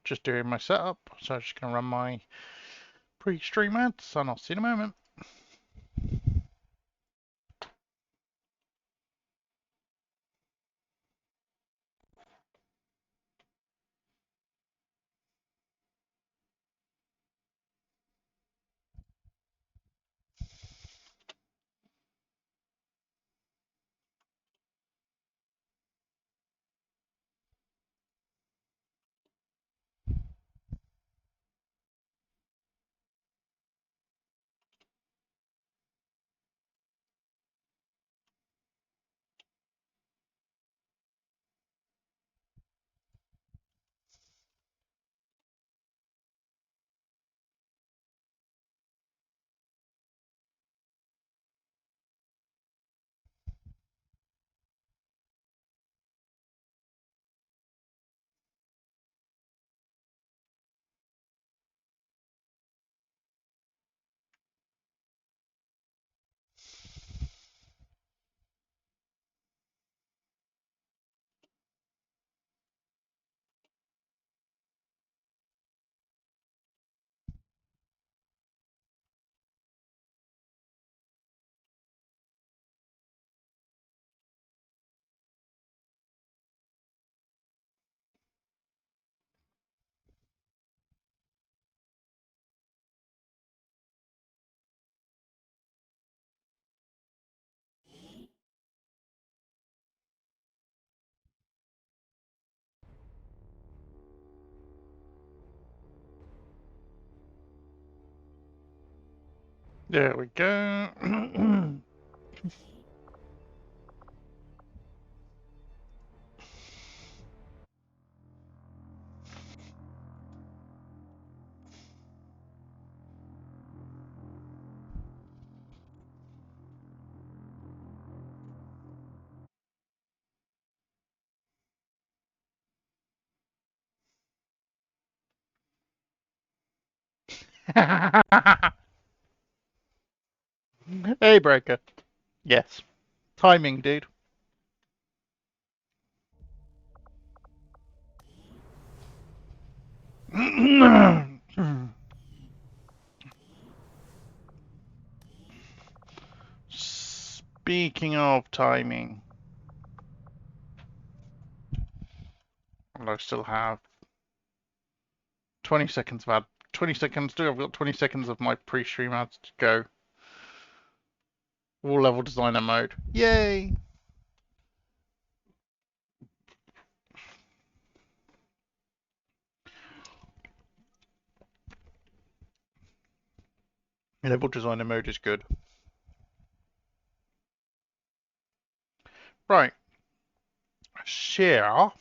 just doing my setup, so I'm just going to run my pre-stream ads, and I'll see you in a moment. There we go. Hey, Breaker. Yes. Timing, dude. Speaking of timing, I still have 20 seconds of ad. 20 seconds. I've got 20 seconds of my pre-stream ads to go. All level designer mode. Yay! Level designer mode is good. Right. Share.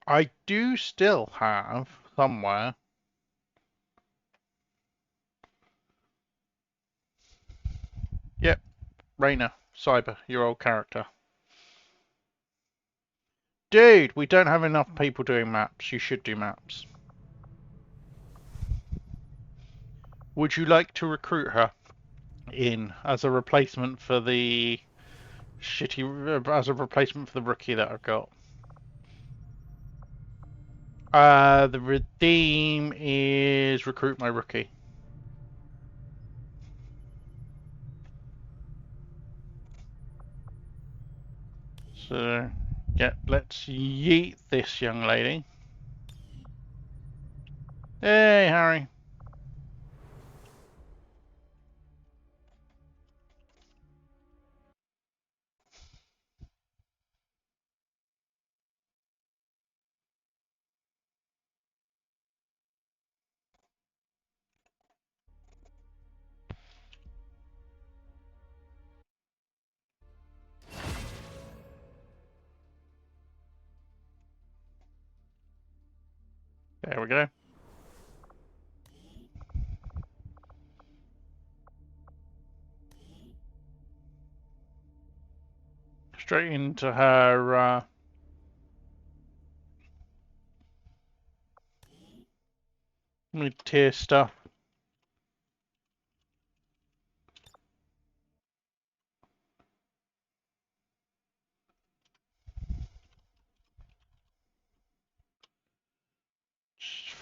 I do still have somewhere. Yep. Rainer. Cyber. Your old character. Dude, we don't have enough people doing maps. You should do maps. Would you like to recruit her in as a replacement for the as a replacement for the rookie that I've got? The redeem is recruit my rookie. So, yeah, let's yeet this young lady. Hey, Harry. There we go. Straight into her mid-tier stuff.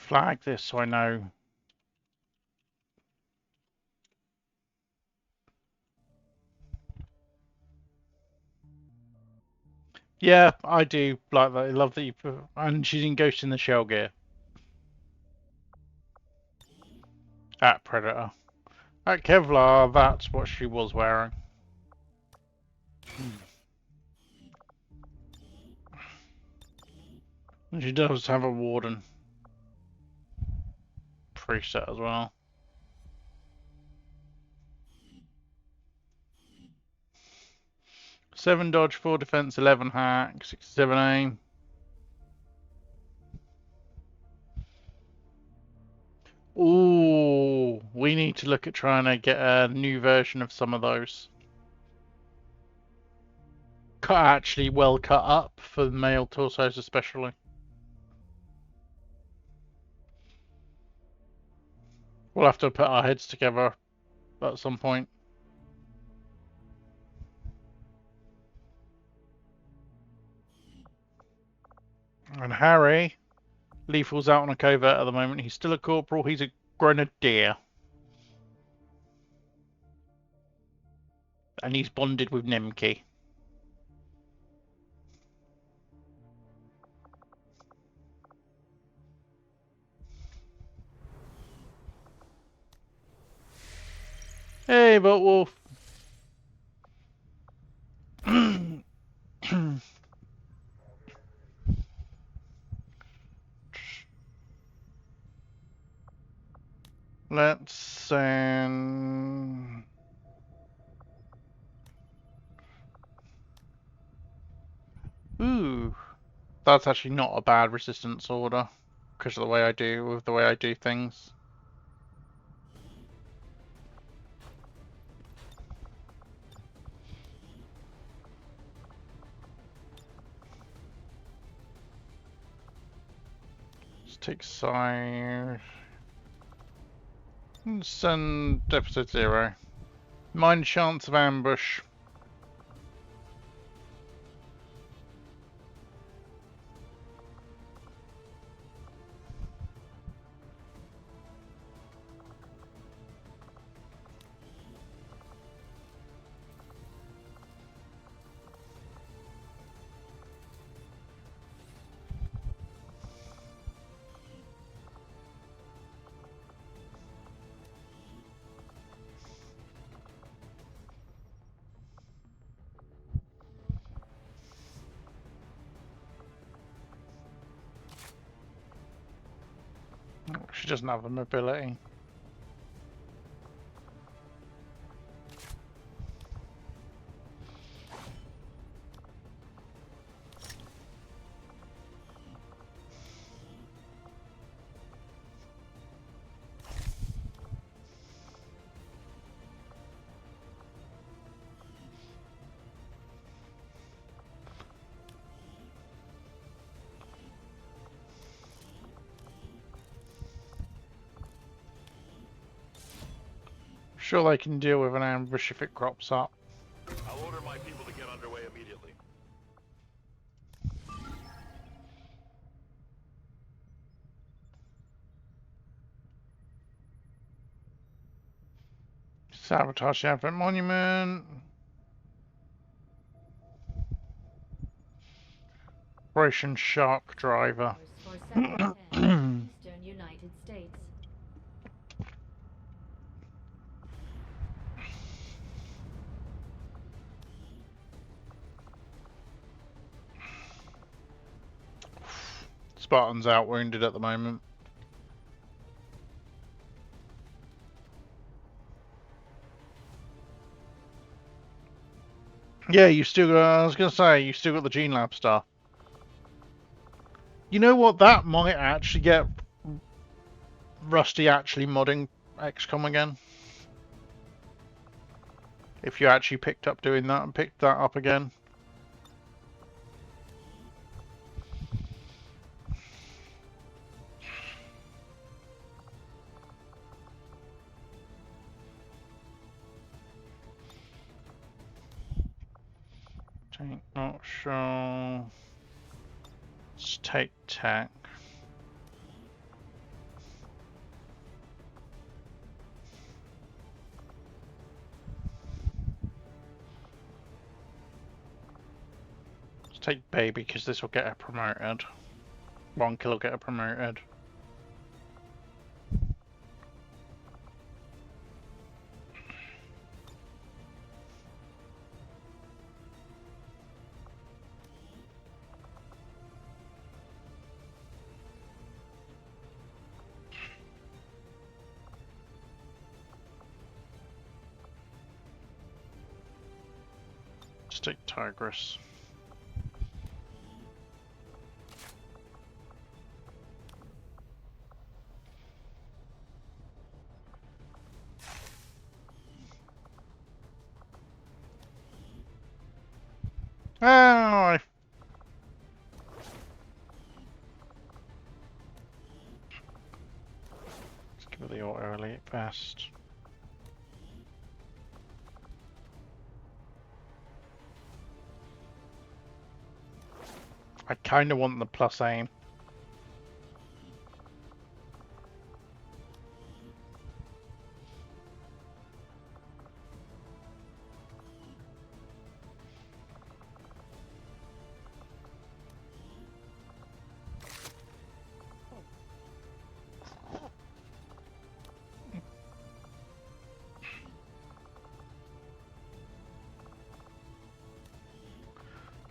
flag this so I know. Yeah, I do like that. I love that you put, and she's in Ghost in the Shell gear. At Predator. At Kevlar, that's what she was wearing. And she does have a Warden preset as well. 7 dodge, 4 defense, 11 hack, 67 aim. Ooh, we need to look at trying to get a new version of some of those. Actually well cut up for male torsos especially. We'll have to put our heads together at some point. And Harry, Lethal's out on a covert at the moment. He's still a corporal. He's a grenadier. And he's bonded with Nemke. Hey, but Wolf. Let's send... Ooh. That's actually not a bad resistance order. Because of the way I do things. Let's take side. Send deficit 0. Minor chance of ambush. She doesn't have the mobility. Sure they can deal with an ambush if it crops up. I'll order my people to get underway immediately. Sabotage the Advent Monument. Operation Shark Driver. Eastern United States. Spartan's out wounded at the moment. Yeah, you still got, I was going to say, you still got the Gene Lab star. You know what? That might actually get Rusty actually modding XCOM again. If you actually picked up doing that and picked that up again. Tank not sure. Let's take tech. take baby because this will get her promoted. 1 kill will get her promoted. Just take Tigress. Oh, let's give her the auto elite vest. I kind of want the plus aim.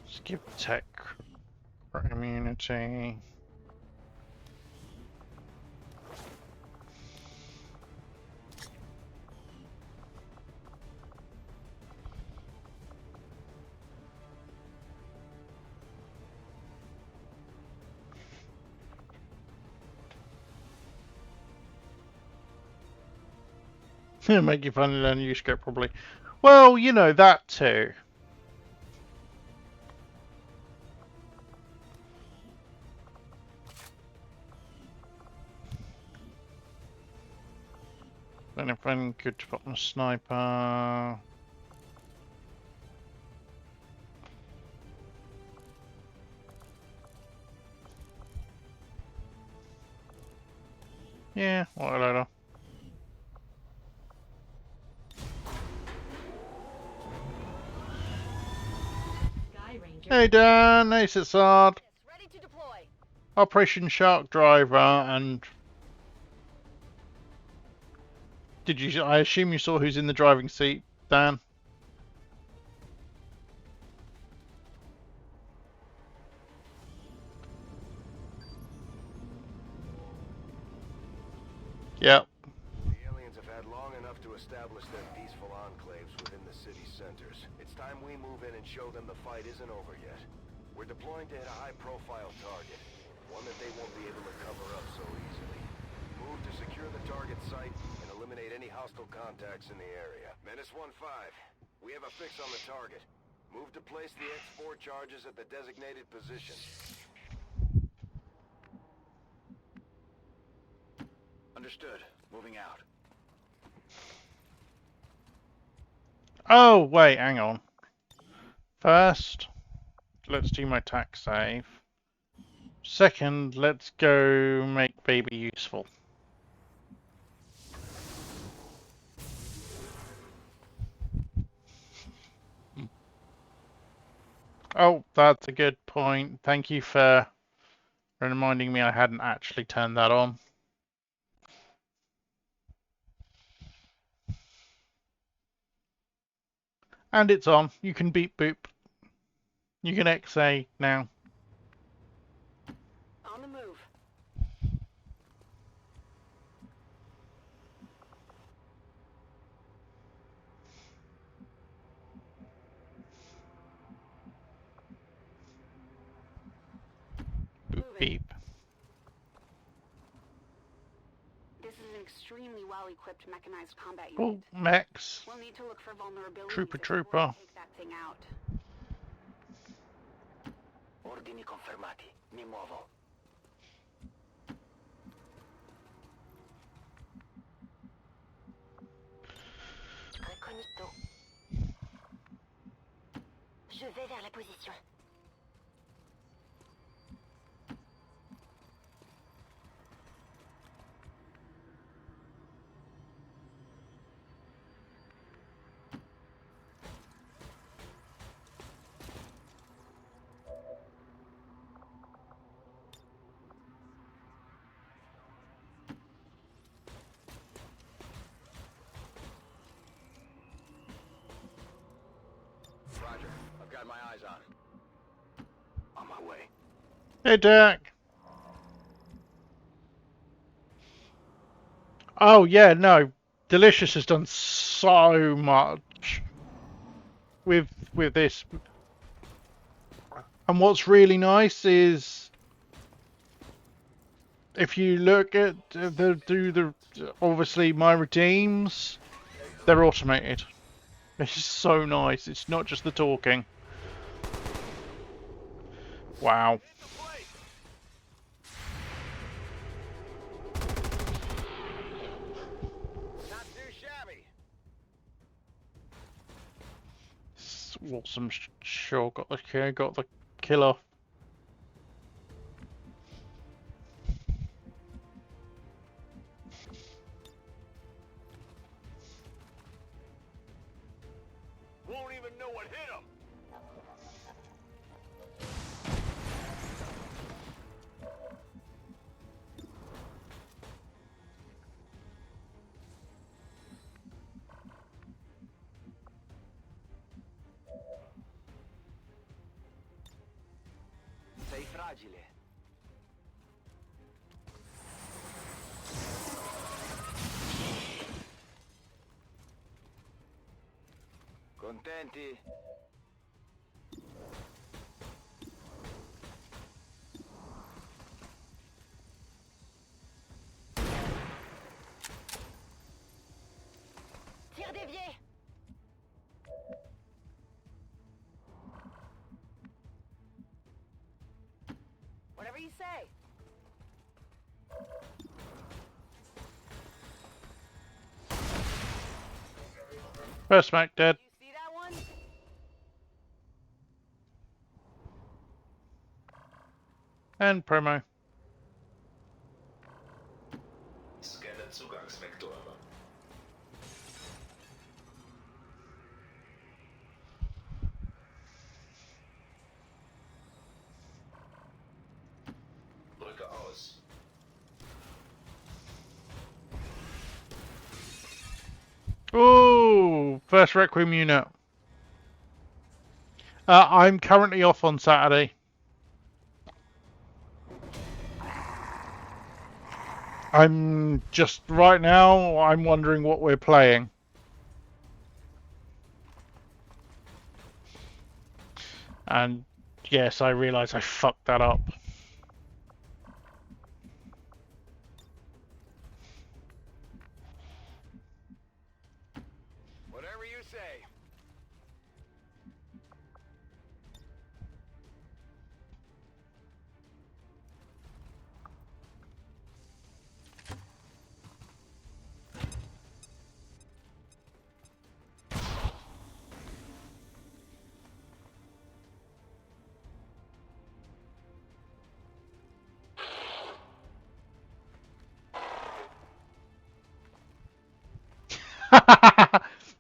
Just give tech for immunity. Make you finally learn a new script, probably. Well, you know, that too. Then if I'm good to put on a sniper. Yeah, what a loader. Sky Ranger. Hey Dan, hey Sissard. Ready to deploy. Operation Shark Driver, and did you? I assume you saw who's in the driving seat, Dan. Yep. The aliens have had long enough to establish their peaceful enclaves within the city centers. It's time we move in and show them the fight isn't over yet. We're deploying to hit a high-profile target, one that they won't be able to cover up so easily. Move to secure the target site and eliminate any hostile contacts in the area. Menace 1-5, we have a fix on the target. Move to place the X4 charges at the designated position. Understood. Moving out. Oh, wait, hang on. First, let's do my tack save. Second, let's go make baby useful. Oh, that's a good point. Thank you for reminding me I hadn't actually turned that on. And it's on. You can beep boop. You can XA now. On the move. Boop Moving. beep. This is an extremely well-equipped mechanized combat Oh, unit. mechs. We'll need to look for vulnerabilities Trooper, before we trooper. take that thing out. Ordini confermati. Mi muovo. Reconito. Je vais vers la position. had my eyes on. On my way. Hey, Jack. Oh, yeah, no. Delicious has done so much with this. And what's really nice is if you look at obviously my redeems, they're automated. It's just so nice. It's not just the talking. Wow. Hit the place. Not too shabby. Awesome. Sure, got the killer. Won't even know what hit him. Sei fragile. Contenti? Tir dévié. Whatever you say. First smack dead. You see that one? And promo. Scanne Zugangsvektor. Drücke aus. Ooh, first Requiem unit. I'm currently off on Saturday. I'm just right now. I'm wondering what we're playing. And yes, I realise I fucked that up. Whatever you say.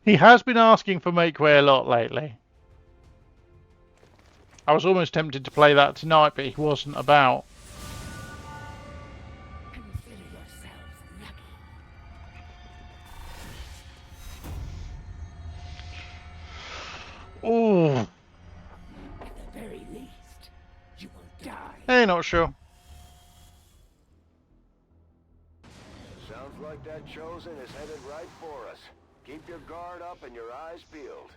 He has been asking for Make Way a lot lately. I was almost tempted to play that tonight, but he wasn't about. Consider yourselves lucky. Ooh, At the very least, you will die. hey, not sure. Sounds like that Chosen is headed right for us. Keep your guard up and your eyes peeled.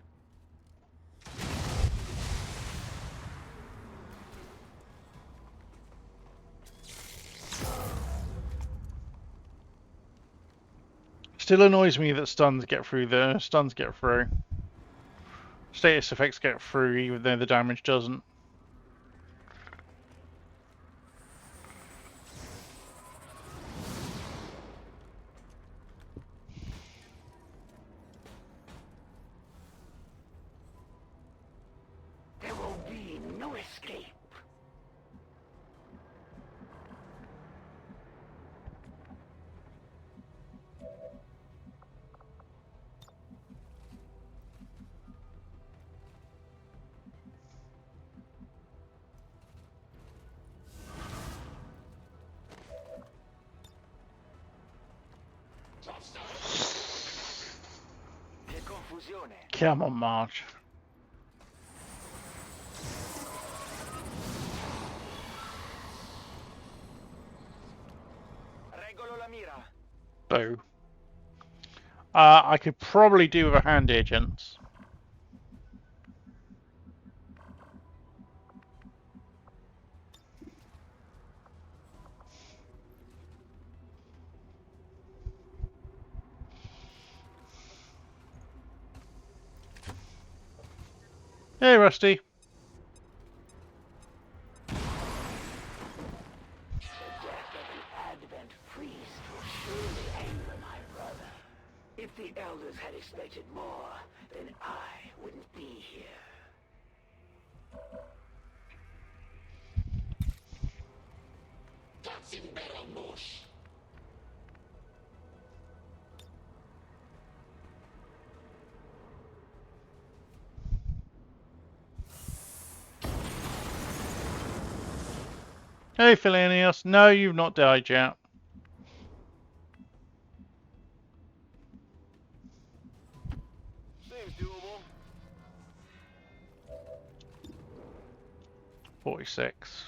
Still annoys me that stuns get through. Status effects get through, even though the damage doesn't. There will be no escape. Che confusione. Come on, March. bow. I could probably do with a hand here, gents. Hey, Rusty. The death of an Advent priest will surely anger my brother. If the elders had expected more, then I wouldn't be here. Hey, Philenius. No, you've not died yet. Seems doable. 46.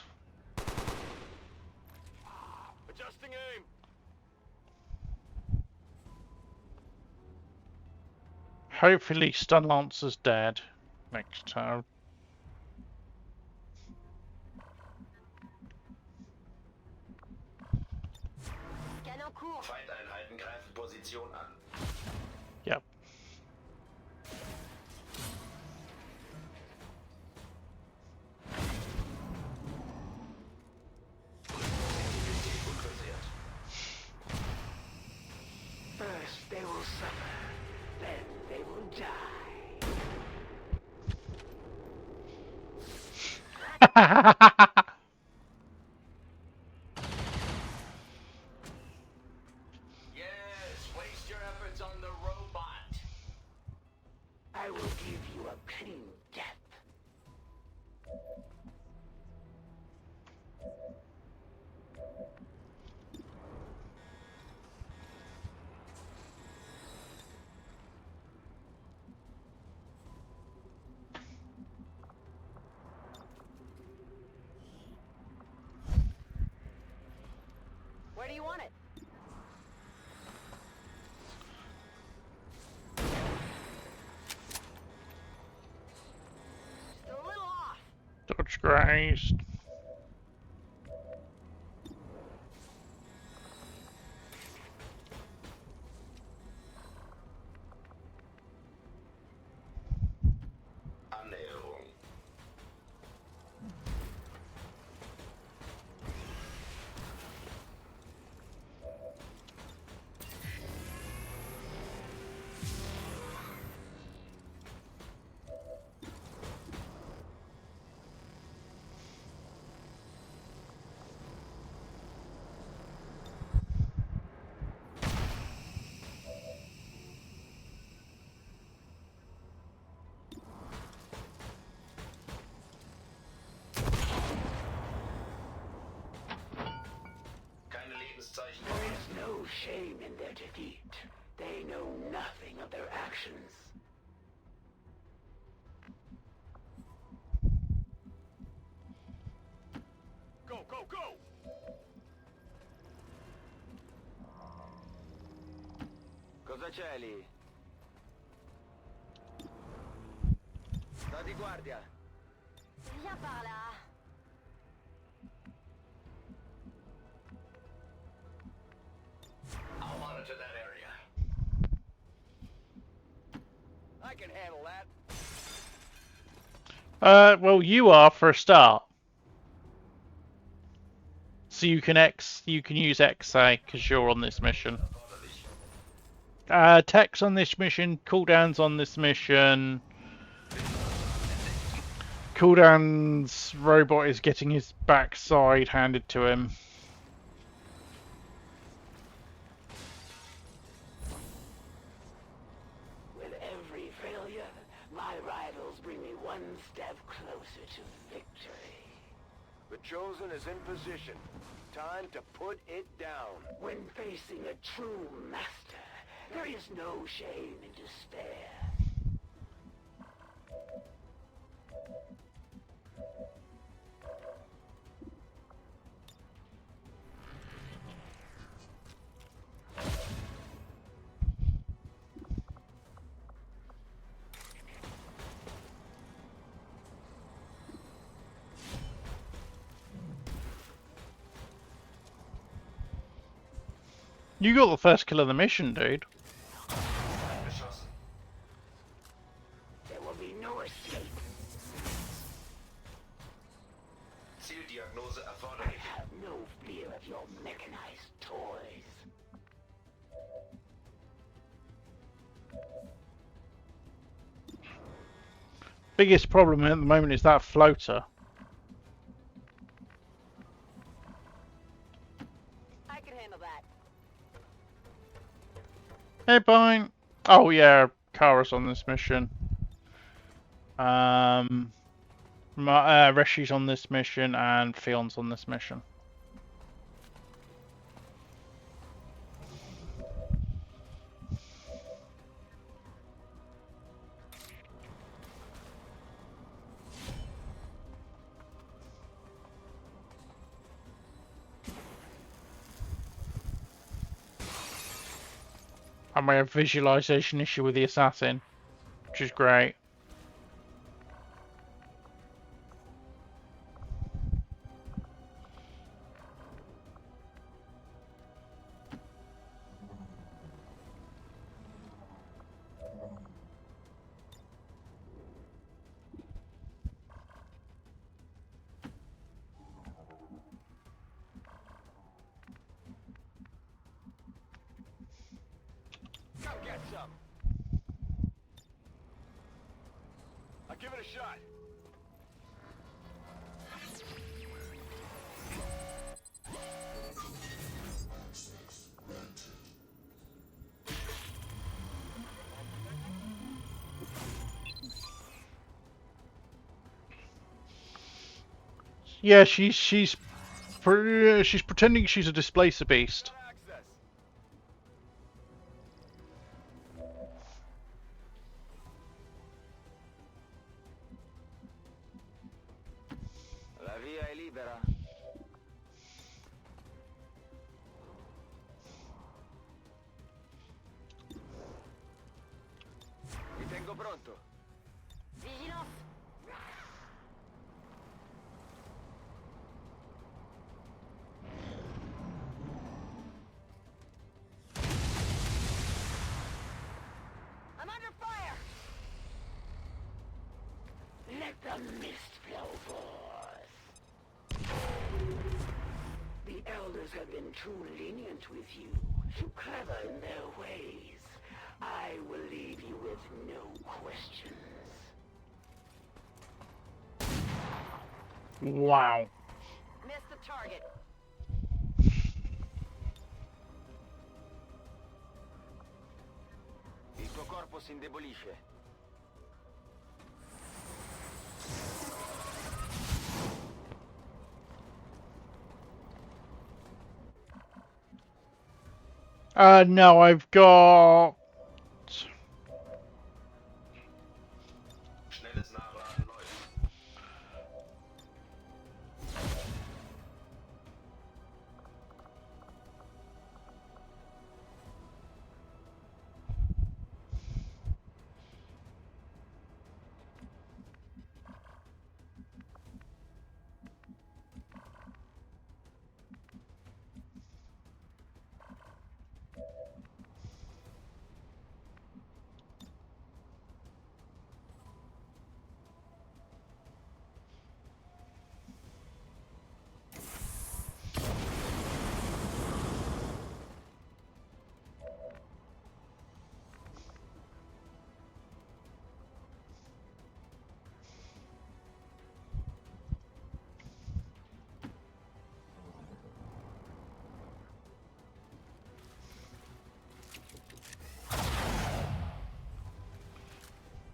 Adjusting aim. Hopefully, Stunlancer's dead next turn. Feindeinheiten greifen Position an. Yep. First they will suffer, then they will die. Yes, waste your efforts on the robot. I will give you a clean death. Where do you want it? Just a little off. Dodge grazed. Annäherung. Keine Lebenszeichen. There is no shame in their defeat. They know nothing of their actions. Go, go, go! Cosa c'è lì? Sta di guardia. Viens par là. I'll monitor that area. I can handle that. Well, you are for a start. So you can use XA because you're on this mission. Tech's on this mission, cooldown's on this mission. Cooldown's robot is getting his backside handed to him. With every failure, my rivals bring me one step closer to victory. The Chosen is in position. Time to put it down. When facing a true master, there is no shame in despair. You got the first kill of the mission, dude. Beschossen. There will be no escape. Zieldiagnose I erforderlich. have no fear of your mechanized toys. Biggest problem at the moment is that floater. I can handle that. Hey, Pine. Oh yeah, Kara's on this mission. Reshi's on this mission, and Fion's on this mission. And we have visualization issue with the assassin, which is great. Come get some. I'll give it a shot. Yeah, she's pretending she's a displacer beast. Access. La via è libera. Mi tengo pronto. Vigilance. I'm under fire. Let the mist flow forth. The elders have been too lenient with you, too clever in their ways. I will leave you with no questions. Wow. Missed the target. Il tuo corpo si indebolisce. No, I've got. Schnelles Nachladen läuft.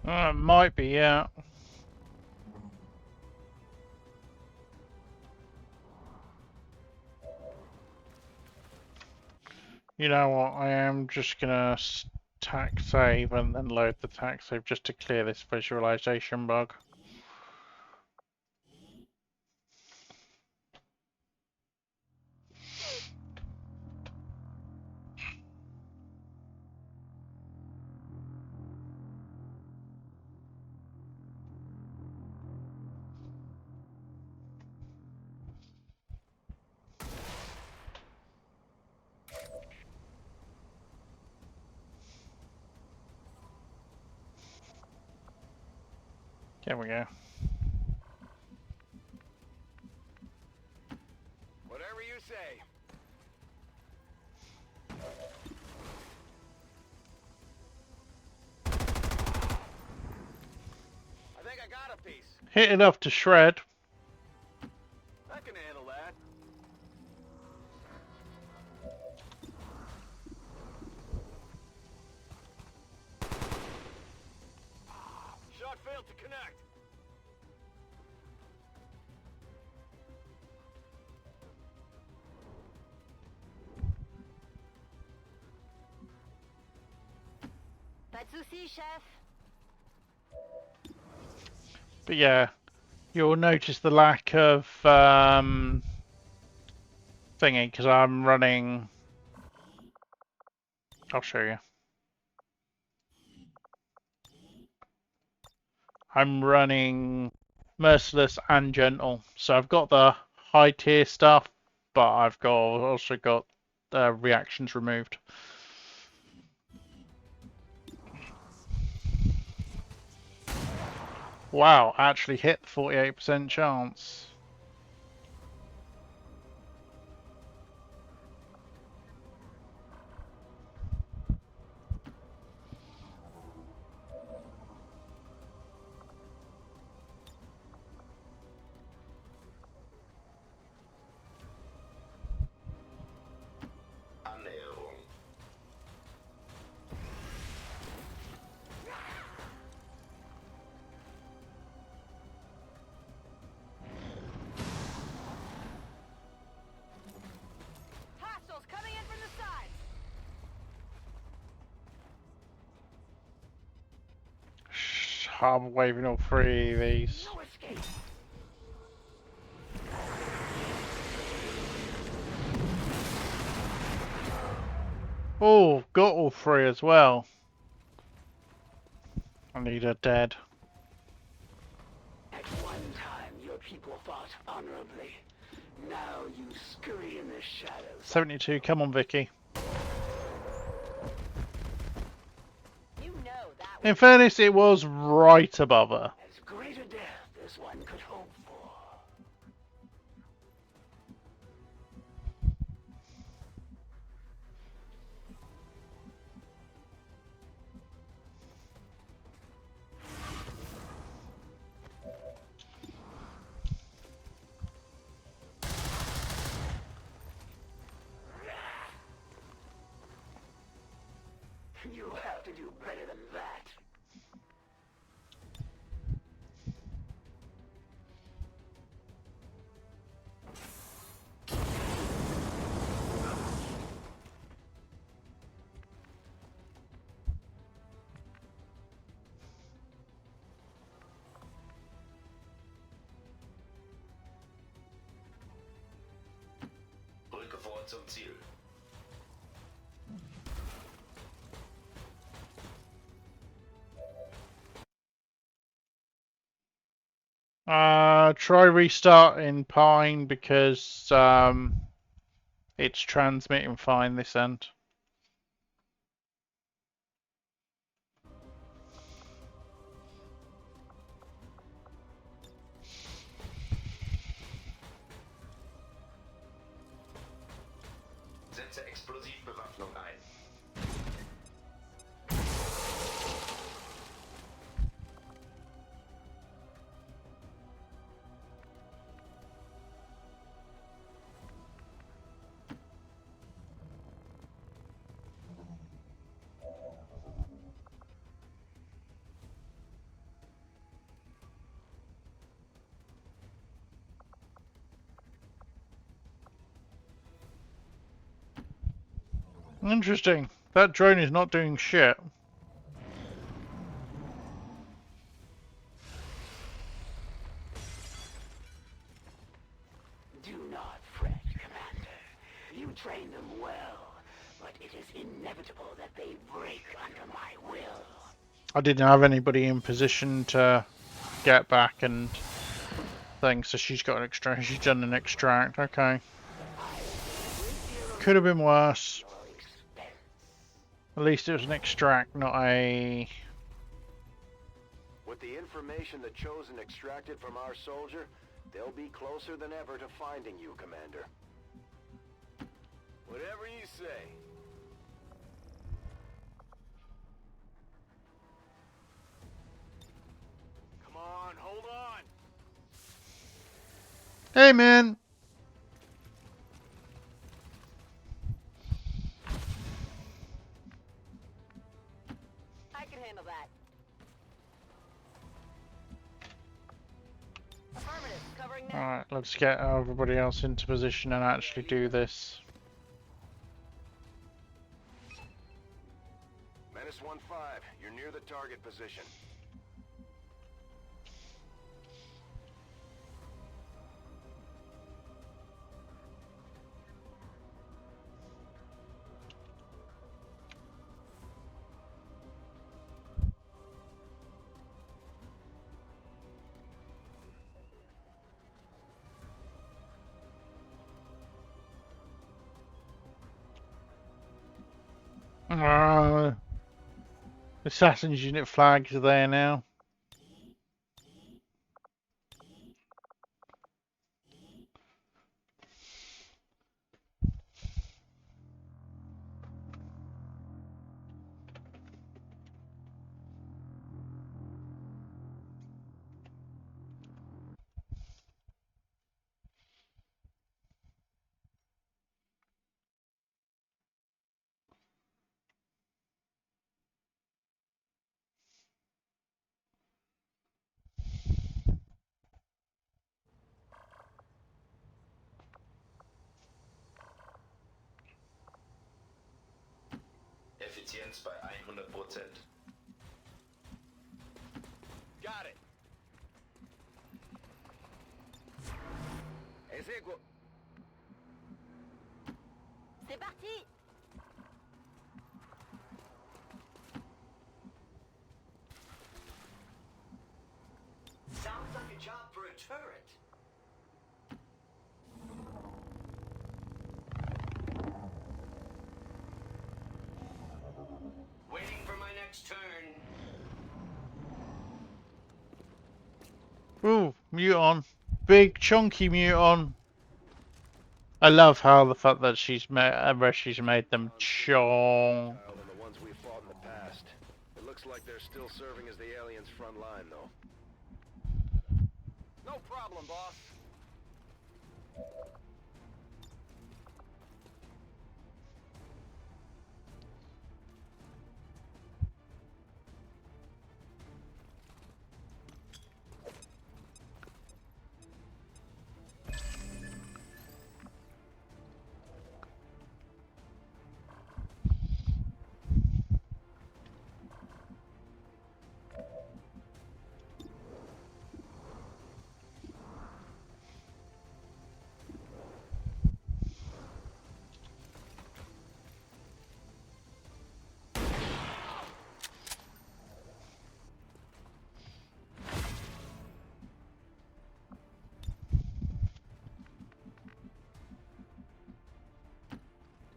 It might be, yeah. You know what? I am just gonna tack save and then load the tack save just to clear this visualization bug. There we go. Whatever you say. I think I got a piece. Hit enough to shred. I can handle that. Shot failed to connect. Pas de soucis, chef. But yeah, you'll notice the lack of thingy because I'm running. I'll show you. I'm running Merciless and Gentle, so I've got the high tier stuff, but I've also got reactions removed. Wow, actually hit the 48% chance. Annäherung. Hostiles coming in from the side. I'm waving all three of these. No escape. Oh, got all three as well. I need her dead. At one time, your people fought honorably. Now you scurry in the shadows. 72, come on, Vicky. You know that. In fairness, it was right above her. As great a death as one could hope for. You have to do better than that. Rücke vor zum Ziel. Try restart in Pine because it's transmitting fine this end. Setze Explosivbewaffnung ein. Interesting. That drone is not doing shit. Do not fret, Commander. You train them well, but it is inevitable that they break under my will. I didn't have anybody in position to get back and things, so she's got an extract. She's done an extract. Okay. Could have been worse. Your expense. At least it was an extract, not a. With the information the Chosen extracted from our soldier, they'll be closer than ever to finding you, Commander. Whatever you say. Come on, hold on! Hey, man. I can handle that. Affirmative, covering now. Alright, let's get everybody else into position and actually do this. Menace 1-5, you're near the target position. Assassin's unit flags are there now. Effizienz bei 100%. Got it. Eseguo. C'est parti! Sounds like a job for a turret. Waiting for my next turn. Ooh, Muton. Big chunky Muton. I love how the fact that she's made them chong. Than the ones we fought in the past. It looks like they're still serving as the aliens' front line, though. No problem, boss.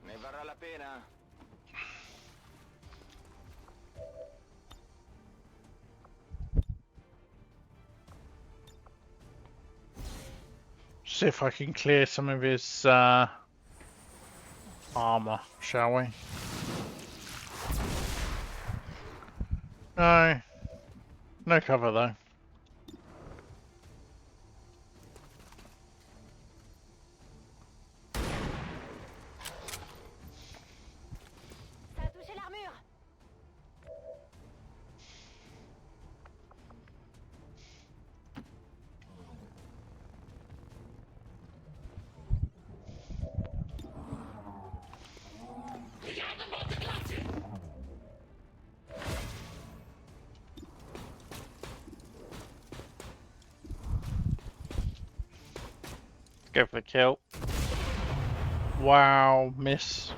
Ne varrà la pena? See if I can clear some of his armor, shall we? No. No cover though. Ça a touché l'armure! Go for the kill. Wow, miss.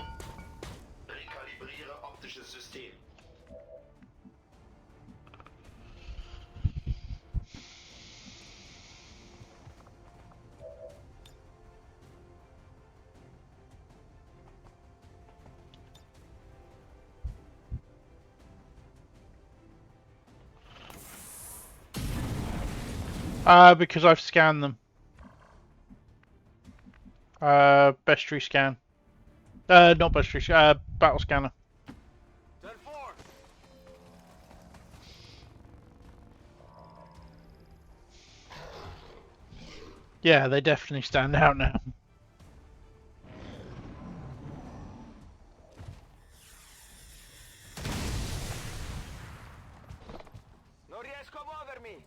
Rekalibriere optisches System. Because I've scanned them. Bestiary scan. Not bestiary, battle scanner. 10-4. Yeah, they definitely stand out now. No riesco a muovermi.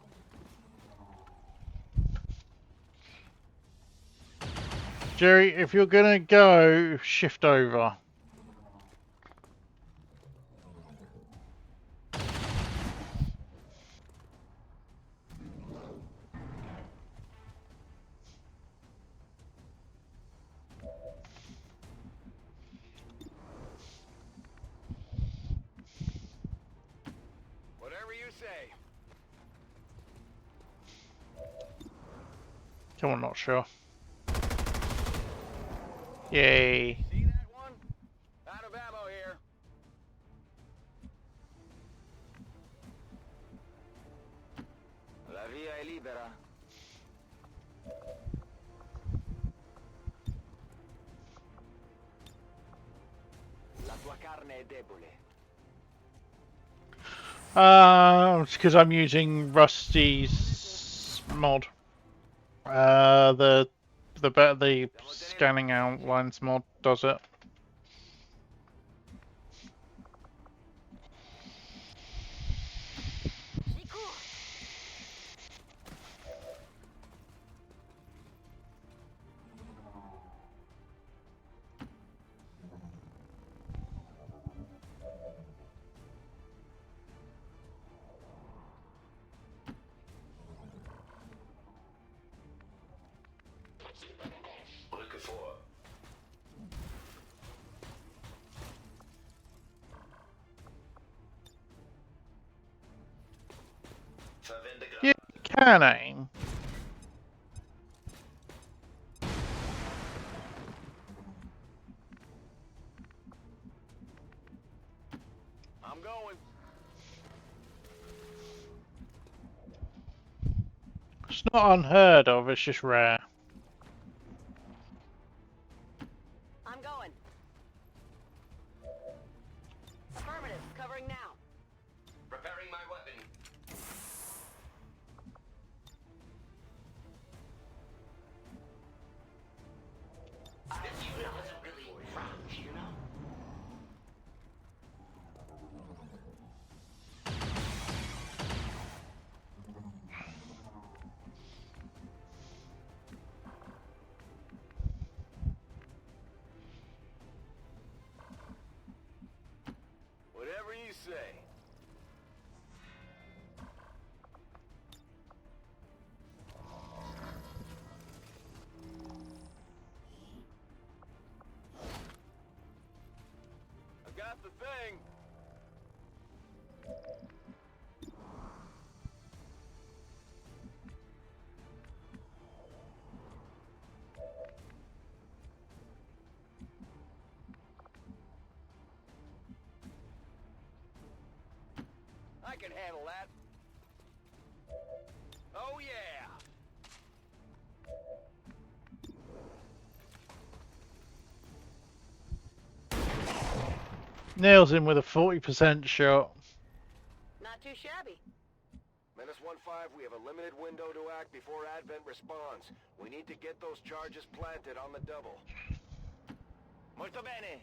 Jerry, if you're gonna go, shift over. Whatever you say. Come on, not sure. Yay. See that one? Out of ammo here. La via è libera. La tua carne è debole. It's because I'm using Rusty's mod. The scanning outlines mod does it. Brücke vor. Verwende You can aim. I'm going. It's not unheard of, it's just rare. I'm going. Affirmative. Covering now. Preparing my weapon. This unit isn't really French, you know? Whatever you say. I got the thing. I can handle that. Oh yeah. Nails him with a 40% shot. Not too shabby. Menace 1-5, we have a limited window to act before Advent responds. We need to get those charges planted on the double. Molto bene.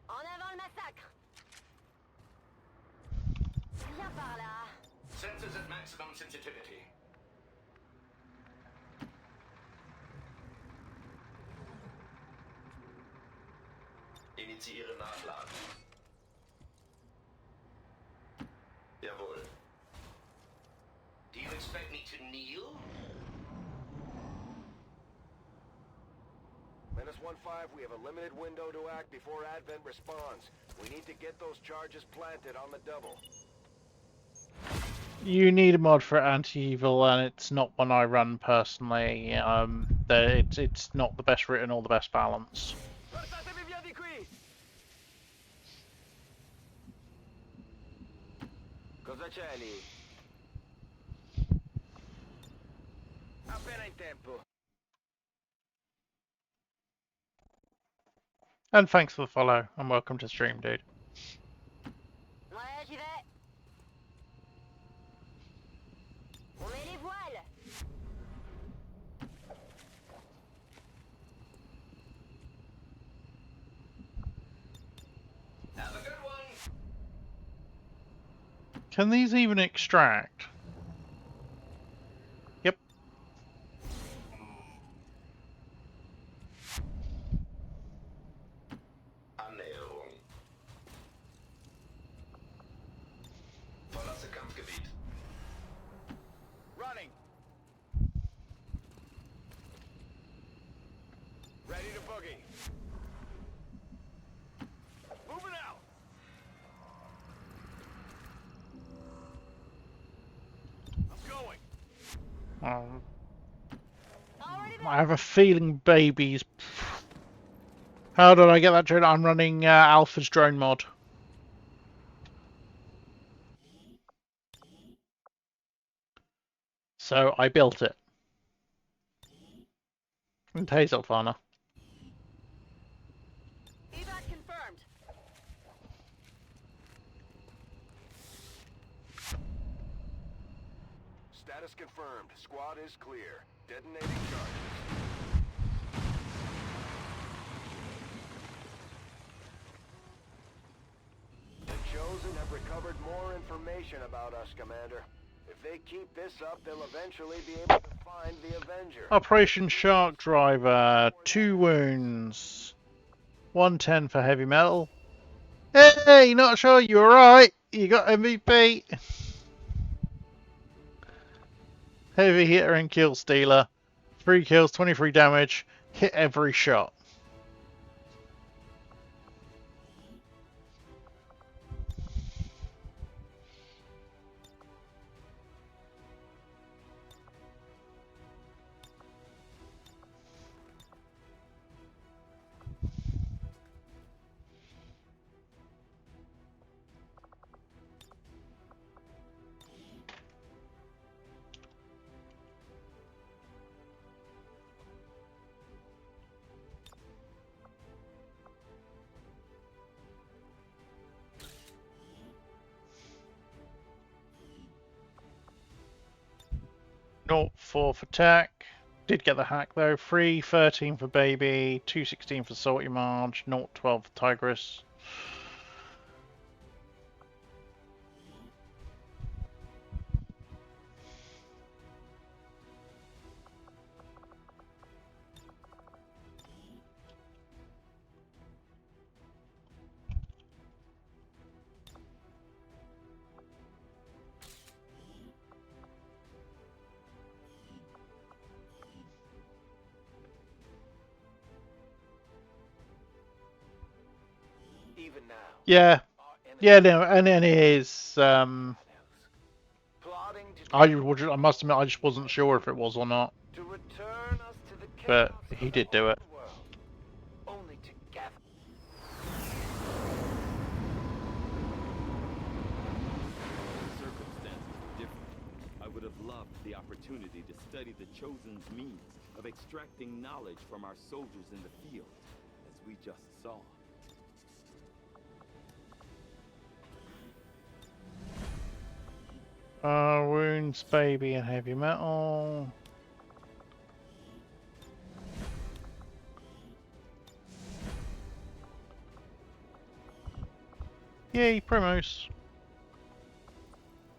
En avant le massacre. Viens par là. Sensors at maximum sensitivity. Initiiere Nachladen. Jawohl. Do you expect me to kneel? Menace 1-5, we have a limited window to act before Advent responds. We need to get those charges planted on the double. You need a mod for anti-evil, and it's not one I run personally. It's not the best written or the best balanced. Portatemi via di qui! Cosa c'è lì? Appena in tempo. And thanks for the follow, and welcome to stream, dude. Ouais, j'y vais. On met les voiles. Have a good one. Can these even extract? Yep. Annäherung. Verlasse Kampfgebiet. Running. Ready to boogie. Moving out. I'm going. I have a feeling babies. How did I get that drone? I'm running Alpha's drone mod. So I built it. In Tazelfana. Evac confirmed. Status confirmed. Squad is clear. Detonating charges. The Chosen have recovered more information about us, Commander. If they keep this up, they'll eventually be able to find the Avenger. Operation Shark Driver. 2 wounds. 110 for heavy metal. Hey, not sure you were right. You got MVP. Heavy hitter and kill stealer. 3 kills, 23 damage. Hit every shot. Naught 4 for tech. Did get the hack though. 313 for baby. 216 for salty marge. 012 for tigress. Even now. Yeah. Yeah, no, and then it is. Plotting to I must admit, I just wasn't sure if it was or not. to return us to the But chaos he of did the do it. old world. Only together. Circumstances were different. I would have loved the opportunity to study the Chosen's means of extracting knowledge from our soldiers in the field, as we just saw. Wounds, baby, and heavy metal. Yay, promos.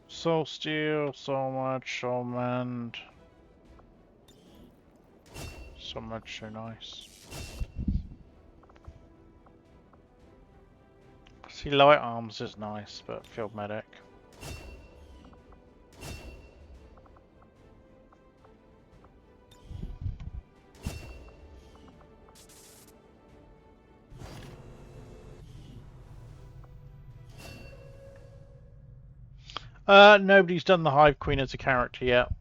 Soul Steel, so much, Soul Mend. So much, so nice. See, light arms is nice, but field medic. Nobody's done the Hive Queen as a character yet,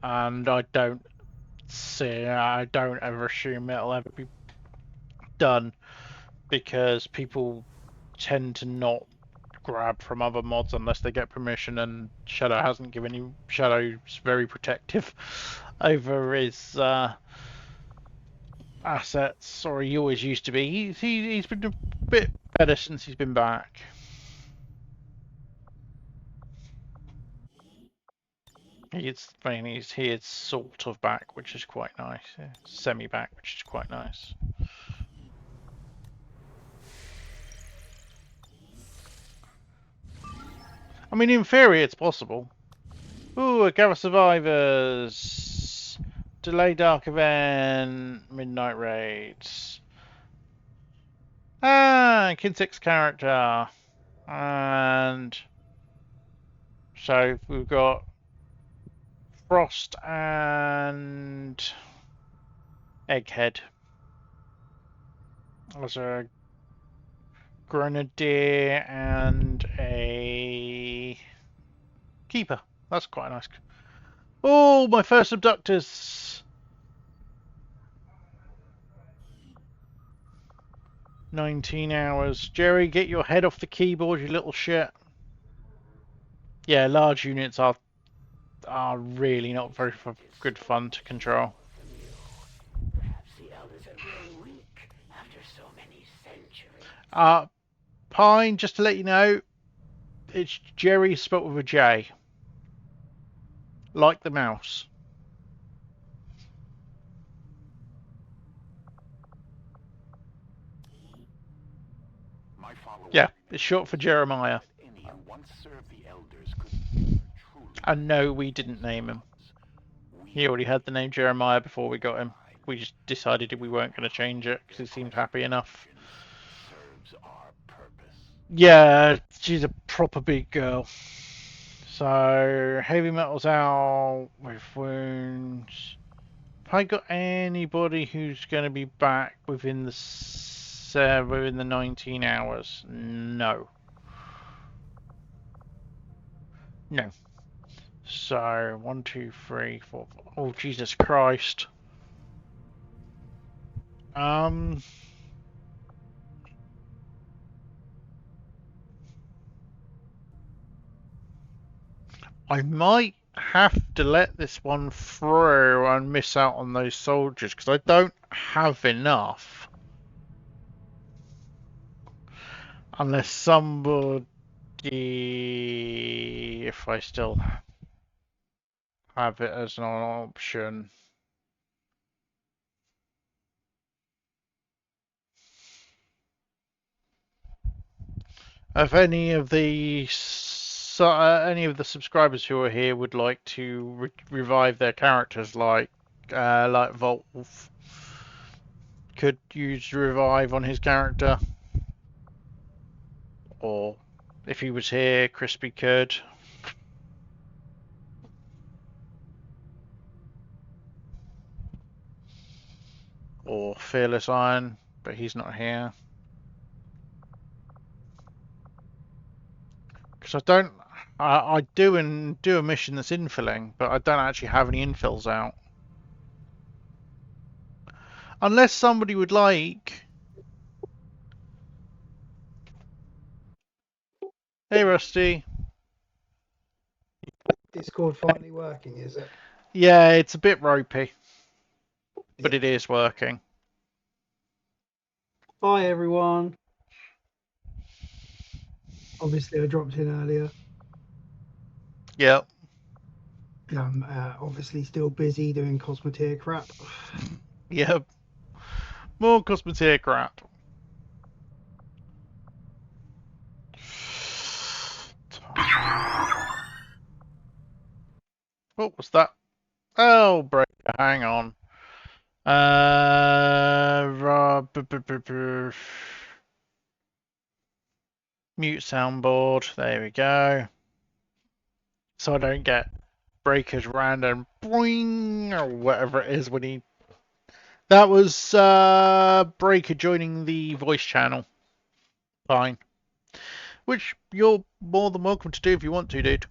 and I don't ever assume it'll ever be done, because people tend to not grab from other mods unless they get permission, and Shadow hasn't given you. Shadow's very protective over his assets, or he always used to be. He's been a bit better since he's been back. He is sort of back, which is quite nice. Semi back, which is quite nice. I mean, in theory, it's possible. Ooh, a gather survivors. Delay dark event. Midnight raids. Ah, Kinsix character. And so we've got Frost and Egghead as a Grenadier and a Keeper. That's quite nice. Oh, my first abductors. 19 hours. Jerry, get your head off the keyboard, you little shit. Yeah, large units are really not very good fun to control. Perhaps the elders have grown weak after so many centuries. Pine, just to let you know, it's Jerry spelt with a J. Like the mouse. Yeah, it's short for Jeremiah. And no, we didn't name him. He already had the name Jeremiah before we got him. We just decided we weren't going to change it because he seemed happy enough. Yeah, she's a proper big girl. So, heavy metal's out with wounds. Have I got anybody who's going to be back within the 19 hours? No. No. So, 1, 2, 3, 4, 5. Oh, Jesus Christ. I might have to let this one through and miss out on those soldiers because I don't have enough. Unless somebody, if I still have it as an option. If any of the subscribers who are here would like to revive their characters, like Voltwolf, could use revive on his character, or if he was here, Crispy could. Or Fearless Iron, but he's not here. Because I do a mission that's infilling, but I don't actually have any infills out. Unless somebody would like. Hey, Rusty. Discord finally working, is it? Yeah, it's a bit ropey, but it is working. Hi, everyone. Obviously, I dropped in earlier. Yep. I'm obviously still busy doing Cosmeteer crap. Yep. More Cosmeteer crap. What was that? Oh, breaker, hang on. Mute soundboard. There we go. So I don't get breakers random boing or whatever it is when he. That was Breaker joining the voice channel. Fine. Which you're more than welcome to do if you want to, dude.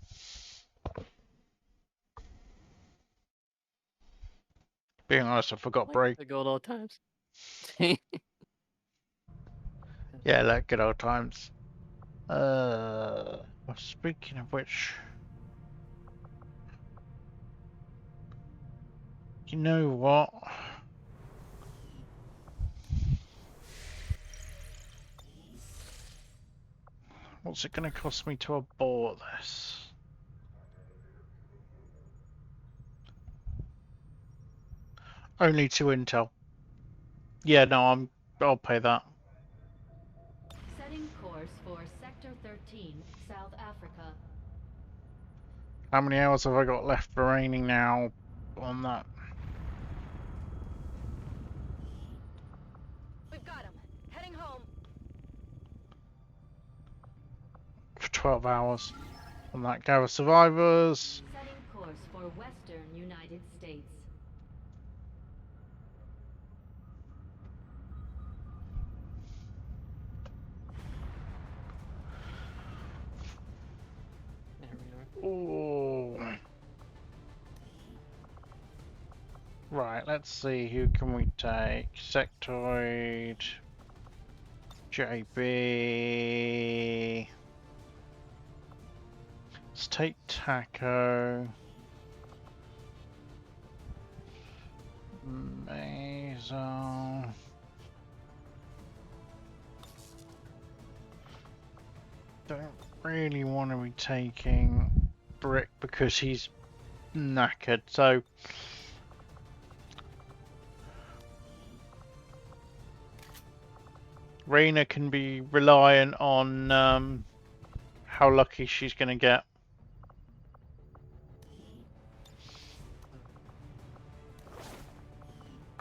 Being honest, I forgot break. The good old times. Yeah, like good old times. Well, speaking of which, you know what? What's it going to cost me to abort this? Only 2 intel. Yeah, no, I'll pay that. Setting course for Sector 13, South Africa. How many hours have I got left remaining now on that? We've got him. Heading home. For 12 hours on that. Gather survivors. Setting course for Western United States. There we are. Oh. Right, let's see, who can we take? Sectoid, JB. Let's take Taco. Mazel. Don't really want to be taking Brick because he's knackered, so Raina can be reliant on how lucky she's going to get.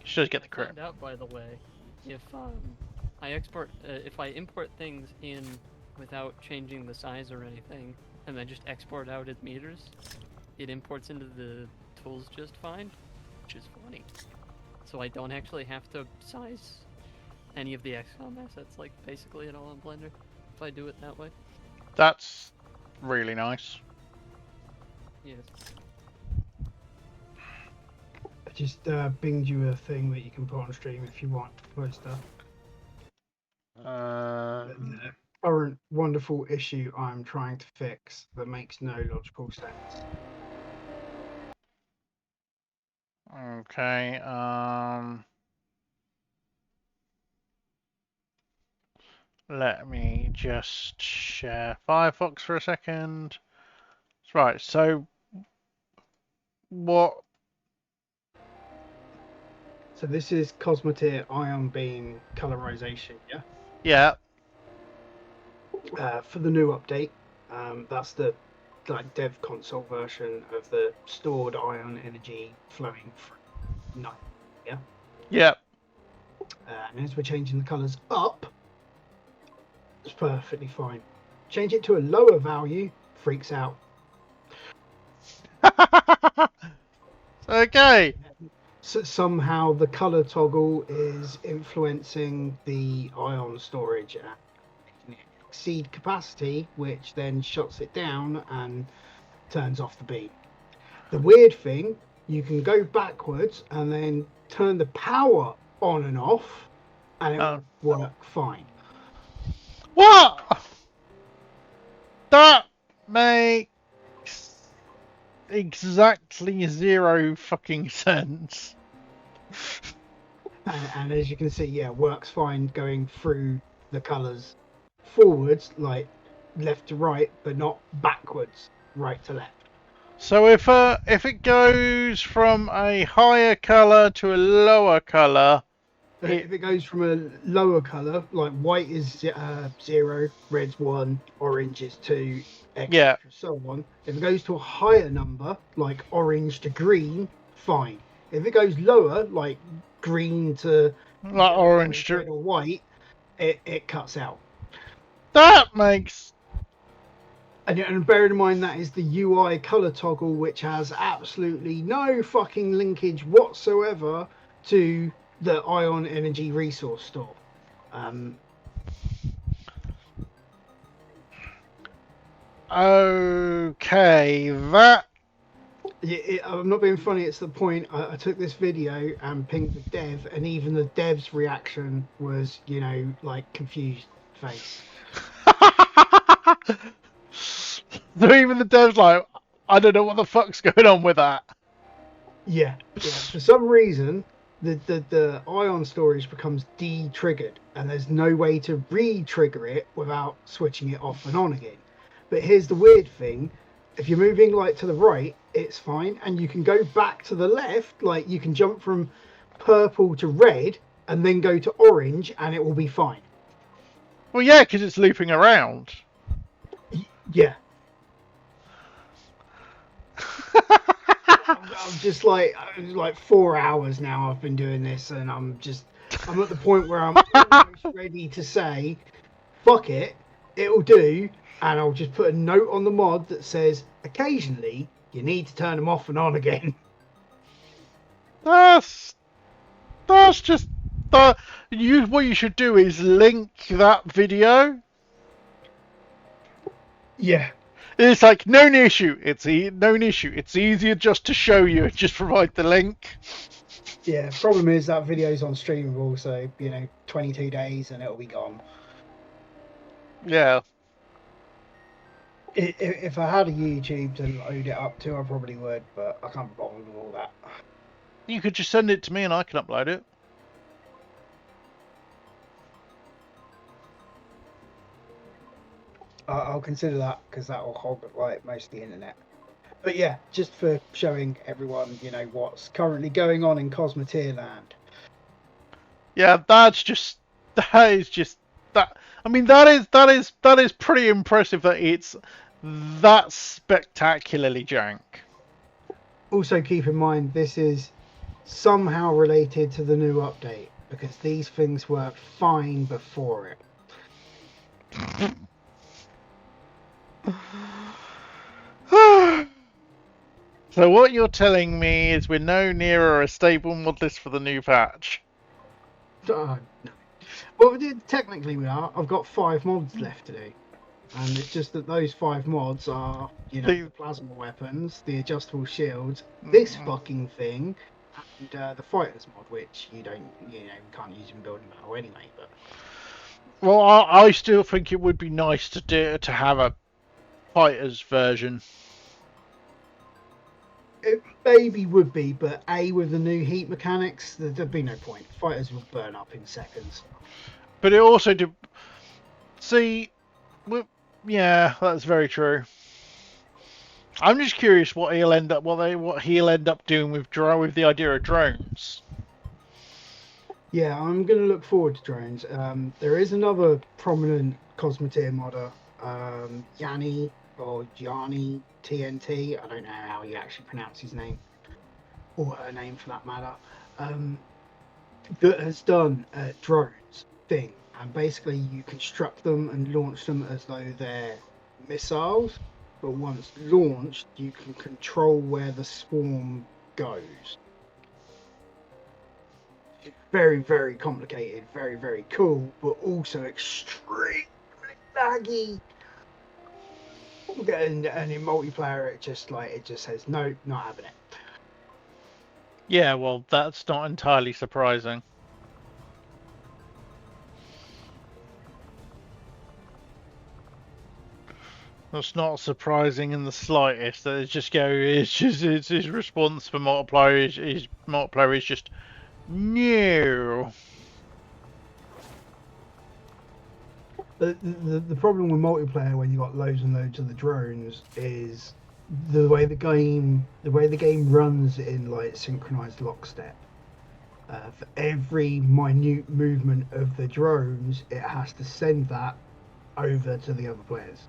She does get the crit. Found out, by the way, if if I import things in without changing the size or anything, and then just export out as meters, it imports into the tools just fine, which is funny. So I don't actually have to size any of the XCOM assets, like basically at all in Blender, if I do it that way. That's really nice. Yes. I just binged you a thing that you can put on stream if you want for stuff. The current wonderful issue I'm trying to fix that makes no logical sense. Okay, let me just share Firefox for a second. Right, so what? So this is Cosmoteer Ion Beam colorization, yeah? Yeah. For the new update, that's the dev console version of the stored ion energy flowing through night, yeah? Yeah. And as we're changing the colors up, it's perfectly fine. Change it to a lower value, freaks out. Okay. So somehow the color toggle is influencing the ion storage and making it exceed capacity, which then shuts it down and turns off the beam. The weird thing, you can go backwards and then turn the power on and off, and it will work fine. What? That makes exactly 0 fucking sense. And as you can see, yeah, works fine going through the colors forwards, like left to right, but not backwards, right to left. So if it goes from a higher color to a lower color, if it goes from a lower color, like white is 0, red's 1, orange is 2, etc., so on. If it goes to a higher number, like orange to green, fine. If it goes lower, like green to like orange to red or white, it cuts out. That makes. And bear in mind that is the UI color toggle, which has absolutely no fucking linkage whatsoever to the ion energy resource store. Okay, that. I'm not being funny. It's the point. I took this video and pinged the dev, and even the dev's reaction was, like confused face. So even the dev's like, I don't know what the fuck's going on with that. Yeah. For some reason, the ion storage becomes de-triggered, and there's no way to re-trigger it without switching it off and on again. But here's the weird thing: if you're moving like to the right, it's fine, and you can go back to the left. Like you can jump from purple to red, and then go to orange, and it will be fine. Well, yeah, because it's looping around. Yeah. I'm just like 4 hours now I've been doing this, and I'm at the point where I'm almost ready to say fuck it, it'll do, and I'll just put a note on the mod that says occasionally you need to turn them off and on again. That's just what you should do is link that video. Yeah. It's like known issue. Known issue. It's easier just to show you. Just provide the link. Yeah. Problem is that video's on Streamable, so 22 days and it'll be gone. Yeah. If I had a YouTube to load it up to, I probably would, but I can't be bothered with all that. You could just send it to me and I can upload it. I'll consider that because that will hog like most of the internet. But yeah, just for showing everyone, what's currently going on in Cosmoteer Land. Yeah, that is just that. I mean, that is pretty impressive that it's that spectacularly jank. Also, keep in mind this is somehow related to the new update because these things worked fine before it. So what you're telling me is we're no nearer a stable mod list for the new patch. No. Well, technically we are. I've got 5 mods left to do. And it's just that those 5 mods are, the plasma weapons, the adjustable shields, this fucking thing, and the fighters mod, which you can't use in building battle anyway. But well, I still think it would be nice to have a fighters version. It maybe would be, but with the new heat mechanics, there'd be no point. Fighters will burn up in seconds. But it also did. See, yeah, that's very true. I'm just curious what he'll end up doing with the idea of drones. Yeah, I'm going to look forward to drones. There is another prominent Cosmoteer modder, Yanni or Gianni TNT. I don't know how you actually pronounce his name, or her name for that matter. That has done a drones thing, and basically you construct them and launch them as though they're missiles. But once launched, you can control where the swarm goes. Very, very complicated, very, very cool, but also extremely laggy. And in multiplayer, it just says no, not having it. Yeah, well, that's not entirely surprising. That's not surprising in the slightest. That it's his response for multiplayer is just no. The problem with multiplayer when you got loads and loads of the drones is the way the game runs in like synchronized lockstep. For every minute movement of the drones, it has to send that over to the other players.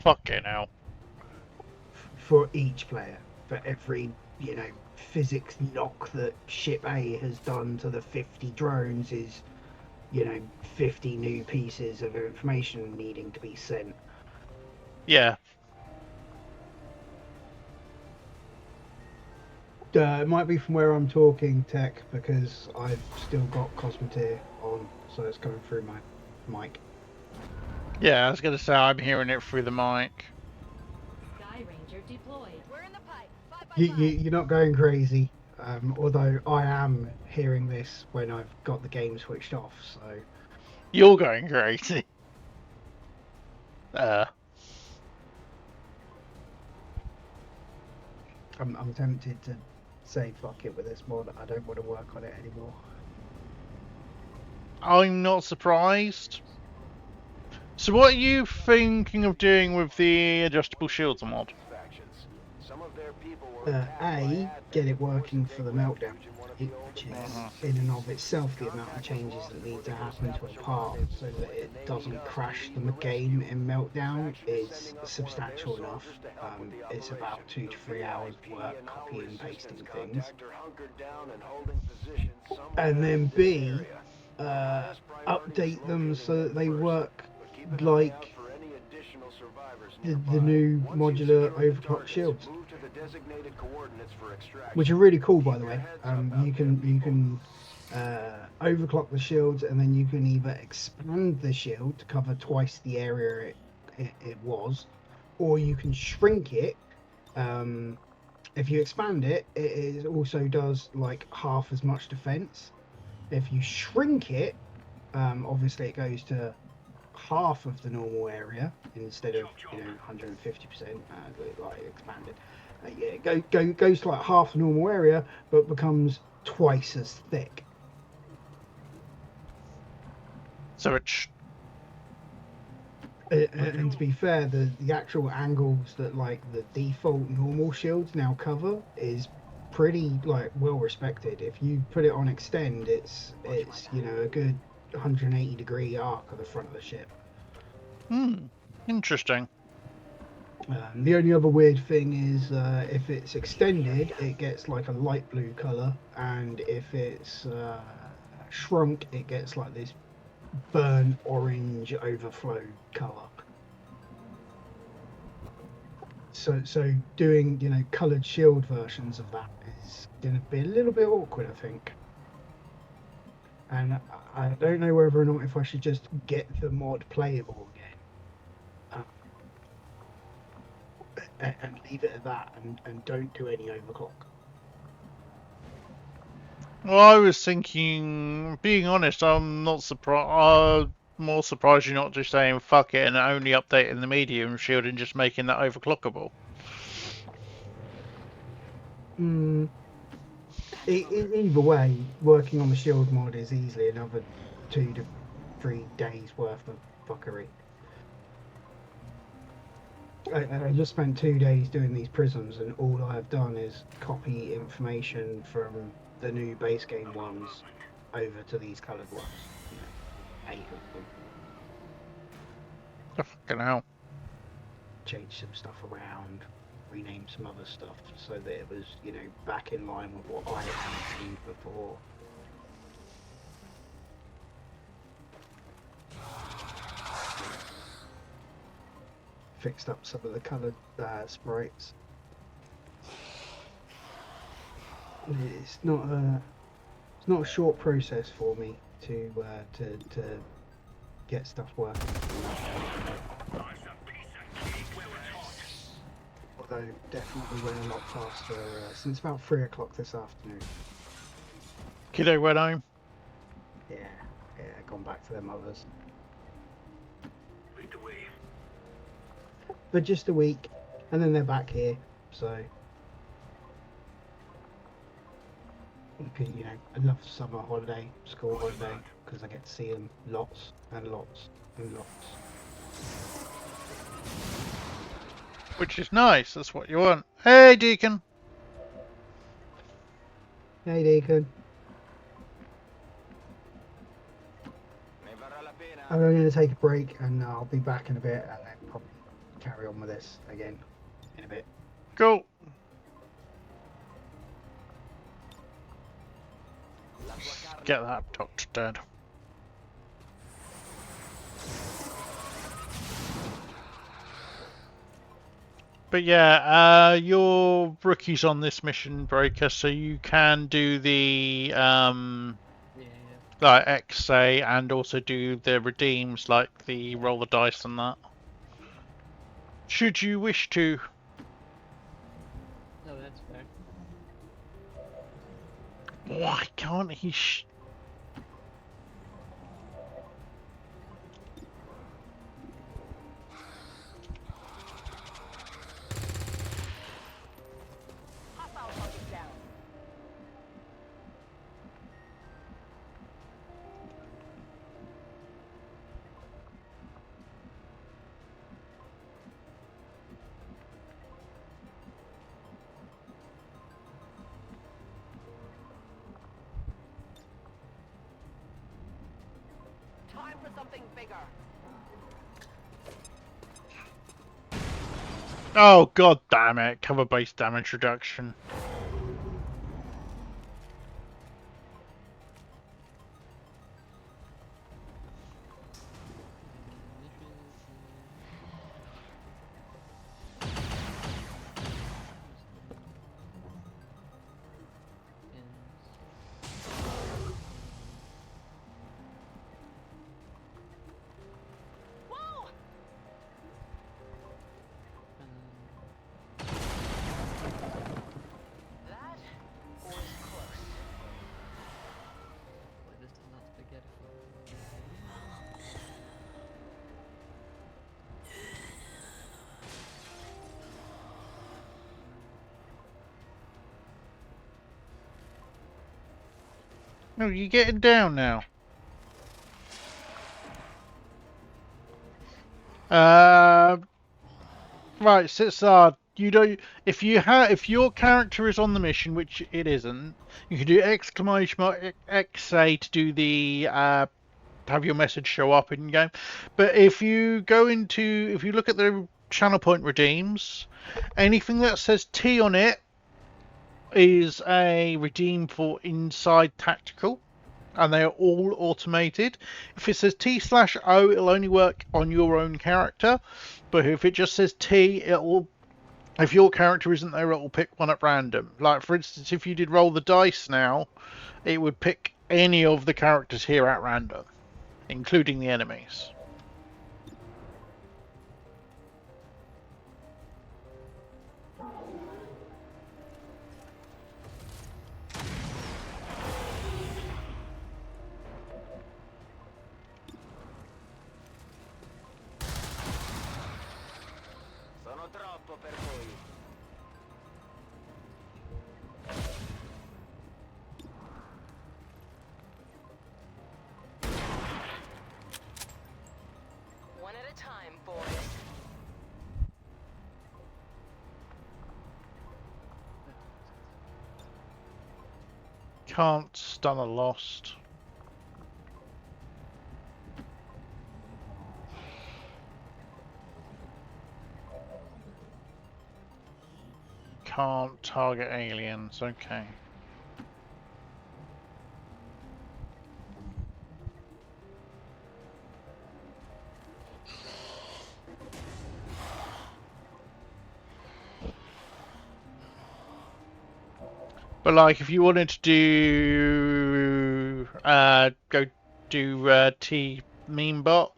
Fucking hell. For each player, for every physics knock that ship A has done to the 50 drones is 50 new pieces of information needing to be sent. Yeah. It might be from where I'm talking, Tech, because I've still got Cosmoteer on, so it's coming through my mic. Yeah, I was gonna say I'm hearing it through the mic. Sky Ranger deployed. We're in the pipe. You're not going crazy, although I am hearing this when I've got the game switched off, so... You're going crazy. I'm tempted to say fuck it with this mod. I don't want to work on it anymore. I'm not surprised. So what are you thinking of doing with the adjustable shields mod? Factions. Some of their people were attacked by A, get admins it working forced to for the take meltdown, refuge in one of the old which is bases. in and of itself the amount of changes that need to happen to a part so that it doesn't crash the game in meltdown is substantial enough. It's about 2 to 3 hours work copying and pasting things. And then B, update them so that they work like the new modular overclock shields, which are really cool, by the way. You can overclock the shields, and then you can either expand the shield to cover twice the area it was, or you can shrink it. If you expand it, it also does like half as much defense. If you shrink it, obviously it goes to half of the normal area instead of 150% like expanded. Yeah, it goes to like half the normal area, but becomes twice as thick. So it's and to be fair, the actual angles that like the default normal shields now cover is pretty like well respected. If you put it on extend, it's a good 180-degree arc of the front of the ship. Interesting. The only other weird thing is if it's extended, it gets like a light blue color, and if it's shrunk, it gets like this burnt orange overflow color. So doing colored shield versions of that is going to be a little bit awkward, I think. And I don't know whether or not if I should just get the mod playable again and leave it at that and don't do any overclock. Well, I was thinking, being honest, I'm not surprised. More surprised you're not just saying fuck it and only updating the medium shield and just making that overclockable. Either way, working on the shield mod is easily another 2 to 3 days worth of fuckery. I just spent 2 days doing these prisms, and all I've done is copy information from the new base game ones over to these coloured ones. 8 of them. Oh, fucking hell. Change some stuff around, rename some other stuff so that it was, back in line with what I had seen before. Fixed up some of the coloured sprites. It's not a short process for me to get stuff working. Although definitely went a lot faster since about 3 o'clock this afternoon. Kiddo went home. Yeah, gone back to their mothers. For just a week, and then they're back here, so I love summer holiday, school holiday, because I get to see them lots and lots and lots. Which is nice, that's what you want. Hey, Deacon! Hey, Deacon. I'm going to take a break, and I'll be back in a bit, and then probably carry on with this again in a bit. Cool. Get that doctor dead. But yeah, your rookie's on this mission, Breaker, so you can do the like X-say and also do the redeems, like the roll the dice and that. Should you wish to. No, that's fair. Why can't he for something bigger. Oh god damn it! Cover base damage reduction. Whoa! That was close. Boy, this is not spaghetti. No, you're getting down now. Right, Sitsard, you don't. If your character is on the mission, which it isn't, you can do exclamation mark XA to do the have your message show up in game. But if you look at the channel point redeems, anything that says T on it is a redeem for inside tactical, and they are all automated. If it says T/O, it'll only work on your own character, but if it just says T, if your character isn't there, it will pick one at random. Like, for instance, if you did roll the dice now, it would pick any of the characters here at random, including the enemies. Sono troppo per voi. One at a time, boys. Can't stun a lost. Can't target aliens, okay. But like, if you wanted to do go do T meme bot,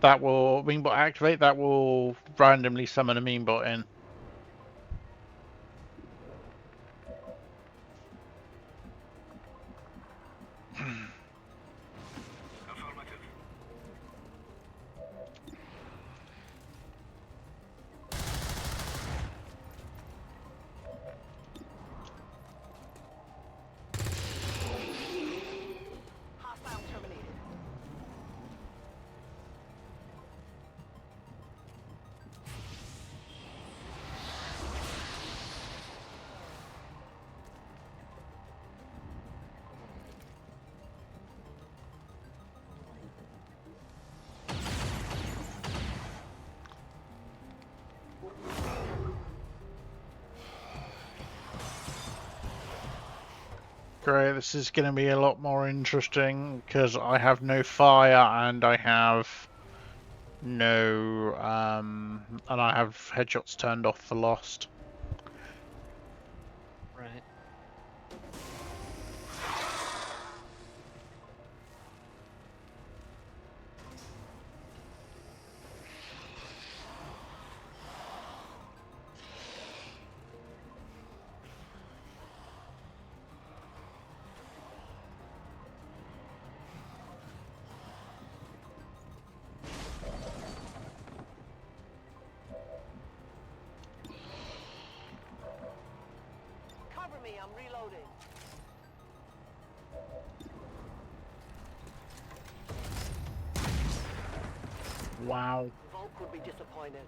that will meme bot activate. That will randomly summon a meme bot in. Hostile terminated. Great, this is going to be a lot more interesting because I have no fire and I have no and I have headshots turned off for Lost. Right. Cover me, I'm reloading. Wow. Volk would be disappointed.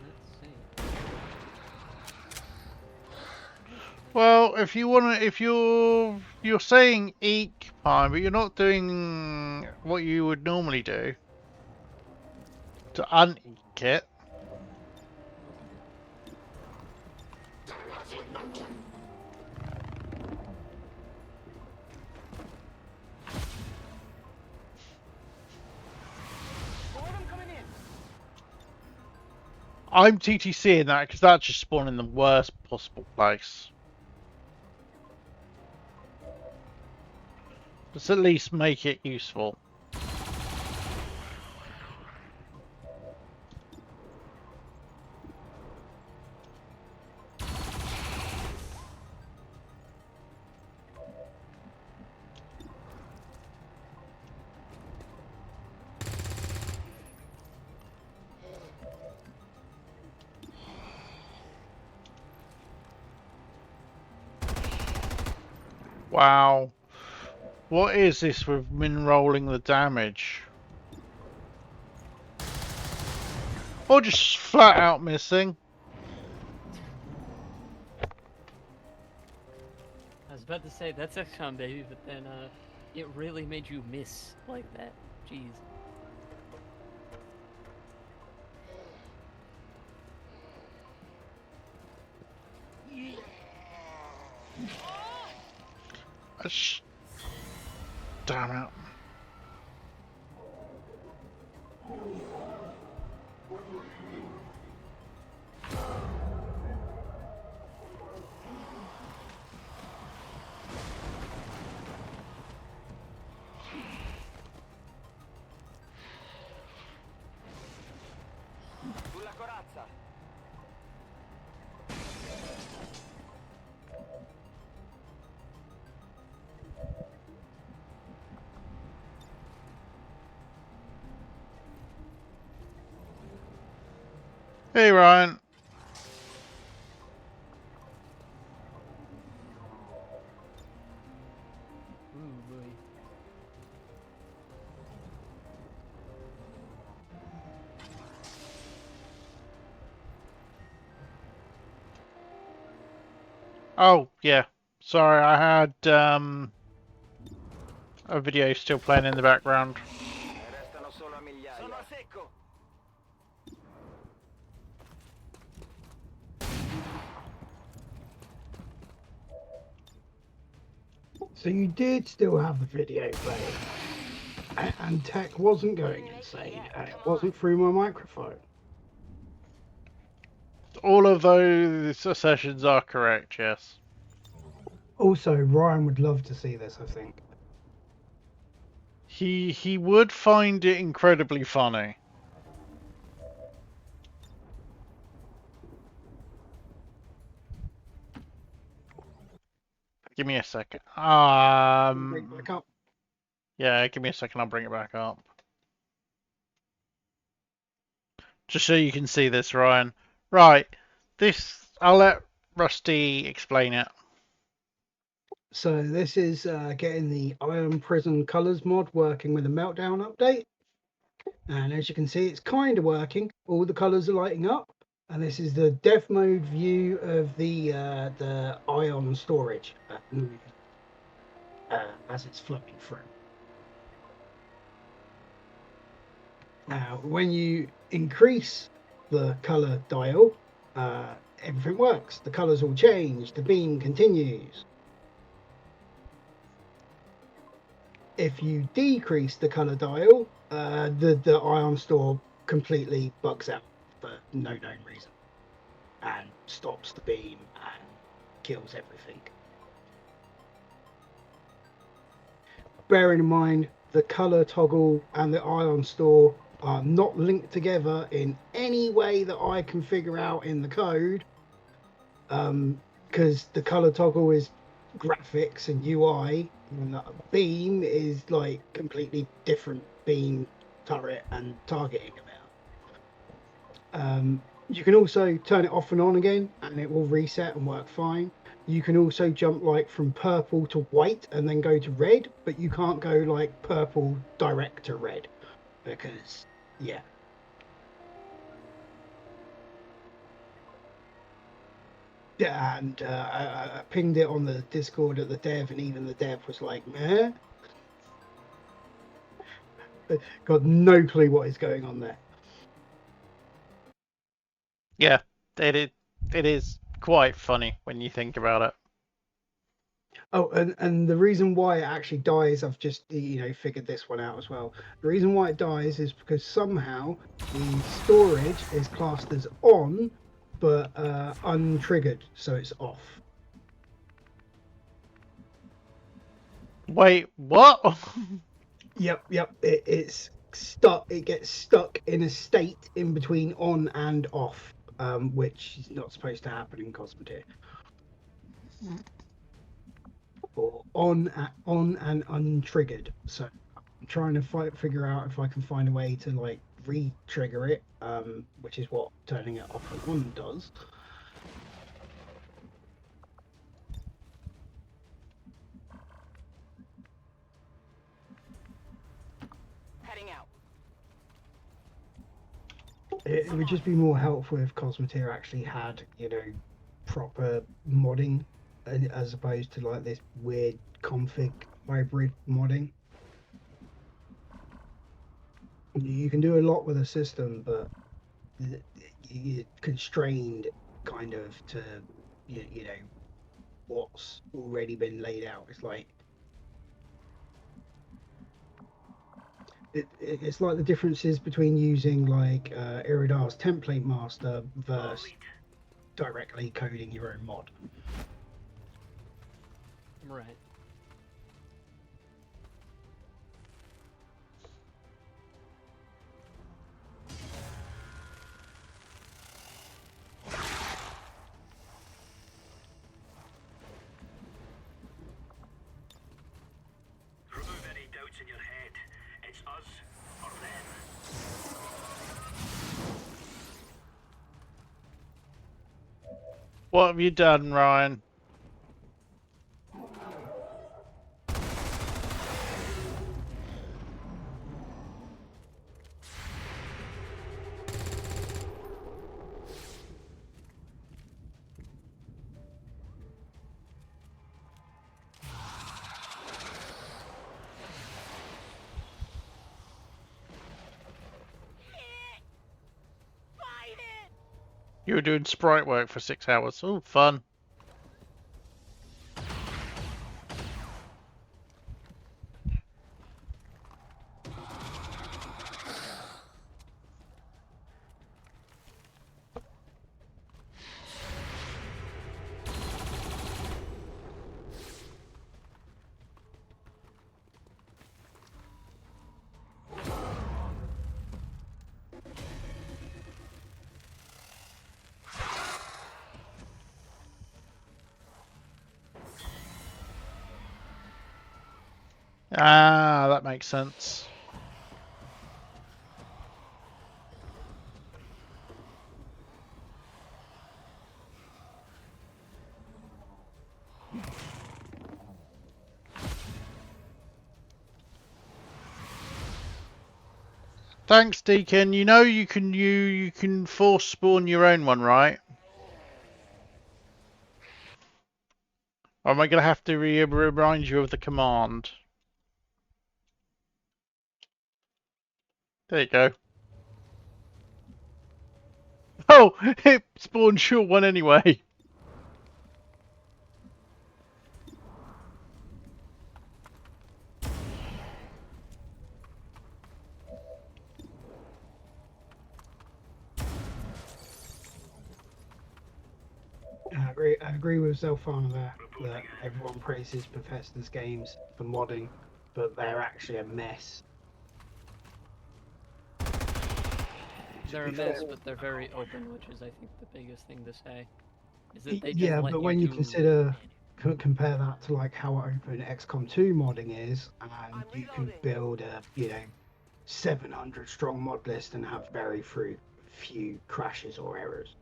Let's see. Well, if you wanna, if you're saying eke pine, but you're not doing what you would normally do to un-eke it. I'm TTCing that because that just spawned in the worst possible place. Let's at least make it useful. Wow. What is this with min rolling the damage? Or just flat out missing? I was about to say that's XCOM, baby, but then it really made you miss like that. Jeez. Damn it. Sulla corazza. Hey Ryan. Ooh, boy. Oh, yeah. Sorry, I had a video still playing in the background. Restano solo a migliaia. Sono a secco. So you did still have the video playing, and tech wasn't going insane, and it wasn't through my microphone. All of those sessions are correct, yes. Also, Ryan would love to see this, I think. He would find it incredibly funny. Give me a second. Bring it back up. Yeah, give me a second, I'll bring it back up. Just so you can see this, Ryan. Right, this, I'll let Rusty explain it. So this is getting the Iron Prison Colors mod working with a Meltdown update. And as you can see, it's kind of working. All the colors are lighting up. And this is the dev mode view of the ion storage as it's flowing through. Now, when you increase the color dial, everything works. The colors all change. The beam continues. If you decrease the color dial, the ion store completely bugs out for no known reason and stops the beam and kills everything. Bearing in mind, the color toggle and the ion store are not linked together in any way that I can figure out in the code, because the color toggle is graphics and UI, and the beam is like completely different beam, turret and targeting about. You can also turn it off and on again and it will reset and work fine. You can also jump like from purple to white and then go to red, but you can't go like purple direct to red because, yeah. and I pinged it on the Discord at the dev, and even the dev was like, "Meh." Got no clue what is going on there. Yeah, it is quite funny when you think about it. Oh, and the reason why it actually dies, I've just figured this one out as well. The reason why it dies is because somehow the storage is classed as on, but untriggered, so it's off. Wait, what? Yep. It's stuck. It gets stuck in a state in between on and off, which is not supposed to happen in Cosmoteer. Or on and untriggered. So I'm trying to figure out if I can find a way to like re-trigger it, which is what turning it off and on does. Heading out. It would just be more helpful if Cosmoteer actually had, proper modding as opposed to like this weird config hybrid modding. You can do a lot with a system, but you're constrained kind of to, what's already been laid out. It's like it's like the differences between using like Iridar's template master versus directly coding your own mod. Right. Remove any doubts in your head. It's us or them. What have you done, Ryan? You were doing sprite work for 6 hours. Oh, fun. Ah, that makes sense. Thanks, Deacon. You know you can force spawn your own one, right? Or am I gonna have to remind you of the command? There you go. Oh, it spawned your one anyway. I agree with Zelfana there that everyone praises Bethesda's games for modding, but they're actually a mess. They're a mess, but they're very open, which is, I think, the biggest thing to say. Is that they just Yeah, let but you when you do consider compare that to like how open XCOM 2 modding is, and you can build a 700 strong mod list and have very few crashes or errors.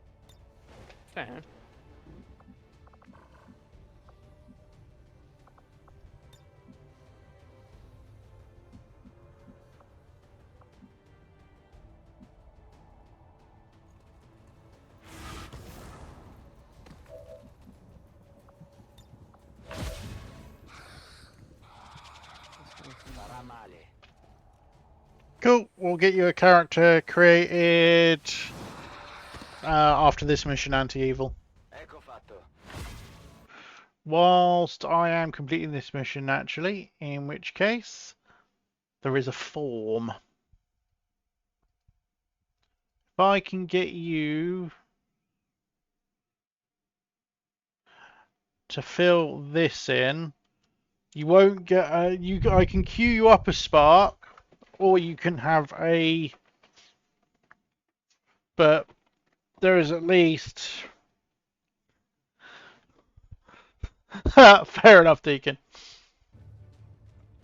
Fair. Cool. We'll get you a character created after this mission, Anti-Evil. Whilst I am completing this mission, naturally, in which case there is a form. If I can get you to fill this in, you won't get I can queue you up a spark, or you can have a. But there is at least. Fair enough, Deacon.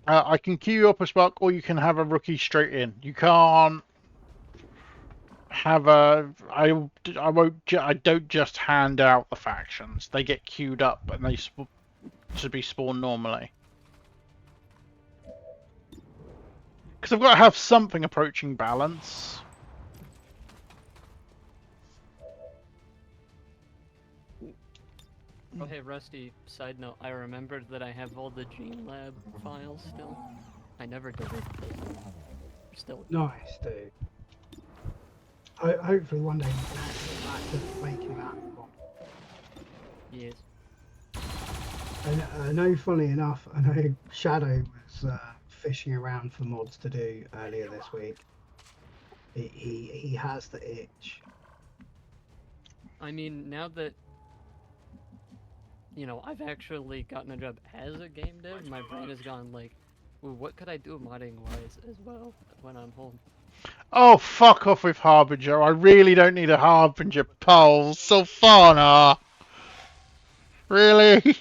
I can queue you up a spark, or you can have a rookie straight in. You can't have a. I won't. I don't just hand out the factions. They get queued up and they to be spawned normally. Because I've got to have something approaching balance. Oh hey Rusty, side note, I remembered that I have all the Gene Lab files still. I never deleted them. Still. Nice, dude. Hopefully one day we can actually get back to making that one. Yes. And I know, funny enough, I know Shadow was fishing around for mods to do earlier this week. He has the itch. I mean, now that I've actually gotten a job as a game dev, my brain has gone like, well, what could I do modding wise as well when I'm home? Oh, fuck off with Harbinger. I really don't need a Harbinger pole. Sulfana. Really?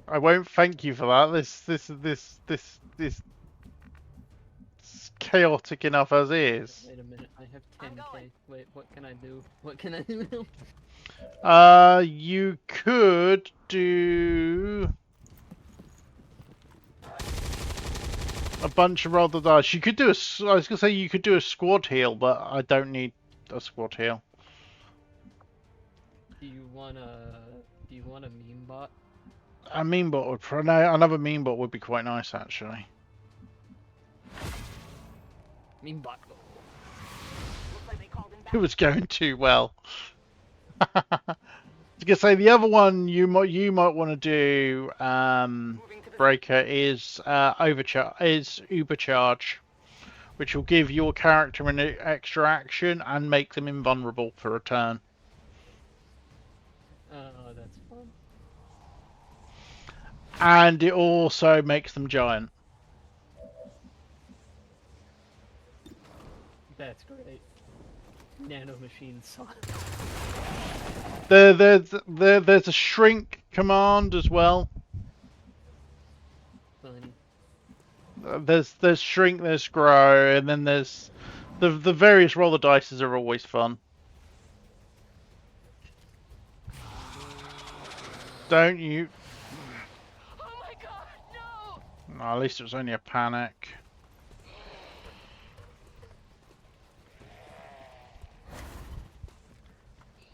I won't thank you for that. This is chaotic enough as is. Wait a minute, I have 10k. Wait, what can I do? What can I do now? You could do a bunch of roll the dice. You could do I was gonna say you could do a squad heal, but I don't need a squad heal. Do you want a meme bot? A meme bot would another meme bot would be quite nice actually. Meme bot. It was going too well. I was gonna say the other one you might want to do, Breaker, is Ubercharge, which will give your character an extra action and make them invulnerable for a turn. Oh, that's fun. And it also makes them giant. That's great. Nano machine son. There's a shrink command as well. Funny. There's shrink, there's grow, and then there's the various roll the dices are always fun. Don't you? Oh my god, no! No, at least it was only a panic.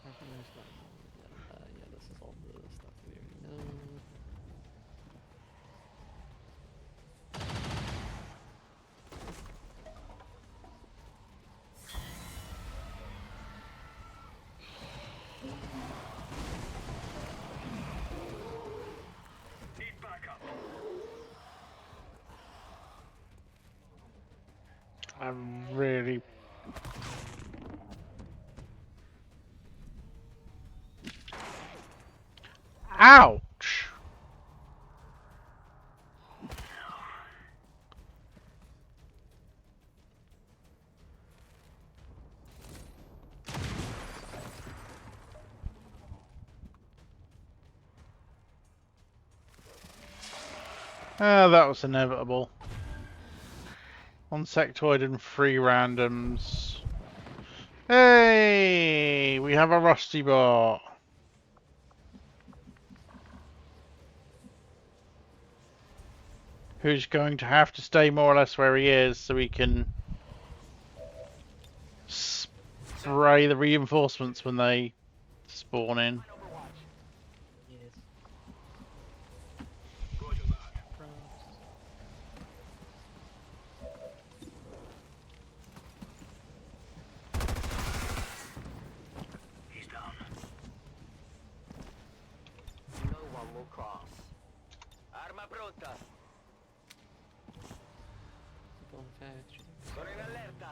Yeah, this is all the stuff we already know. Need backup. I'm really. Ouch! Ah, that was inevitable. On sectoid and 3 randoms. Hey! We have a Rusty bot. Who's going to have to stay more or less where he is so he can spray the reinforcements when they spawn in. one will cross. Arma pronta. Sono in allerta.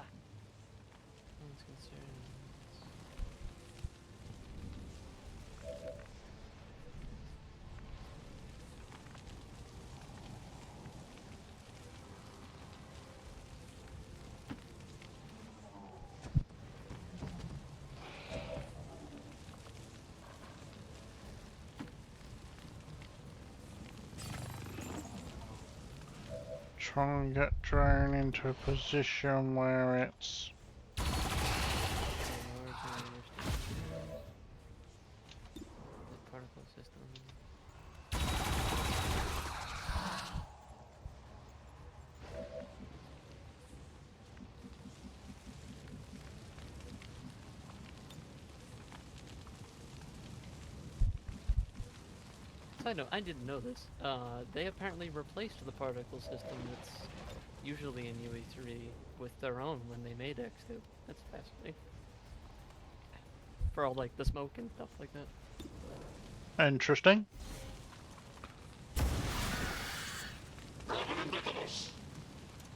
Try and get drone into a position where it's... Particle system. Side note, I didn't know this. They apparently replaced the particle system that's usually in UE3 with their own when they made X2. That's fascinating. For all like the smoke and stuff like that. Interesting.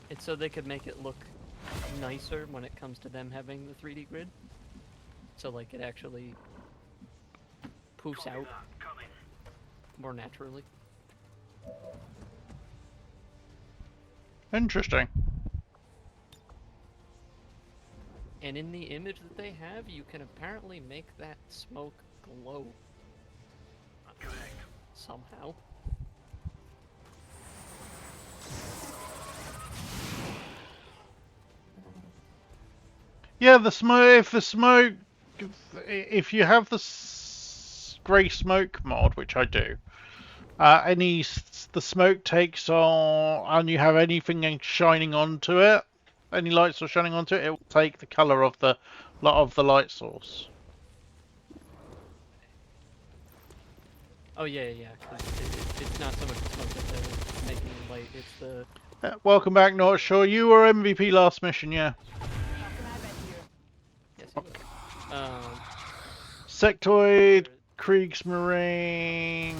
It's so they could make it look nicer when it comes to them having the 3D grid. So like it actually poofs out more naturally. Interesting. And in the image that they have, you can apparently make that smoke glow. Somehow. Yeah, the smoke. If you have the grey smoke mod, which I do, the smoke takes on, and you have anything shining onto it, any light source shining onto it, it will take the color of the light source. Oh yeah. 'Cause it's not so much the smoke that they're making light. It's the Welcome back, not sure. You were MVP last mission, yeah. yes. It was. Sectoid, Kriegsmarine.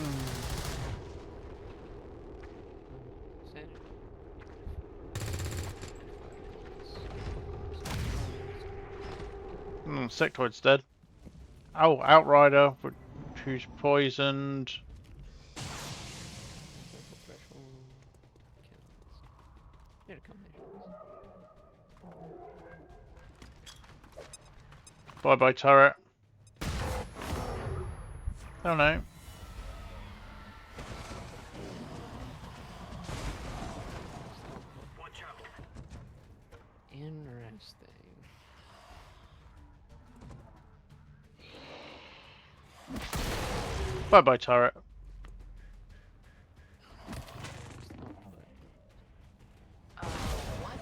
Sectoid's dead. Oh, Outrider, who's poisoned. Bye-bye, turret. Oh no. Interesting. Bye-bye, turret. What?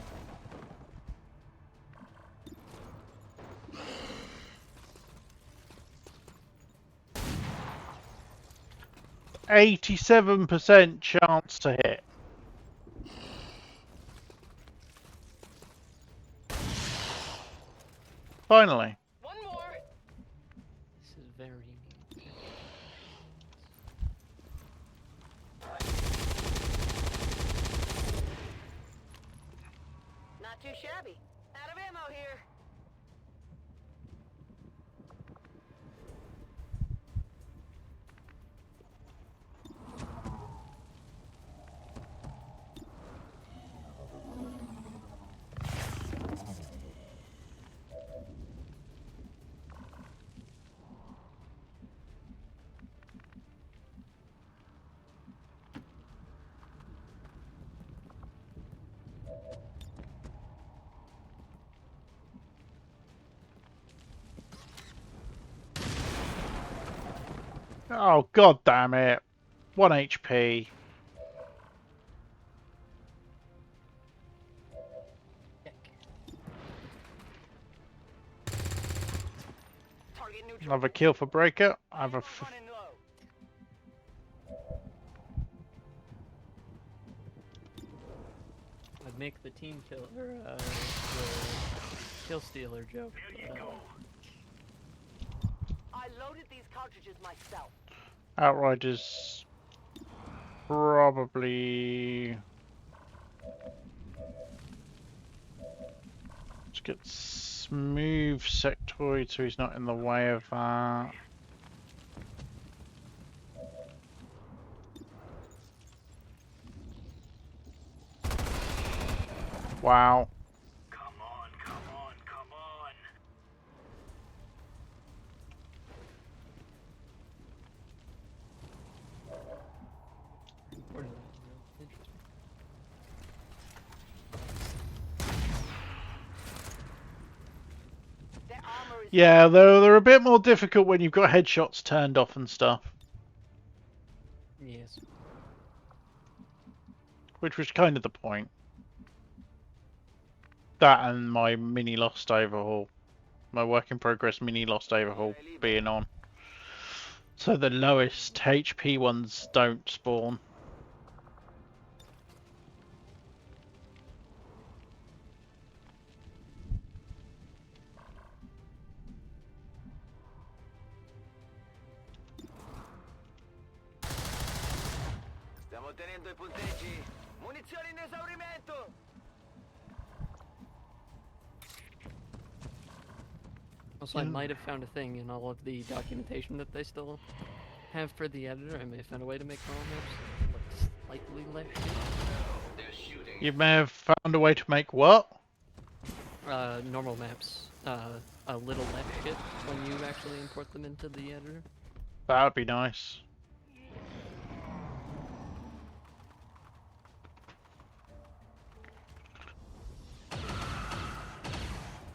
87% chance to hit. Finally. One more. This is very neat. Not too shabby. Out of ammo here. Oh, god damn it. 1 HP. Target neutral. Another kill for Breaker. I have a Running low. I'd make the team kill or the kill stealer joke. But, I loaded these cartridges myself. Outrider's probably just get smooth sectoid so he's not in the way of that. Wow. Come on, come on, come on. Where did that go? Interesting. Their armor is Yeah, though they're a bit more difficult when you've got headshots turned off and stuff, Yes. which was kind of the point. That and my mini Lost Overhaul, my work in progress mini Lost Overhaul being on. So the lowest HP ones don't spawn. Stiamo ottenendo i punteggi. Munizioni in esaurimento. Also, I might have found a thing in all of the documentation that they still have for the editor. I may have found a way to make normal maps look slightly less shit. You may have found a way to make what? Normal maps a little less shit when you actually import them into the editor. That would be nice.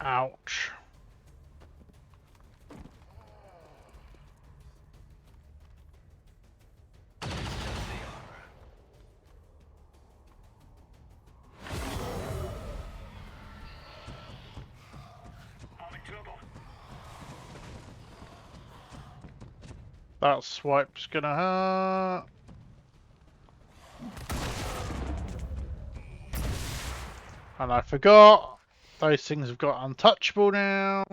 Ouch. I'm in trouble. That swipe's gonna hurt. And I forgot. Those things have got untouchable now.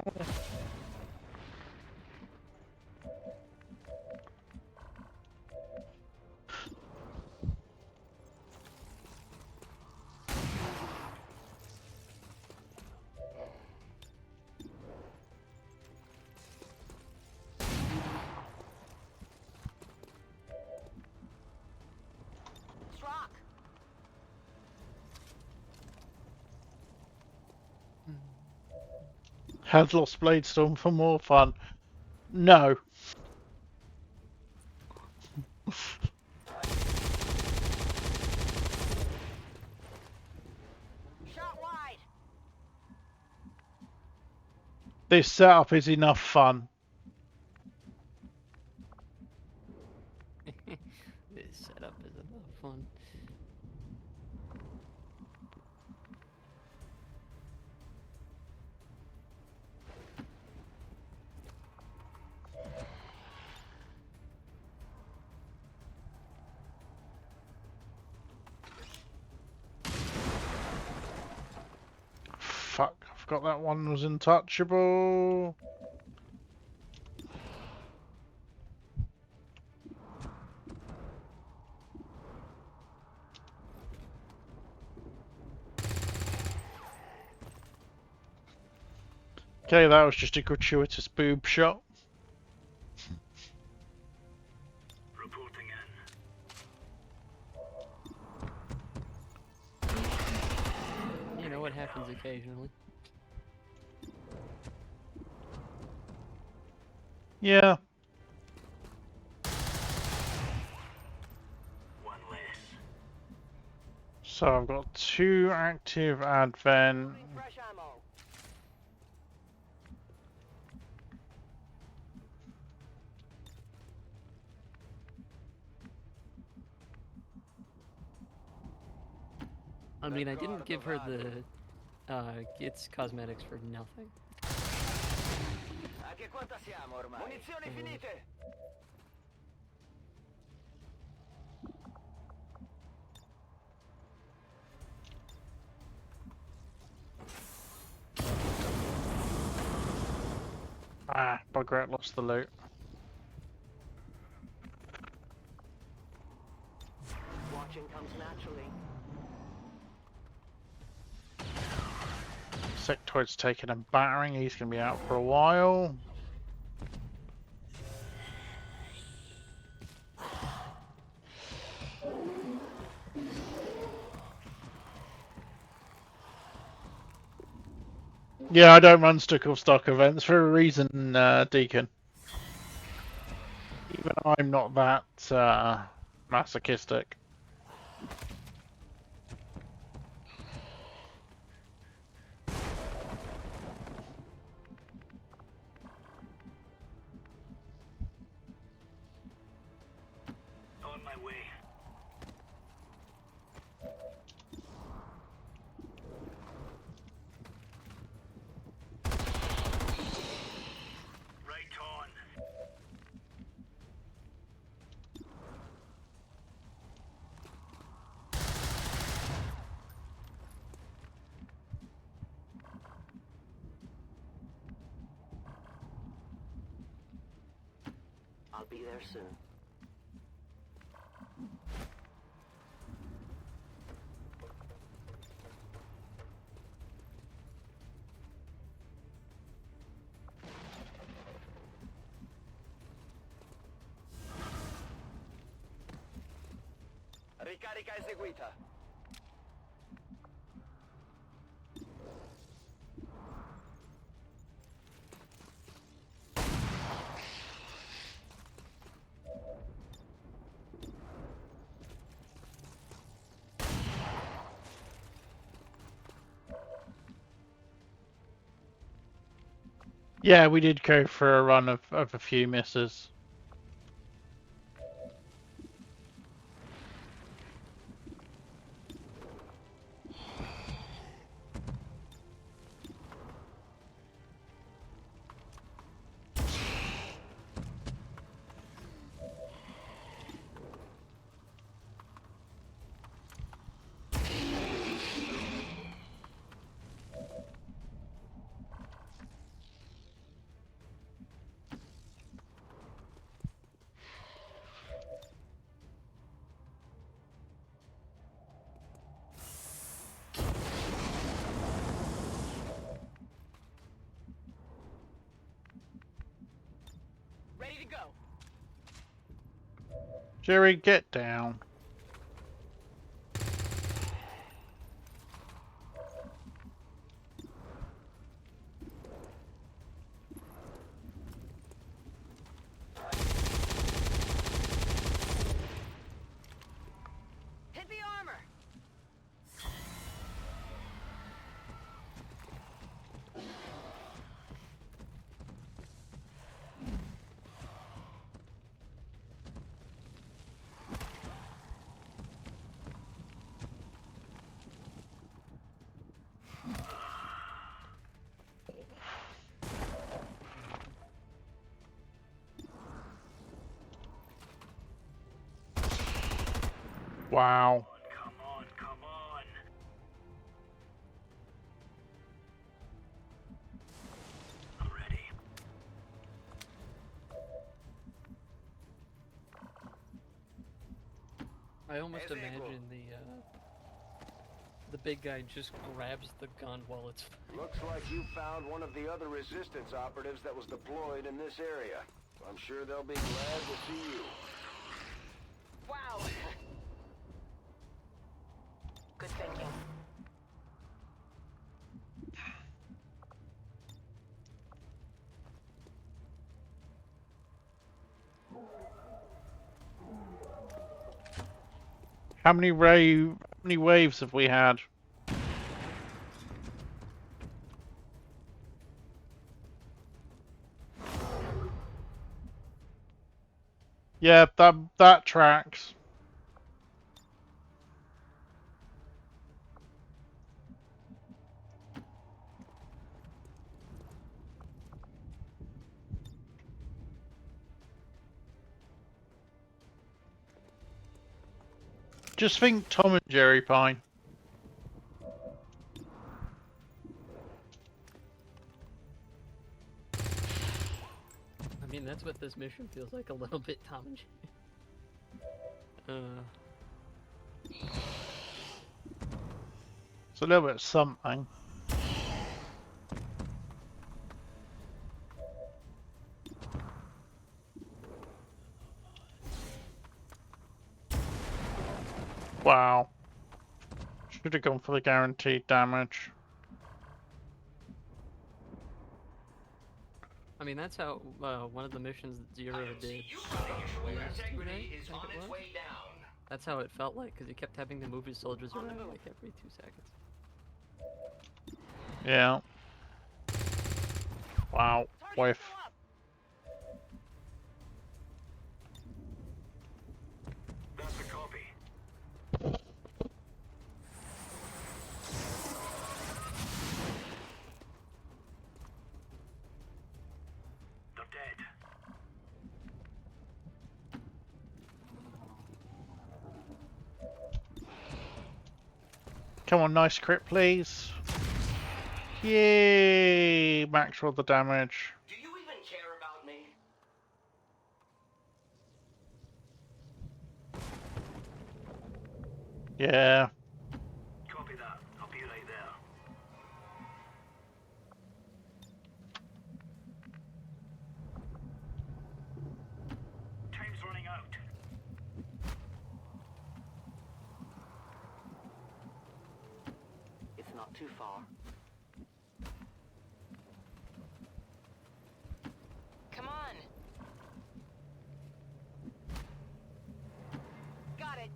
Rock. Had lost Bladestorm for more fun. No. Shot wide. This setup is enough fun. This setup is enough fun. Fuck, I forgot that one was untouchable. Okay, that was just a gratuitous boob shot. Reporting in. You know what happens occasionally. Yeah. One less. So I've got 2 active advent. Fresh ammo. I mean, I didn't give her the Gitz cosmetics for nothing. A che quanta siamo ormai? Munizioni finite. Ah, bugger it, lost the loot. comes naturally. Sectoid's taking a battering. He's going to be out for a while. Yeah, I don't run stick or stock events for a reason, Deacon. Even I'm not that masochistic. On my way. Right on. I'll be there soon. Ricarica eseguita. Yeah, we did go for a run of a few misses. Ready to go. Jerry, get down. Hit the armor. Wow. Come on, come on. I'm ready. I almost imagine the big guy just grabs the gun while it's. Looks like you found one of the other resistance operatives that was deployed in this area. I'm sure they'll be glad to see you. Wow. Good thinking. How many waves have we had? Yeah, that tracks. Just think Tom and Jerry Pine. I mean, that's what this mission feels like, a little bit, Tom and Jerry. It's a little bit something. Wow. Should have gone for the guaranteed damage. I mean, that's how one of the missions that Zero did You running your ship yesterday, integrity is I think on it its was. way down. That's how it felt like, because he kept having to move his soldiers around like every 2 seconds. Yeah. Wow. Whiff. That's the copy. They're dead. Come on, nice crit, please. Yay! Max roll the damage. Do you even care about me? Yeah. Copy that. I'll be right there. Time's running out. It's not too far. Come on. Got it.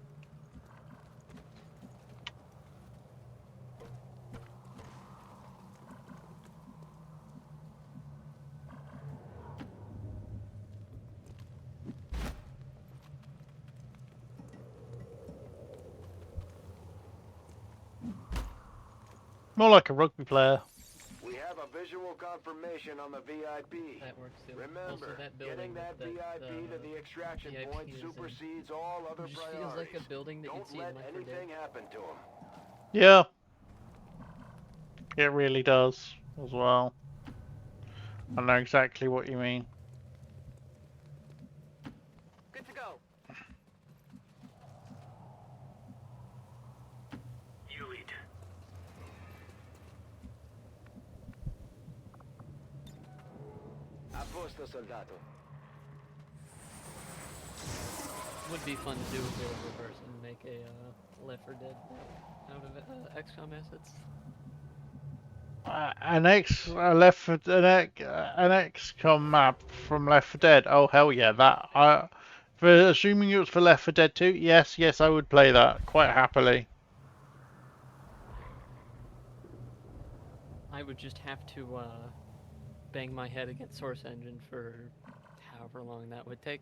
More like a rugby player. We have a visual confirmation on the VIP. That works too. Remember, Also, that building getting that VIP to the extraction VIP point is in. supersedes all other It just priorities. feels like a building that you'd Don't see in let Left 4 anything Dead. happen to him. Yeah. It really does, as well. I know exactly what you mean. Good to go. You lead. A posto, soldato. Would be fun to do if they were reverse and make a Left 4 Dead out of XCOM assets. An XCOM map from Left 4 Dead. Oh hell yeah! For assuming it was for Left 4 Dead 2, yes, I would play that quite happily. I would just have to bang my head against Source Engine for however long that would take.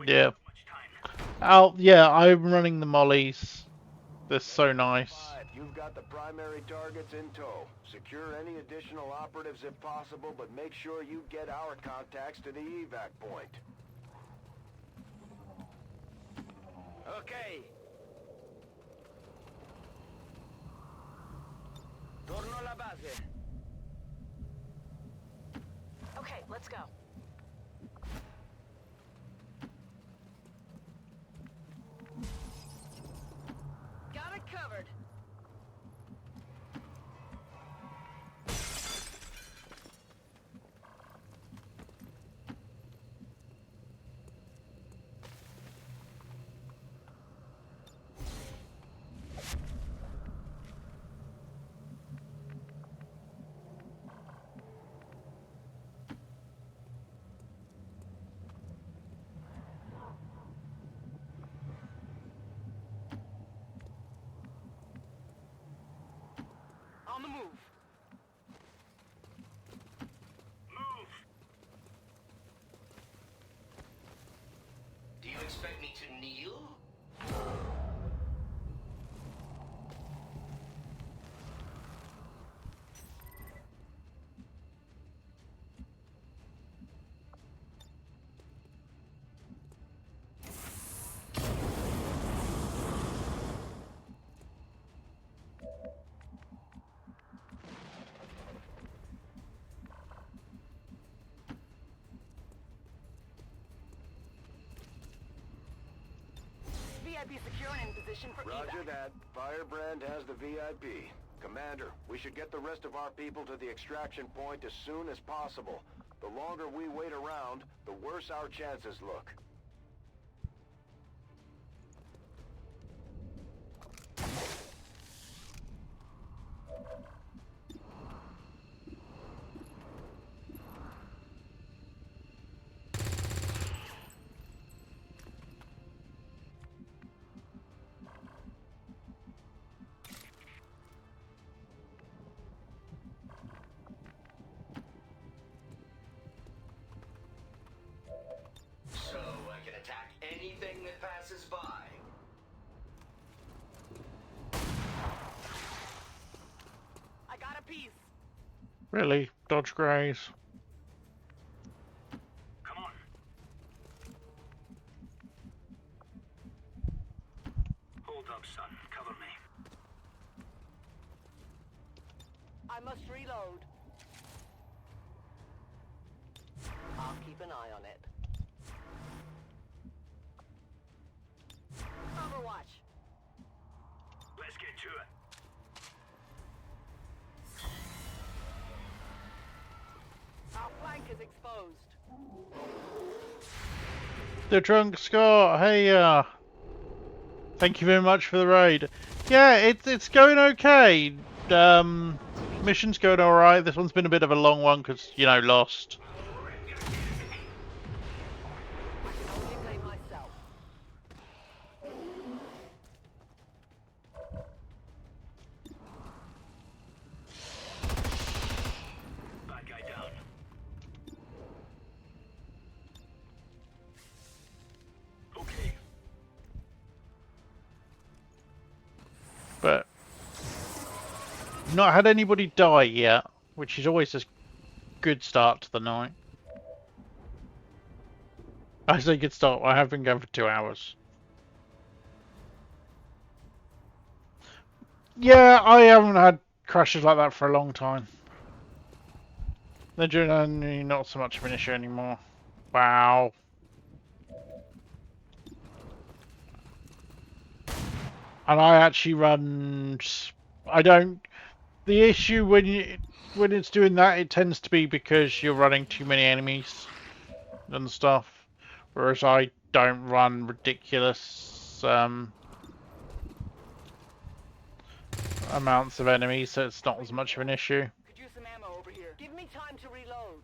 Yeah. Much time. Oh yeah, I'm running the mollies. They're so nice. You've got the primary targets in tow. Secure any additional operatives if possible, but make sure you get our contacts to the evac point. Okay. Torno alla base. Okay, let's go. Got it covered. On the move. Move. Do you expect me to kneel? VIP secure and in position for Roger evac. that. Firebrand has the VIP. Commander, we should get the rest of our people to the extraction point as soon as possible. The longer we wait around, the worse our chances look. So I can attack anything that passes by. I got a piece. Really? Dodge Greys? Come on. Hold up, son. Cover me. I must reload. I'll keep an eye on it. Overwatch. Let's get to it. Our flank is exposed. The Drunk Scott, hey, thank you very much for the raid. Yeah, it's going okay. Mission's going alright. This one's been a bit of a long one because, you know, lost. I can only blame myself. Bad guy down. Okay. But not had anybody die yet, which is always a good start to the night. I say good start. I have been going for 2 hours. Yeah, I haven't had crashes like that for a long time. They're generally not so much of an issue anymore. Wow. And I actually run. I don't. The issue when it's doing that, it tends to be because you're running too many enemies and stuff. Whereas I don't run ridiculous amounts of enemies, so it's not as much of an issue. Could use some ammo over here. Give me time to reload.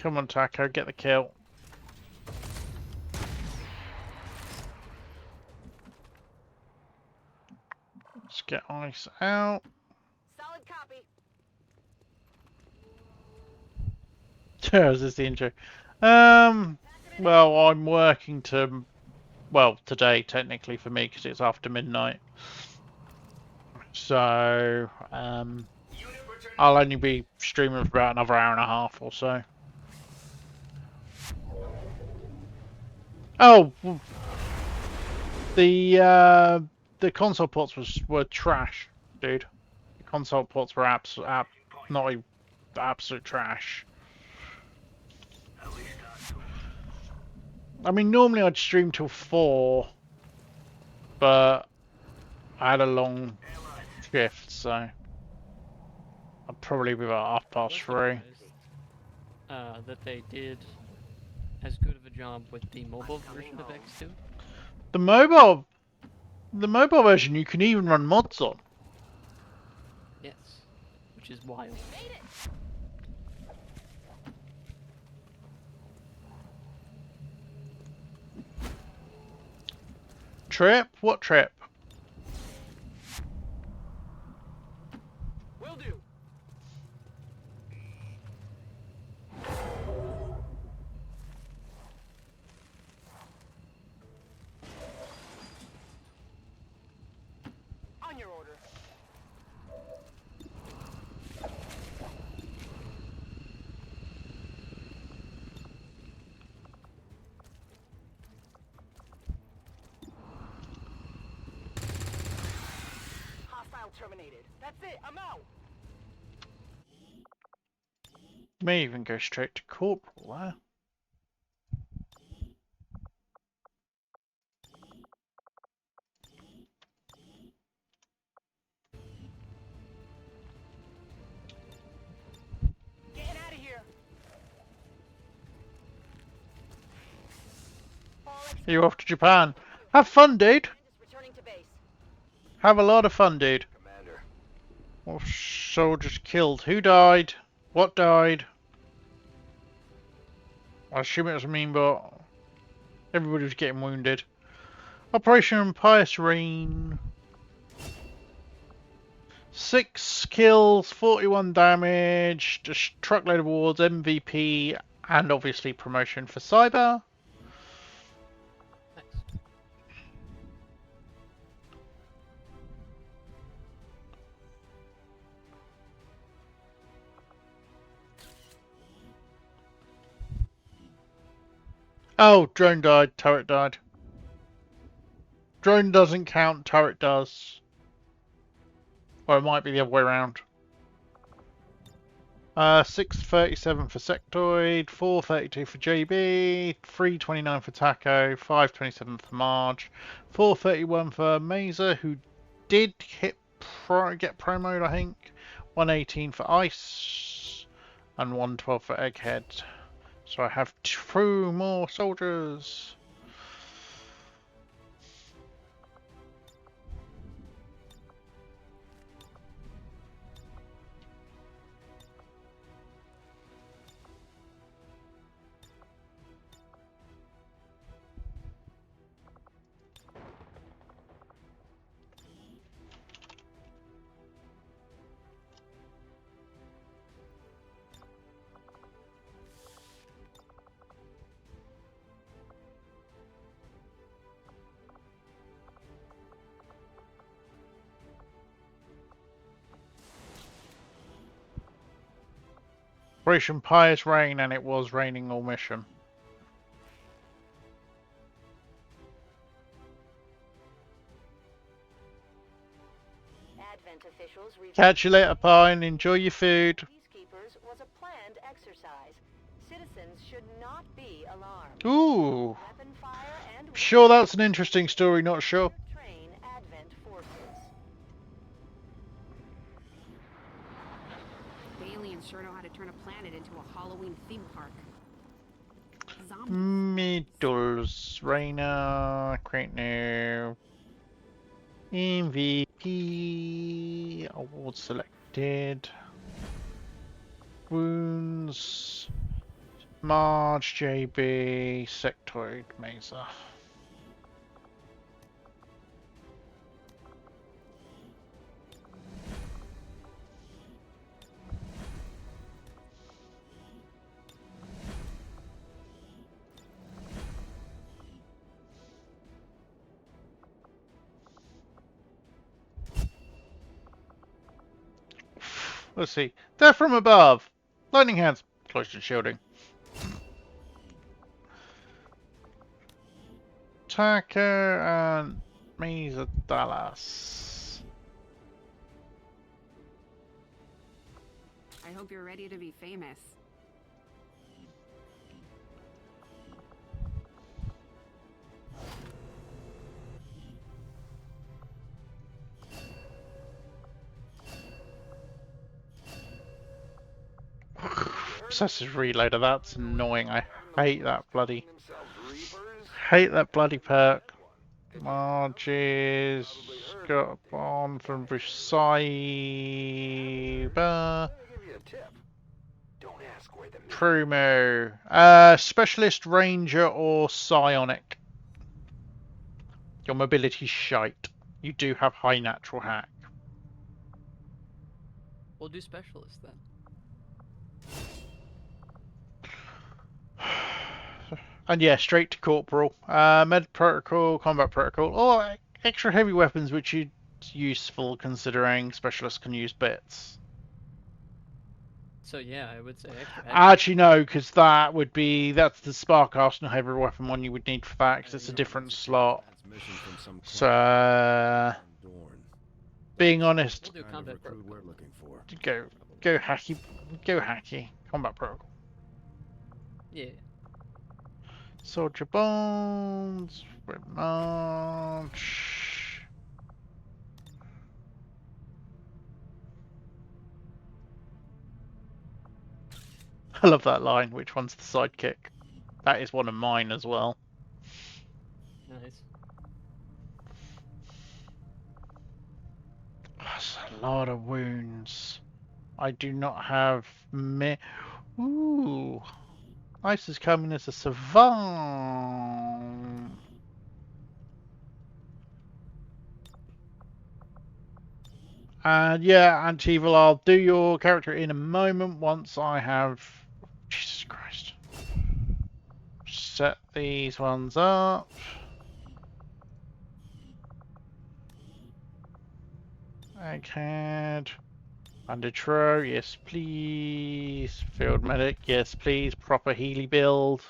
Come on, Taco, get the kill. Let's get ice out. Solid copy. Is this the intro? Well, I'm working to, well, today technically for me because it's after midnight. So, I'll only be streaming for about another hour and a half or so. Oh, the console ports were trash, dude. The console ports were not absolute trash. At least that's all. I mean, normally I'd stream till 4, but I had a long shift, so I'd probably be about 3:30. That they did as good of a job with the mobile version of X2. The mobile version you can even run mods on. Yes, which is wild. Trip? What trip? Will do. On your order. Hostile terminated. That's it. I'm out. May even go straight to corporal there. You're off to Japan. Have fun, dude. Returning to base. Have a lot of fun, dude. Commander. More soldiers killed. Who died? What died? I assume it was a mean bot. Everybody was getting wounded. Operation Pious Rain. 6 kills, 41 damage, just truckload of awards, MVP, and obviously promotion for Cyber. Nice. Oh, drone died, turret died. Drone doesn't count, turret does. Or it might be the other way around. 637 for Sectoid, 432 for JB, 329 for Taco, 527 for Marge, 431 for Mazer, who did get promoed, I think, 118 for Ice, and 112 for Egghead. So I have 2 more soldiers. Operation Pious Rain, and it was raining all mission. Advent officials Catch you later, Pine. Enjoy your food. Peacekeepers was a planned exercise. Citizens should not be alarmed. Ooh. Weapon fire and Sure, that's an interesting story, not sure. train Advent forces. The aliens sure know how to turn a planet into a Halloween theme park. Middles, Reina, create new. MVP, award selected. Wounds, Marge, JB, Sectoid, Mesa. Let's see. They're from above. Lightning hands. Cloistered shielding. Tucker and Mesa Dallas. I hope you're ready to be famous. Obsessive reloader, that's annoying. I hate that bloody perk. Marges got on from Cyber. Promo. Specialist Ranger or Psionic. Your mobility's shite. You do have high natural hack. We'll do specialist then. And yeah, straight to Corporal. Med Protocol, Combat Protocol, or extra heavy weapons, which is useful considering specialists can use bits. So yeah, I would say extra heavy. Actually, no, because that's the Spark Arsenal heavy weapon one you would need for that, because it's a different slot. So, being honest, We'll do combat protocol. go hacky, Combat Protocol. Yeah. Soldier Bones, Red March. I love that line. Which one's the sidekick? That is one of mine as well. Nice. That's a lot of wounds. I do not have me. Ooh, Ice is coming as a savant. And yeah, Anti-Evil, I'll do your character in a moment once I have... Jesus Christ. Set these ones up. Egghead. Banditro, yes please. Field Medic, yes please. Proper Healy build.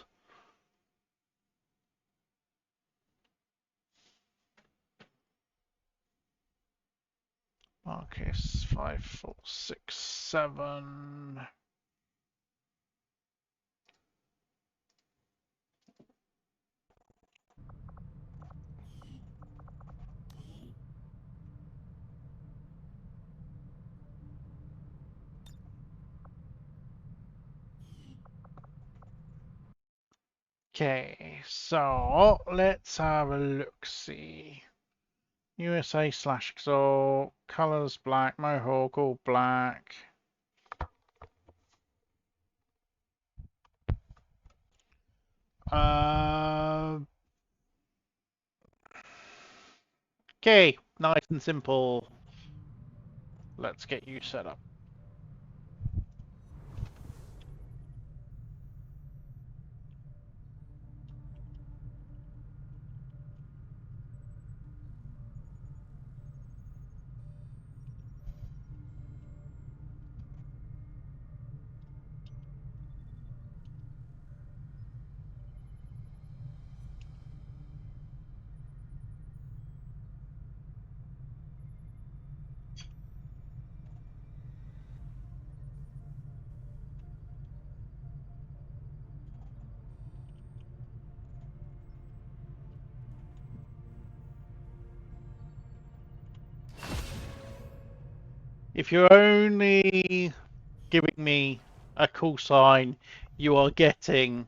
Marcus, 5, 4, 6, 7. Okay, so let's have a look-see. USA slash Exalt, colors black, Mohawk all black. Okay, nice and simple. Let's get you set up. If you're only giving me a call sign, you are getting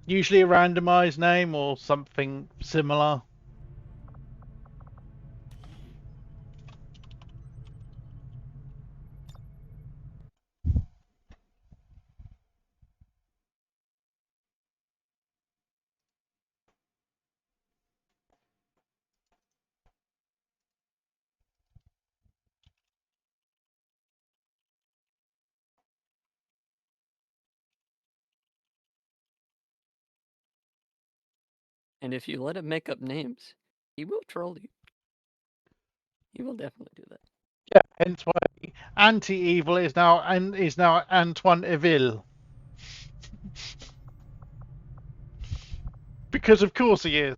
usually a randomized name or something similar. And if you let him make up names, he will troll you. He will definitely do that. Yeah, hence why Anti-Evil is now Antoine Evil. Because of course he is.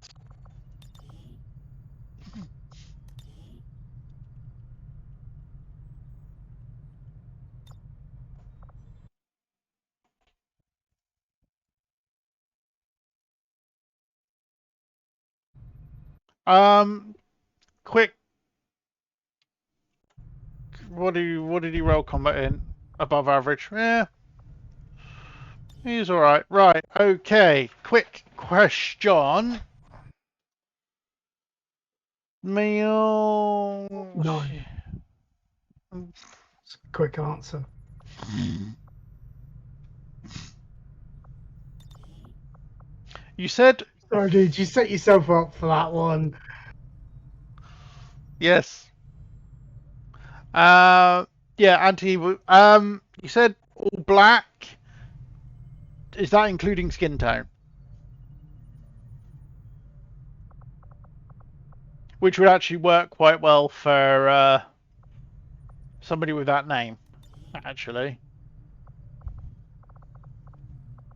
Quick. What did he roll combat in? Above average. Yeah. He's alright. Right, okay. Quick question. Meal. No. It's a quick answer. You said... Sorry, dude, you set yourself up for that one. Yes. Yeah, Anti-Evil. You said all black. Is that including skin tone? Which would actually work quite well for somebody with that name, actually.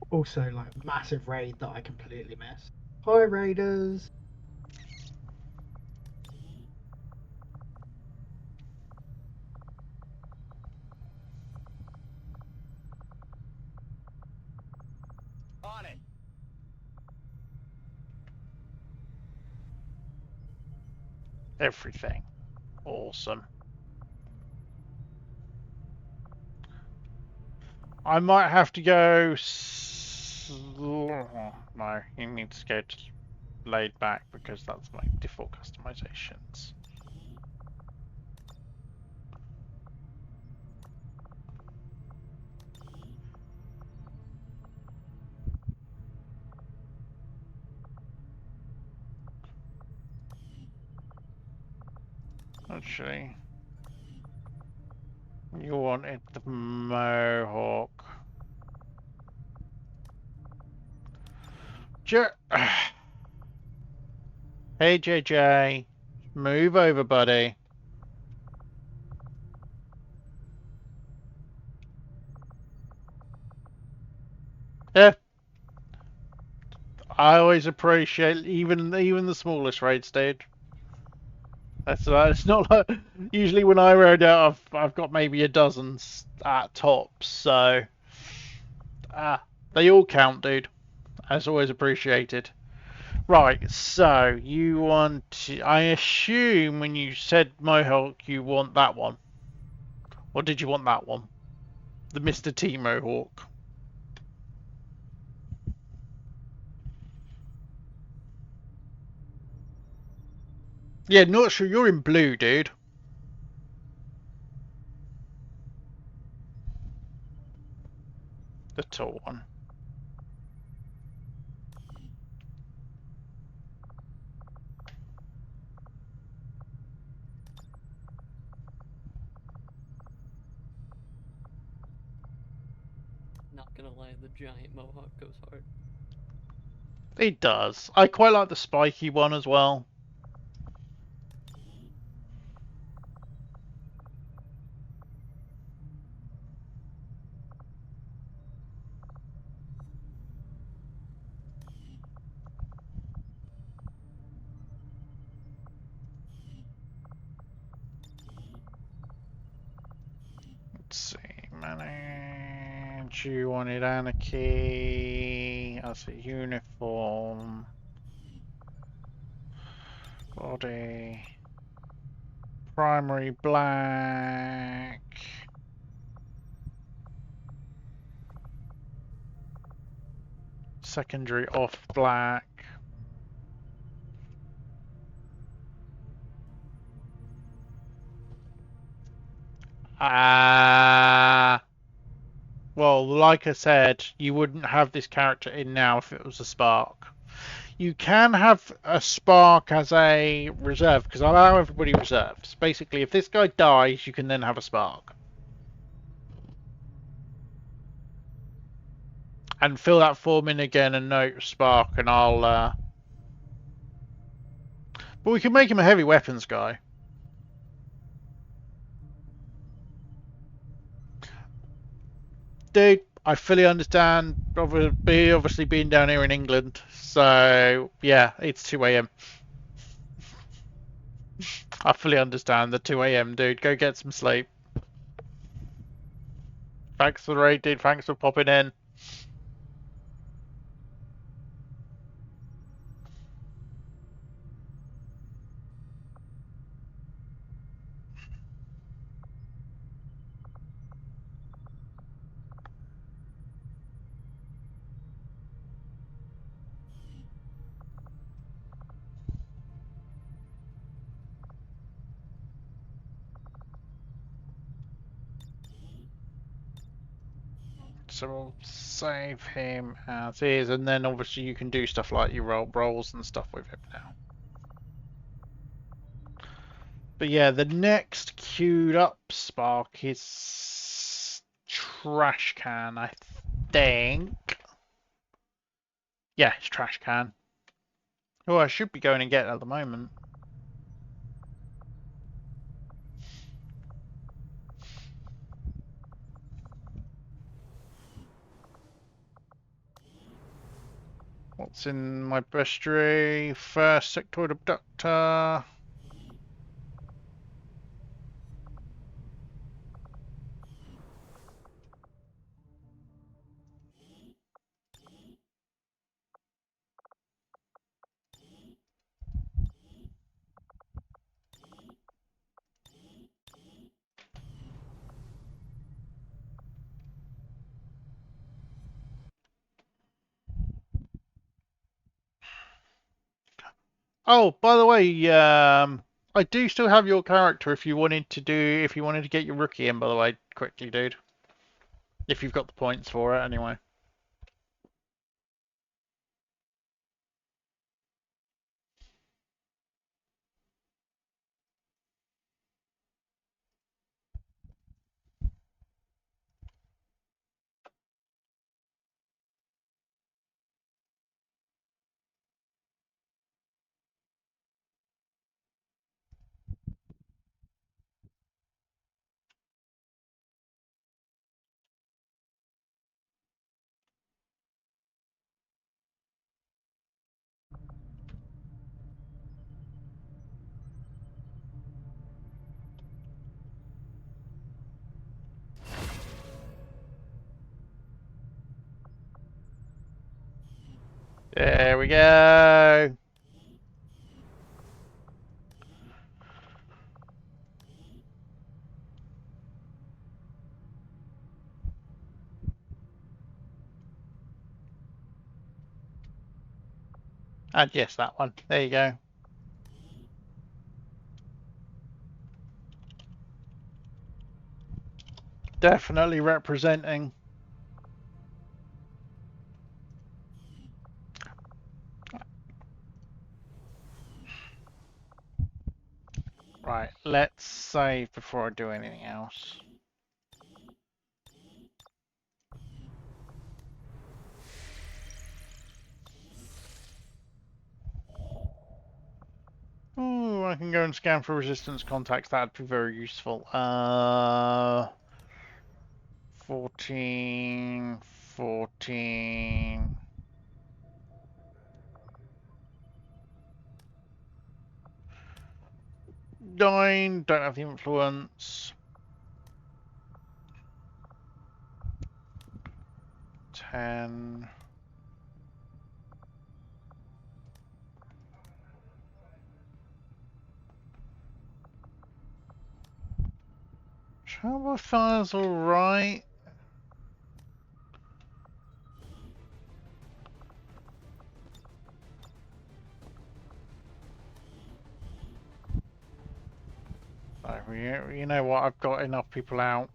Also, like, massive raid that I completely missed. Hi, Raiders. On it. Everything. Awesome. I might have to go... No, he needs to go to laid back because that's my default customizations. Actually, you wanted the mohawk. Hey JJ, move over, buddy. Yeah, I always appreciate even the smallest raids, dude. That's it's not like usually when I raid out, I've got maybe a dozen at tops, so they all count, dude. That's always appreciated. Right, so you want to, I assume when you said Mohawk, you want that one. Or did you want that one? The Mr. T Mohawk. Yeah, not sure. You're in blue, dude. The tall one. Not gonna lie, the giant mohawk goes hard. It does. I quite like the spiky one as well. Let's see. Manage. You wanted anarchy as a uniform. Body. Primary black. Secondary off black. Well, like I said, you wouldn't have this character in now if it was a spark. You can have a spark as a reserve because I allow everybody reserves. Basically, if this guy dies, you can then have a spark. And fill that form in again and note spark, and I'll. But we can make him a heavy weapons guy. Dude, I fully understand. Obviously, being down here in England, so yeah, it's 2 a.m. I fully understand the 2 a.m. dude. Go get some sleep. Thanks for the raid, dude. Thanks for popping in. So we'll save him as is, and then obviously you can do stuff like your rolls and stuff with him now. But yeah, the next queued up spark is trash can, I think. Yeah, it's trash can. Oh, I should be going and get it at the moment. What's in my bestiary? First sectoid abductor. Oh, by the way, I do still have your character if you wanted to get your rookie in, by the way, quickly, dude. If you've got the points for it, anyway. There we go. And yes, that one. There you go. Definitely representing. Right, let's save before I do anything else. Ooh, I can go and scan for resistance contacts. That'd be very useful. 14, 14. 9, don't have the influence. 10. Travel fire's alright. So, you know what? I've got enough people out.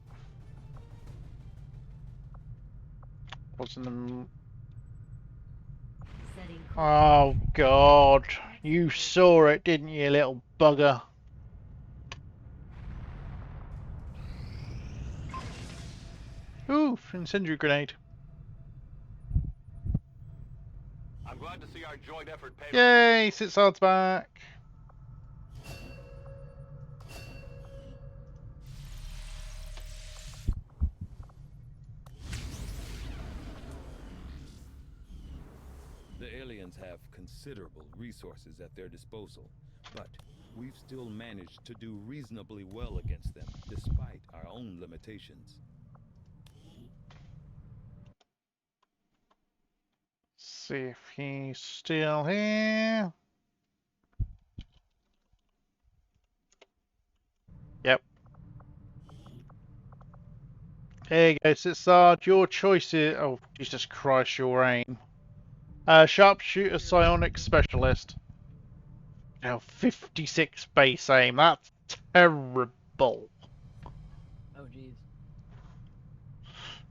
Wasn't the... Oh, God. You saw it, didn't you, little bugger? Ooh, incendiary grenade. I'm glad to see our joint effort paid off. Yay, Sitzard's back. The aliens have considerable resources at their disposal, but we've still managed to do reasonably well against them, despite our own limitations. See if he's still here. Yep. There you go, Sitzard. Your choice is... Oh, Jesus Christ, your aim. Sharpshooter Psionic Specialist. Now, 56 base aim. That's terrible. Oh, jeez.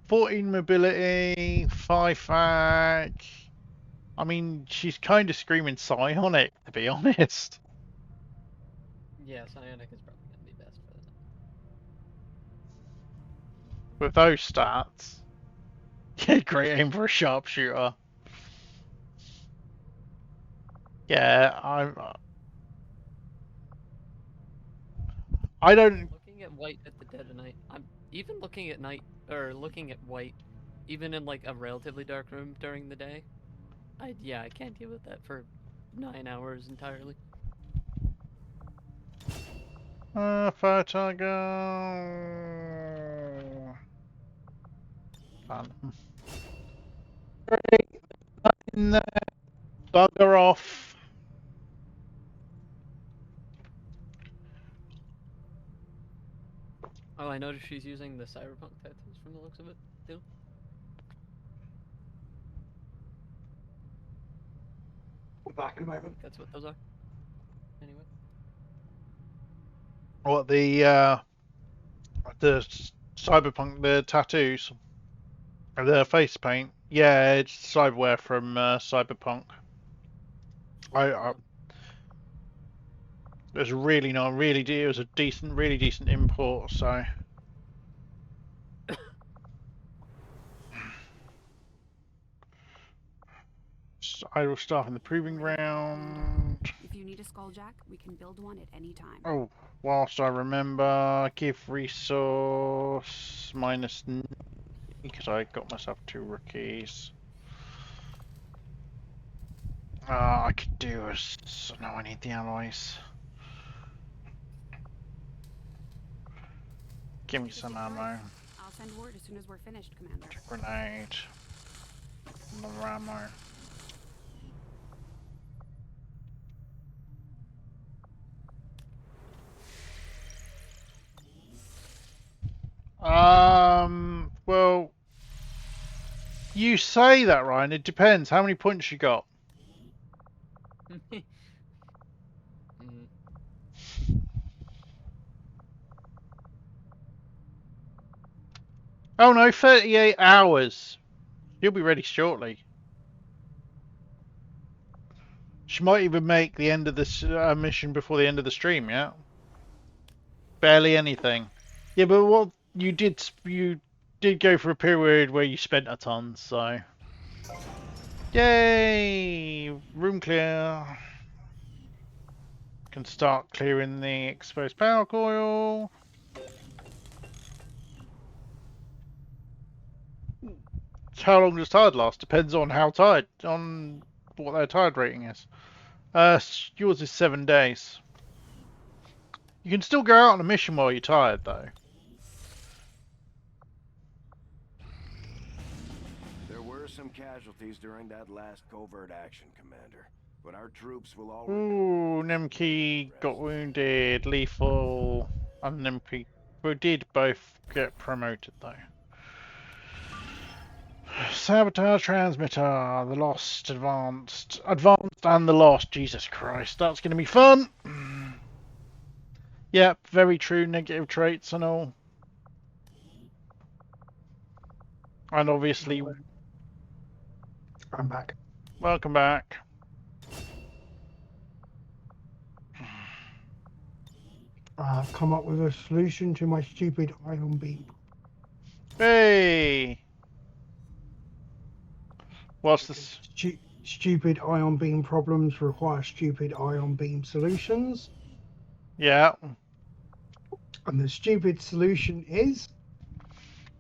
14 mobility, 5 fac. I mean, she's kind of screaming psionic, to be honest. Yeah, psionic is probably gonna be best for that. With those stats. Yeah, great aim for a sharpshooter. Yeah, I don't... Looking at white at the dead of night, I'm even looking at night, or looking at white, even in like a relatively dark room during the day. I can't deal with that for 9 hours entirely. Fire target. Fun. Great. In there. Bugger off. Oh, I noticed she's using the cyberpunk tattoos from the looks of it, too. We're back in a moment. That's what those are. anyway. What the cyberpunk, the tattoos, the face paint? Yeah, it's cyberware from Cyberpunk. I it was really not really. It was a decent, really decent import. So. I will start in the proving ground. If you need a skulljack, we can build one at any time. Oh, whilst I remember, give resource minus because I got myself 2 rookies. I could do a. So now I need the alloys. Give me some ammo. I'll send word as soon as we're finished, Commander. Grenade. Another ammo. Well, you say that, Ryan. It depends. How many points you got? Oh no, 38 hours. You'll be ready shortly. She might even make the end of this mission before the end of the stream, yeah? Barely anything. Yeah, but what you did go for a period where you spent a ton, so. Yay! Room clear. Can start clearing the exposed power coil. How long does tide last? Depends on on what their tide rating is. Yours is 7 days. You can still go out on a mission while you're tired, though. There were some casualties during that last covert action, Commander, but our troops will all. Ooh, Nemke got wounded, lethal, and Nemke did both get promoted, though. Sabotage transmitter, the lost, advanced, and the lost. Jesus Christ, that's going to be fun. Yep, very true, negative traits and all. And obviously, I'm back. welcome back. I've come up with a solution to my stupid ion beam. Hey! What's this? Stupid ion beam problems require stupid ion beam solutions. Yeah. And the stupid solution is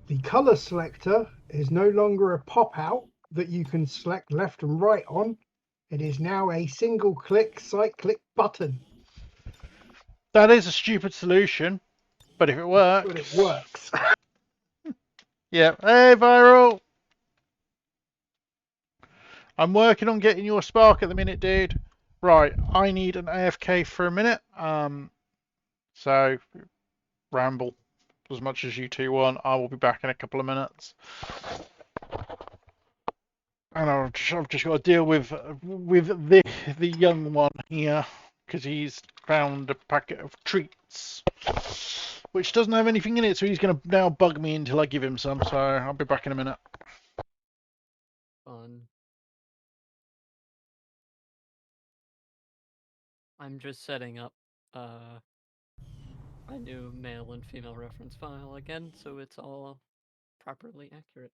the color selector is no longer a pop-out that you can select left and right on. It is now a single click, cyclic button. That is a stupid solution, but if it works. But it works. Yeah. Hey, Viral! I'm working on getting your spark at the minute, dude. Right, I need an AFK for a minute. So ramble as much as you two want. I will be back in a couple of minutes. And I've just got to deal with the young one here because he's found a packet of treats, which doesn't have anything in it. So he's going to now bug me until I give him some. So I'll be back in a minute. Fun. I'm just setting up a new male and female reference file again, so it's all properly accurate.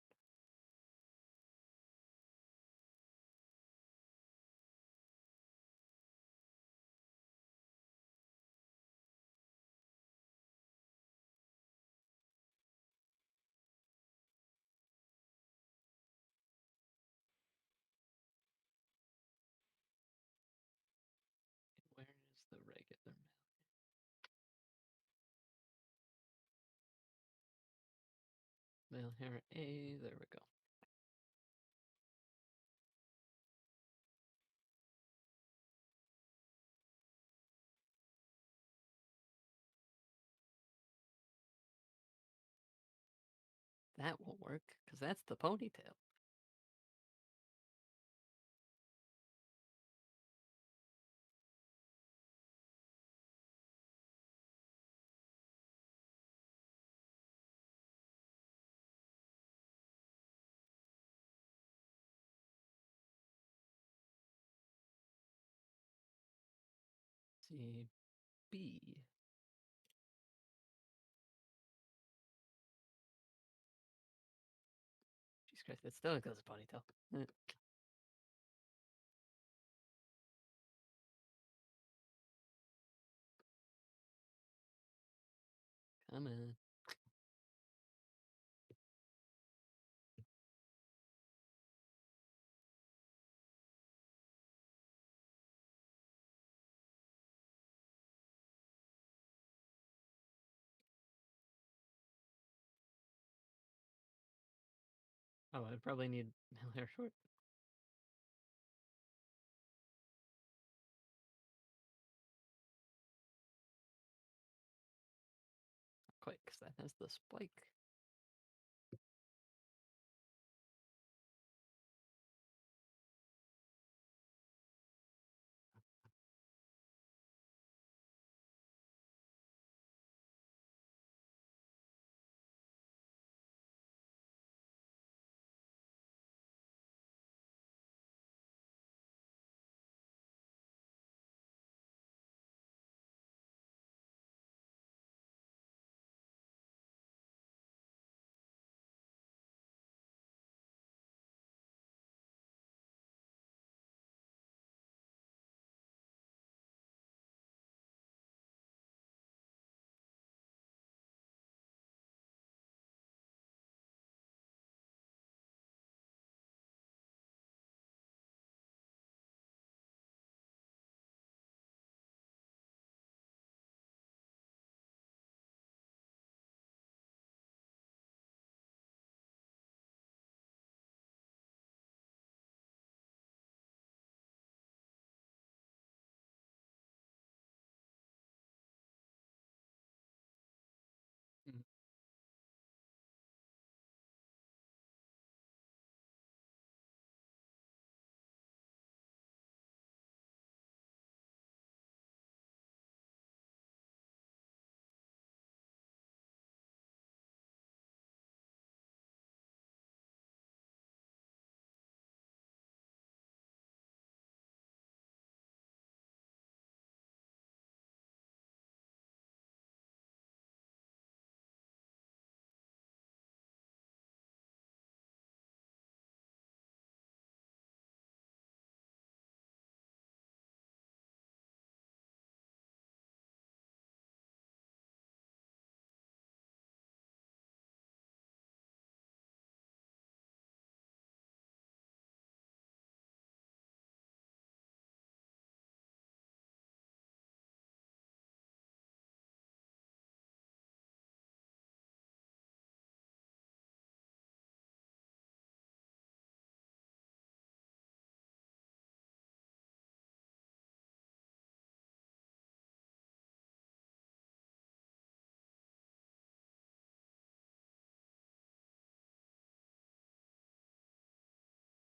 Where is the regular male hair A? There we go. That won't work, because that's the ponytail. see. B. Jesus Christ, that still includes a ponytail. Come on. Oh, I probably need hair short. Quite, because that has the spike. Mm.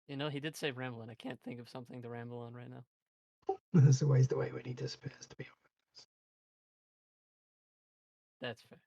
You know, he did say rambling. I can't think of something to ramble on right now. That's always the way when he disappears, to be honest. That's fair.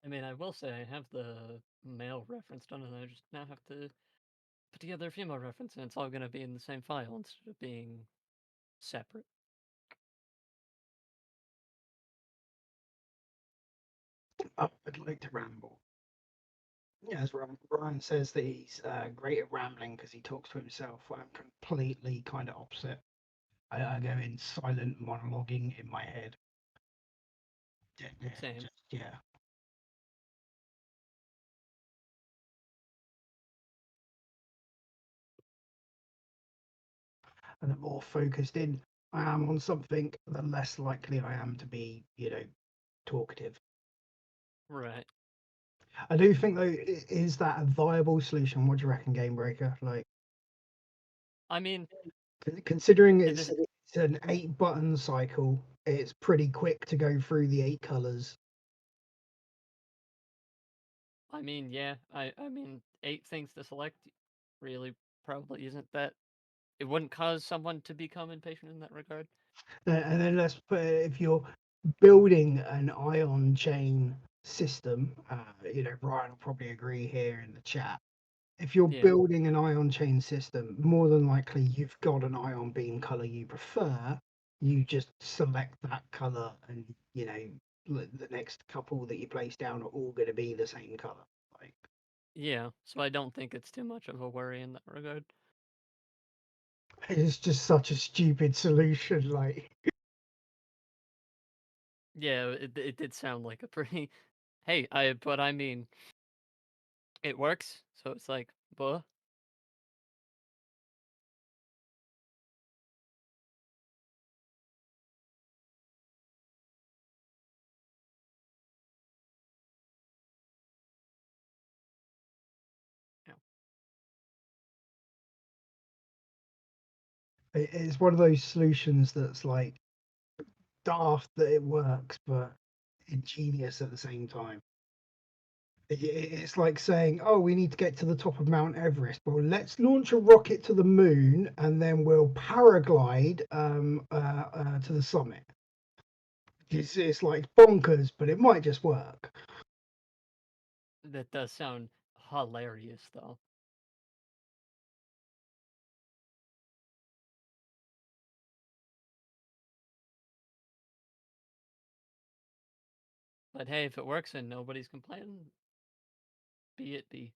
I mean, I will say I have the male reference done, and I just now have to put together a female reference, and it's all going to be in the same file instead of being separate. I'd like to ramble. Yeah, as Ryan says that he's great at rambling because he talks to himself. I'm completely kind of opposite. I go in silent monologuing in my head. Same. Yeah. And the more focused in I am on something, the less likely I am to be, talkative. Right. I do think though, is that a viable solution? What do you reckon, Game Breaker? Like, I mean, considering this, it's an 8-button cycle, it's pretty quick to go through the 8 colors. I mean, yeah. I mean, 8 things to select really probably isn't that. It wouldn't cause someone to become impatient in that regard. And then let's put if you're building an ion chain system, Brian will probably agree here in the chat. If you're Yeah. building an ion chain system, more than likely you've got an ion beam color you prefer. You just select that color, and the next couple that you place down are all going to be the same color. Like, Yeah. So I don't think it's too much of a worry in that regard. it's just such a stupid solution. Like, Yeah, it did sound like a pretty. Hey, but I mean, it works. So it's like, buh. Yeah. it's one of those solutions that's like daft that it works, but ingenious at the same time. It's like saying, "Oh, we need to get to the top of Mount Everest. Well, let's launch a rocket to the moon, and then we'll paraglide to the summit." It's like bonkers, but it might just work. That does sound hilarious, though. But hey, if it works and nobody's complaining, be it be.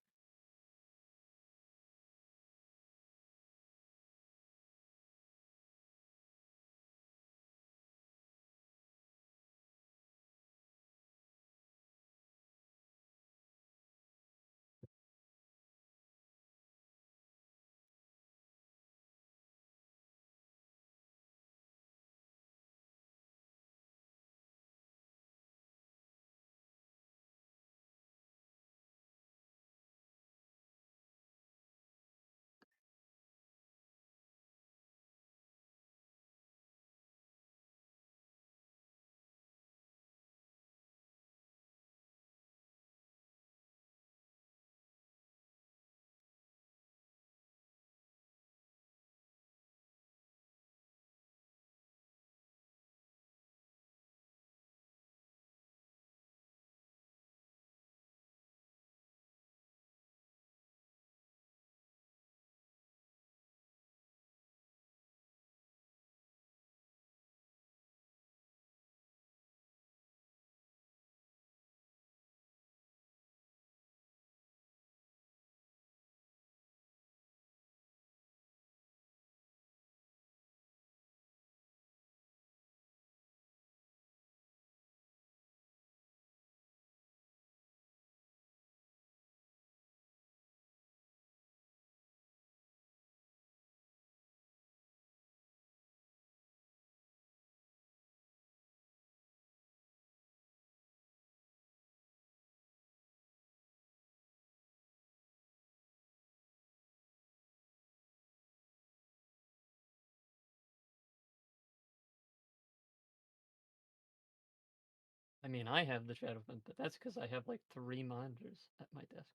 I mean, I have the Shadow Flint, but that's because I have like 3 monitors at my desk.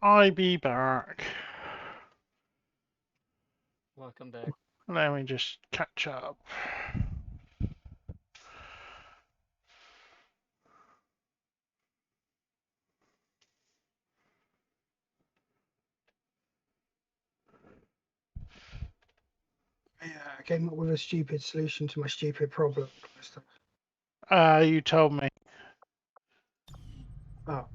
I be back. Welcome back. Let me just catch up. Yeah, I came up with a stupid solution to my stupid problem. You told me. Oh,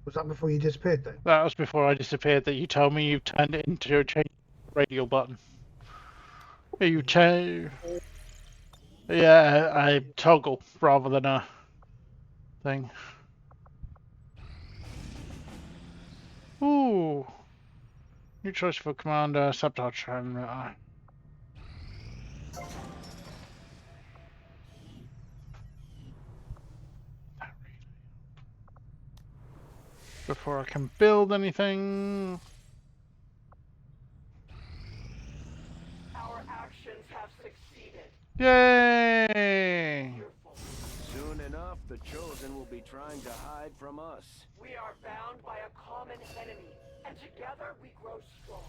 was that before you disappeared then? That was before I disappeared that you told me you turned it into a change radial button. You change. Yeah, a toggle rather than a thing. Ooh. New choice for commander, sabotage. Before I can build anything. Our actions have succeeded. Yay! Soon enough, the Chosen will be trying to hide from us. We are bound by a common enemy, and together we grow strong.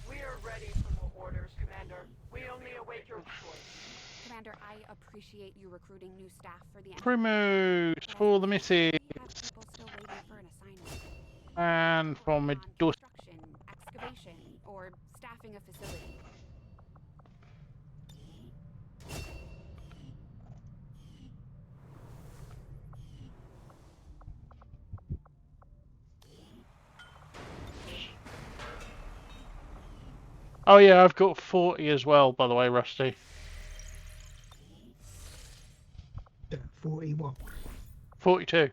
We are ready for the orders, Commander. We only await your choice. Commander, I appreciate you recruiting new staff for the Primus for the missus. we have people still waiting for an assignment. And for On Medusa. construction, excavation, or staffing a facility. Oh yeah, I've got 40 as well, by the way, Rusty. 40 what? 42.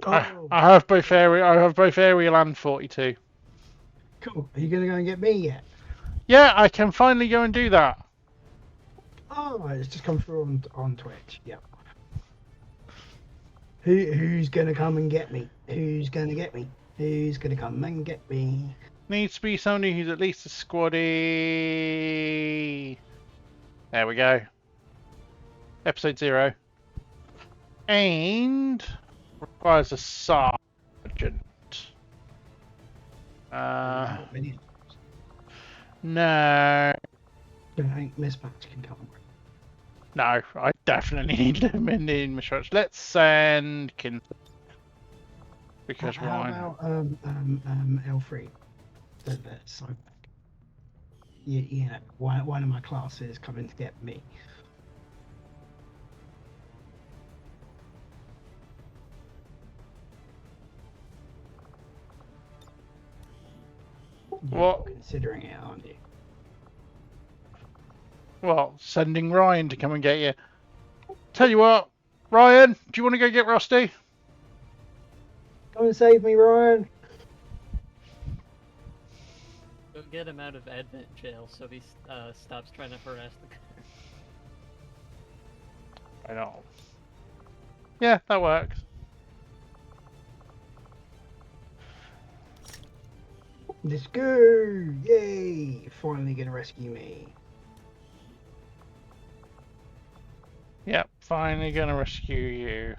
Oh, I have both aerial and 42. cool. Are you going to go and get me yet? Yeah, I can finally go and do that. Oh, it's just come through on Twitch. Yeah. Who's going to come and get me? Who's going to get me? Who's going to come and get me? Needs to be somebody who's at least a squaddy. There we go. Episode 0. And requires a sergeant. No. I think Mismatch can come. No, I definitely need them in the infrastructure. Let's send Kin. Because How why? about L3? The side. You know, one of my classes coming to get me. What? Considering it, aren't you? Well, sending Ryan to come and get you. Tell you what, Ryan, do you want to go get Rusty? Come and save me, Ryan. Go get him out of Advent jail so he stops trying to harass the guy. I know. Yeah, that works. Let's go! Yay! Finally gonna rescue me. Yep, finally gonna rescue you.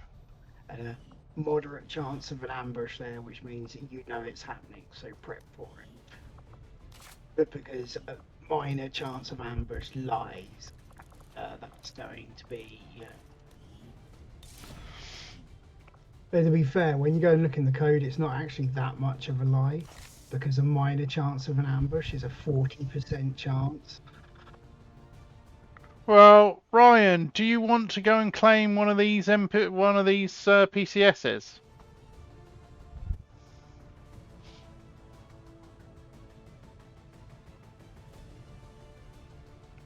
And a moderate chance of an ambush there, which means you know it's happening, so prep for it. But because a minor chance of ambush lies, that's going to be... But to be fair, when you go and look in the code, it's not actually that much of a lie, because a minor chance of an ambush is a 40% chance. Well, Ryan, do you want to go and claim one of these PCSs?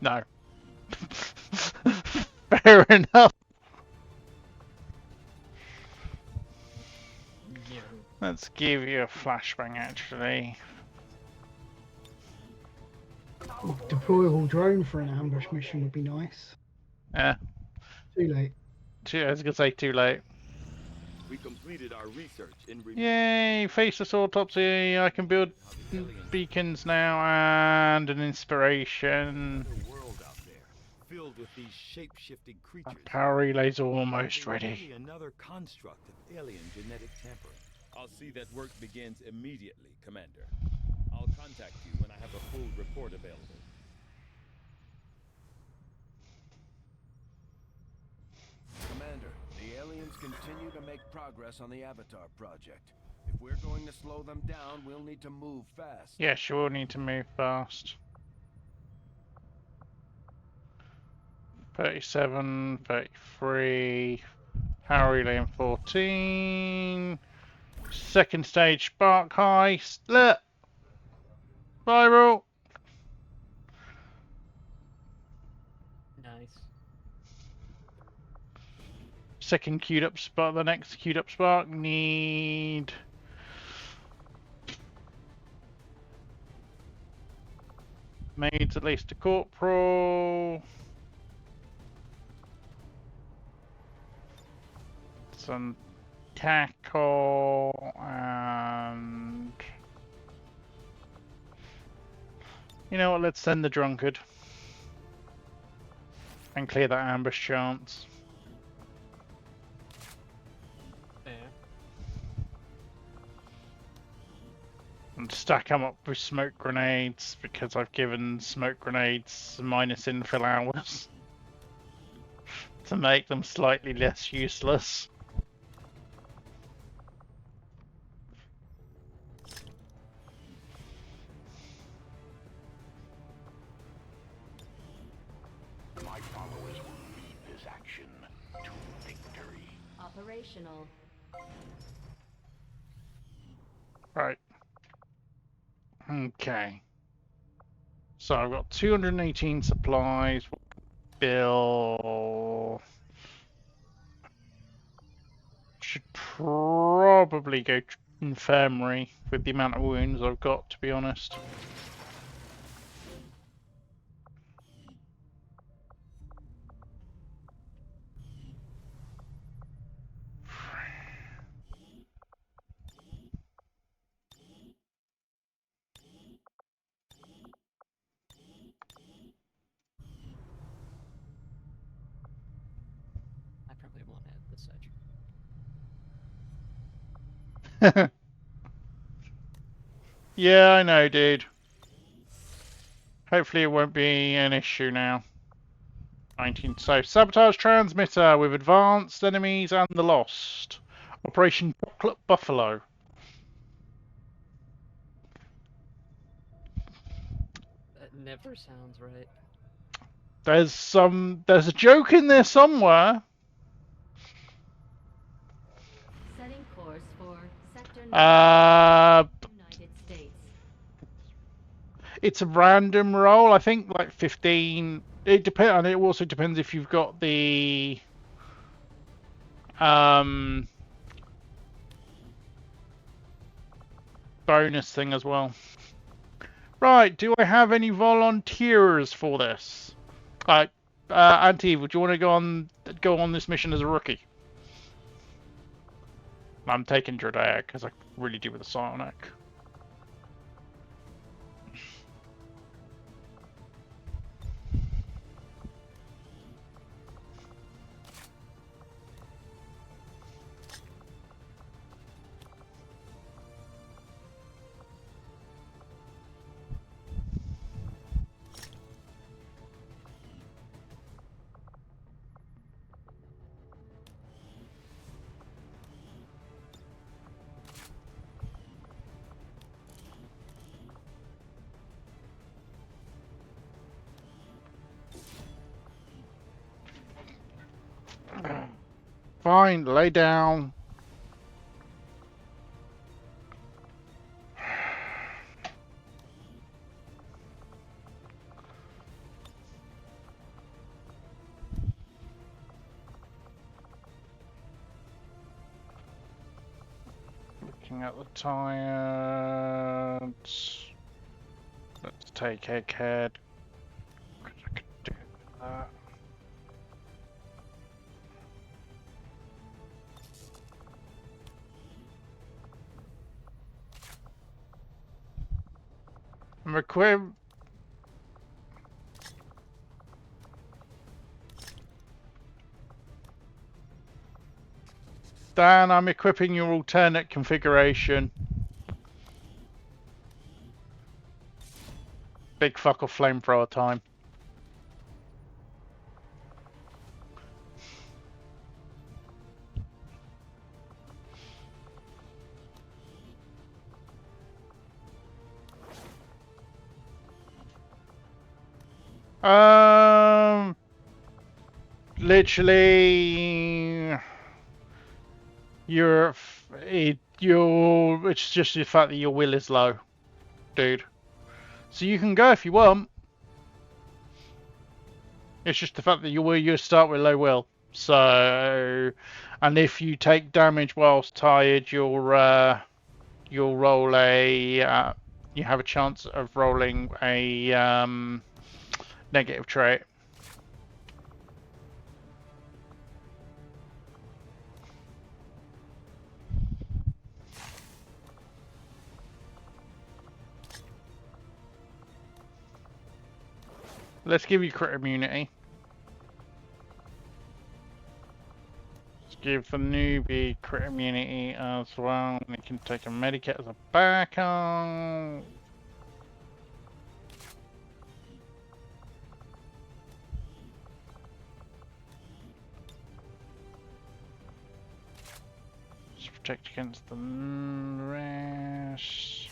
No. Fair enough. Yeah. Let's give you a flashbang, actually. Deployable drone for an ambush mission would be nice. Yeah. Too late. I was gonna say too late. We completed our research in Yay! Faceless autopsy. I can build beacons now and an inspiration. world out there. filled with these shape-shifting creatures. Power relay's almost They're ready. really another construct of alien genetic tampering. I'll see that work begins immediately, Commander. I'll contact you when I have a full report available. Commander, the aliens continue to make progress on the Avatar project. If we're going to slow them down, we'll need to move fast. Yes, you will need to move fast. 37, 33, power relay in 14. Second stage spark heist. Look! Viral! Nice. Second queued up spark, the next queued up spark needs at least a corporal. Some tackle and you know what, let's send the drunkard and clear that ambush chance. Fair. And stack them up with smoke grenades because I've given smoke grenades minus infill hours to make them slightly less useless. My followers will lead this action to victory. Operational. Right. Okay. So I've got 218 supplies. Bill should probably go infirmary with the amount of wounds I've got, to be honest. I probably won't add this edge. Yeah, I know, dude. Hopefully it won't be an issue now. 19. So, sabotage transmitter with advanced enemies and the lost. Operation Chocolate Buffalo. That never sounds right. There's a joke in there somewhere. Setting course for Sector 9, United States. It's a random roll. I think like 15. It depends, and it also depends if you've got the bonus thing as well. Right. Do I have any volunteers for this? Auntie, would you want to go on this mission as a rookie? I'm taking Dredaic because I really do with the Psionic. Fine, lay down. Looking at the tired. Let's take Egghead. I could do that. Requiem. Dan, I'm equipping your alternate configuration. Big fuck off flamethrower time. Literally, it's just the fact that your will is low, dude. So you can go if you want. It's just the fact that you start with low will. So, and if you take damage whilst tired, you'll roll a. You have a chance of rolling a negative trait. Let's give you crit immunity. Let's give the newbie crit immunity as well. And you can take a medikit as a backup. Let's protect against the rest.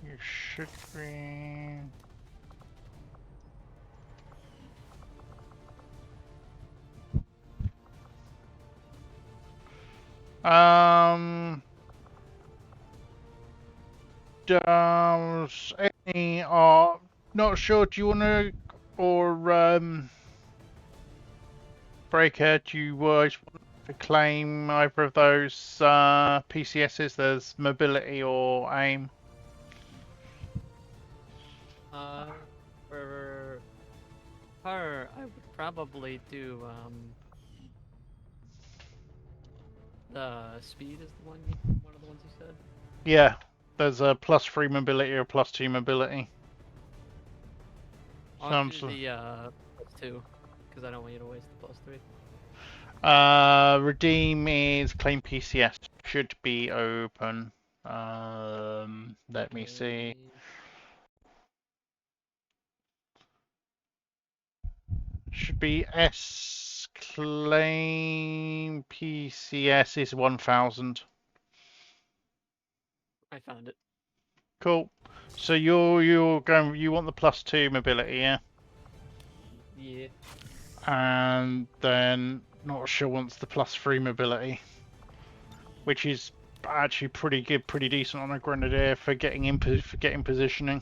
You should be. Does any are not sure? Do you want to or Breaker? Do you want to claim either of those PCSs? There's mobility or aim. For her, I would probably do the speed is the one of the ones you said. Yeah, there's a +3 mobility or +2 mobility. I'll do the +2 because I don't want you to waste the +3. Redeem is claim PCS. Should be open. Let me see. Should be S claim PCS is 1000. I found it. Cool. So you want the +2 mobility, yeah? Yeah. And then not sure wants the +3 mobility, which is actually pretty good, pretty decent on a grenadier for getting positioning.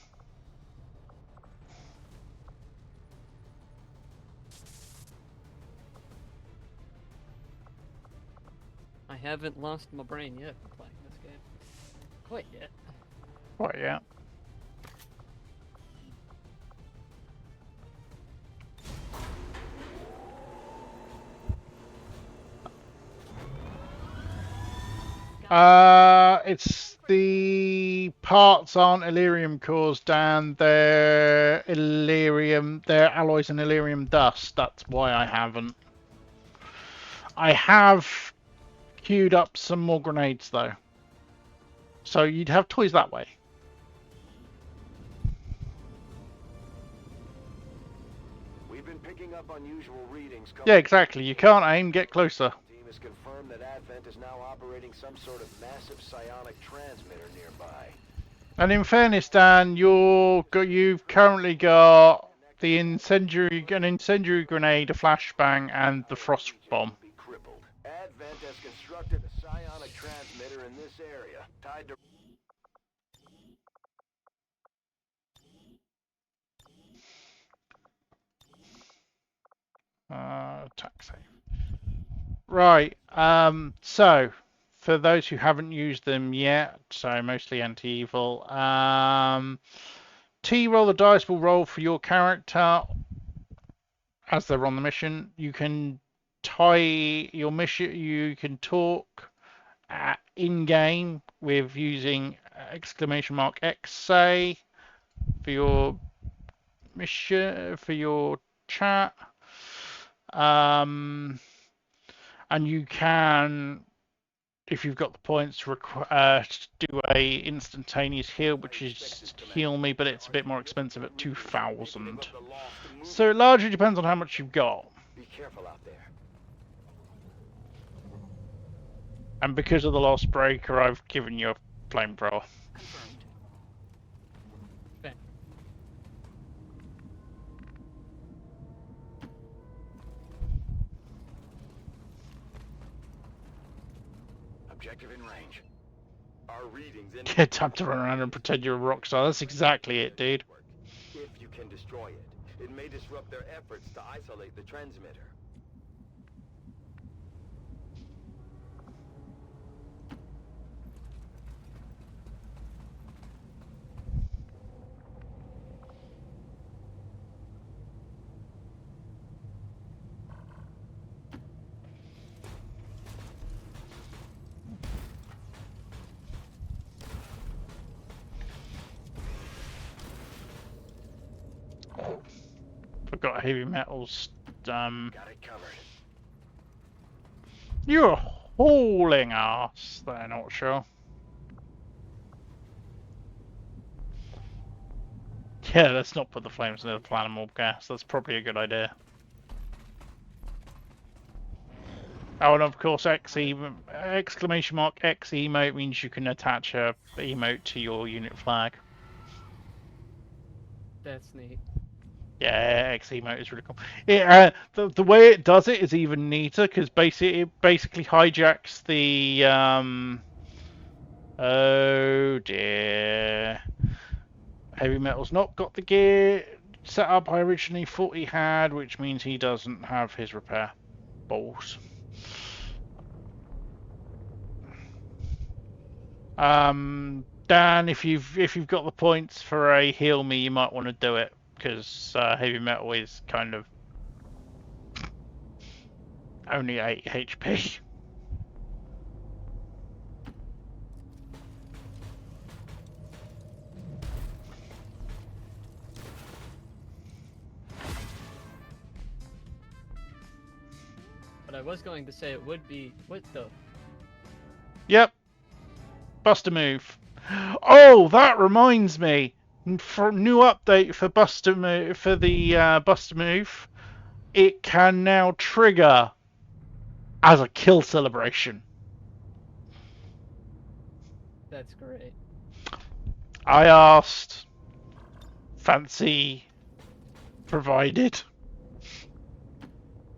I haven't lost my brain yet playing this game. Quite yet. Quite yet. It's the parts aren't Illyrium cores, Dan. They're Illyrium. They're alloys and Illyrium dust. That's why I haven't. I have queued up some more grenades though, so you'd have toys that way. We've been picking up unusual readings. Yeah, exactly. You can't aim. Get closer. Team has confirmed that Advent is now operating some sort of massive psionic transmitter nearby. And in fairness, Dan, you've currently got the an incendiary grenade, a flashbang, and the frost bomb. Advent has constructed a psionic transmitter in this area, tied to. Attack save. Right. So for those who haven't used them yet, so mostly anti-evil, T roll the dice will roll for your character, as they're on the mission. You can tie your mission. You can talk in game with using !X, say, for your mission, for your chat. And you can, if you've got the points, do a instantaneous heal, which is heal me, but it's a bit more expensive at 2,000. So it largely depends on how much you've got. Be careful out there. And because of the Lost Breaker, I've given you a flamethrower. Confirmed. Okay. Objective in range. Our readings Get time to run around and pretend you're a rock star. That's exactly it, dude. If you can destroy it, it may disrupt their efforts to isolate the transmitter. Forgot heavy metals. Got it covered. You're hauling ass. They're not sure. Yeah, let's not put the flames into the flammable gas. That's probably a good idea. Oh, and of course, X emote means you can attach a emote to your unit flag. That's neat. Yeah, X emote is really cool. The way it does it is even neater because it basically hijacks the oh dear. Heavy Metal's not got the gear set up I originally thought he had, which means he doesn't have his repair balls. Dan, if you've got the points for a heal me, you might want to do it because Heavy Metal is kind of only 8 HP. But I was going to say it would be... What the... Yep. Buster move. Oh, that reminds me. For new update for Buster move, for the Buster move, it can now trigger as a kill celebration. That's great. I asked. Fancy provided.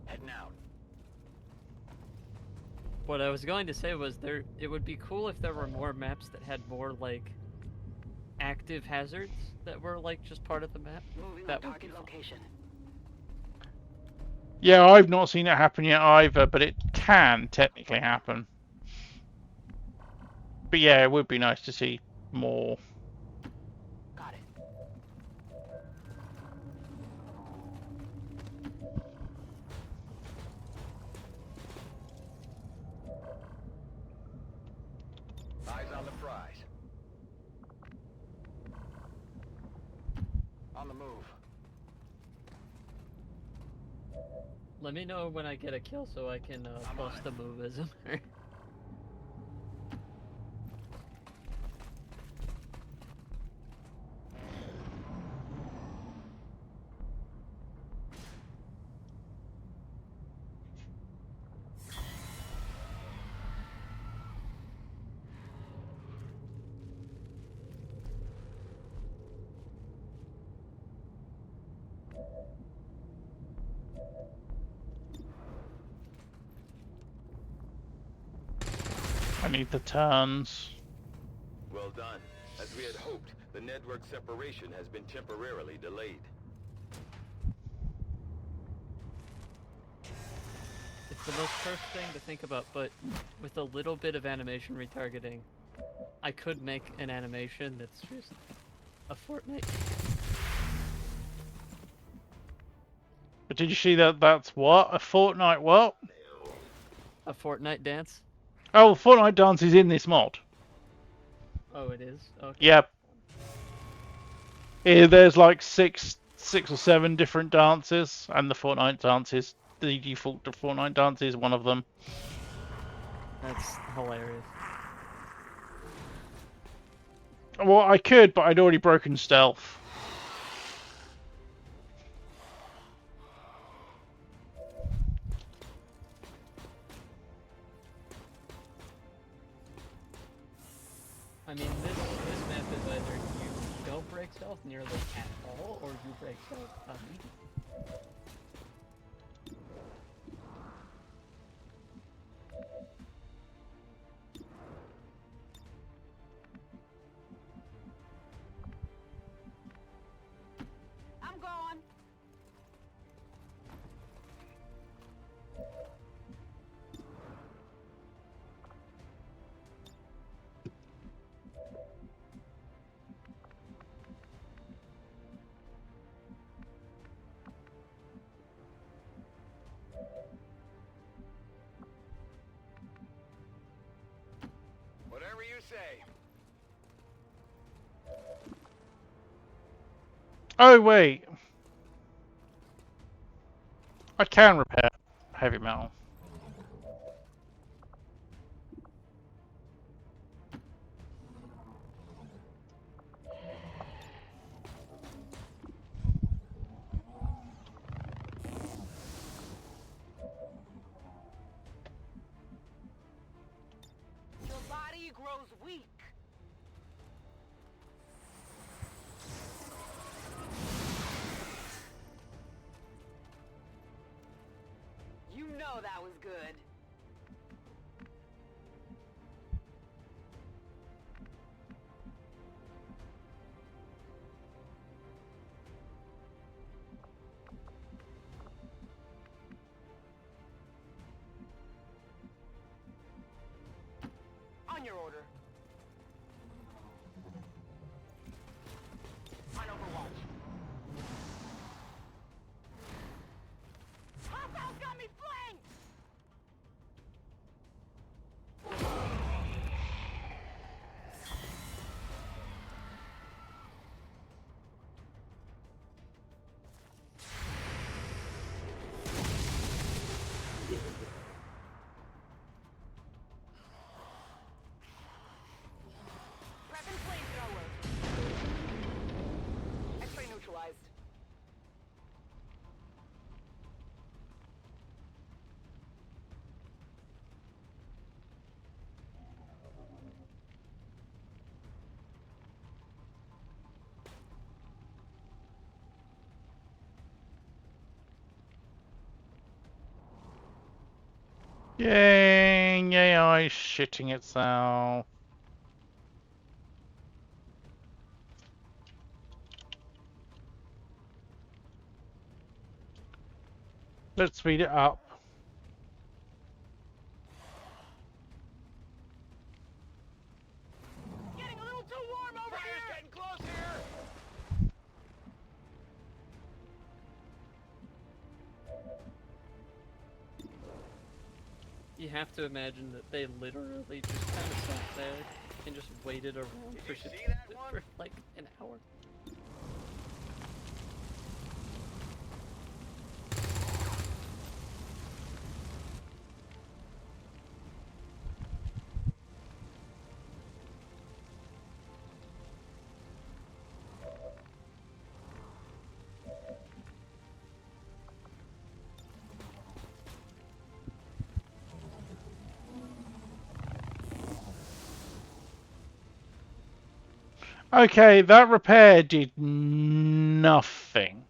Heading out. What I was going to say was it would be cool if there were more maps that had more like active hazards that were like just part of the map. Moving That on would be target fun. location. Yeah, I've not seen it happen yet either, but it can technically happen. But yeah, it would be nice to see more. Got it. Eyes on the prize. On the move. Let me know when I get a kill so I can bust a move as him. I need the turns. Well done. As we had hoped, the network separation has been temporarily delayed. It's the most cursed thing to think about, but with a little bit of animation retargeting, I could make an animation that's just a Fortnite. But did you see that? That's what a Fortnite what? A Fortnite dance? Oh, Fortnite dance is in this mod. Oh, it is? Okay. Yep. There's like six or seven different dances, and the Fortnite dance is the default to Fortnite dance is one of them. That's hilarious. Well, I could, but I'd already broken stealth. I mean, this map is either you don't break stealth nearly at all, or you break stealth immediately. I'm gone. Whatever you say. Oh wait, I can repair heavy metal. Your body grows weak. You know that was good. On your order. On Overwatch. Hostiles got me flanked! Prepping flamethrower. X-ray neutralized. Yay! AI shitting itself. Let's speed it up. Getting a little too warm over here! Fire's getting close here! You have to imagine that they literally just kind of sat there and just waited around for you shit see that one? for like an hour. Okay, that repair did nothing.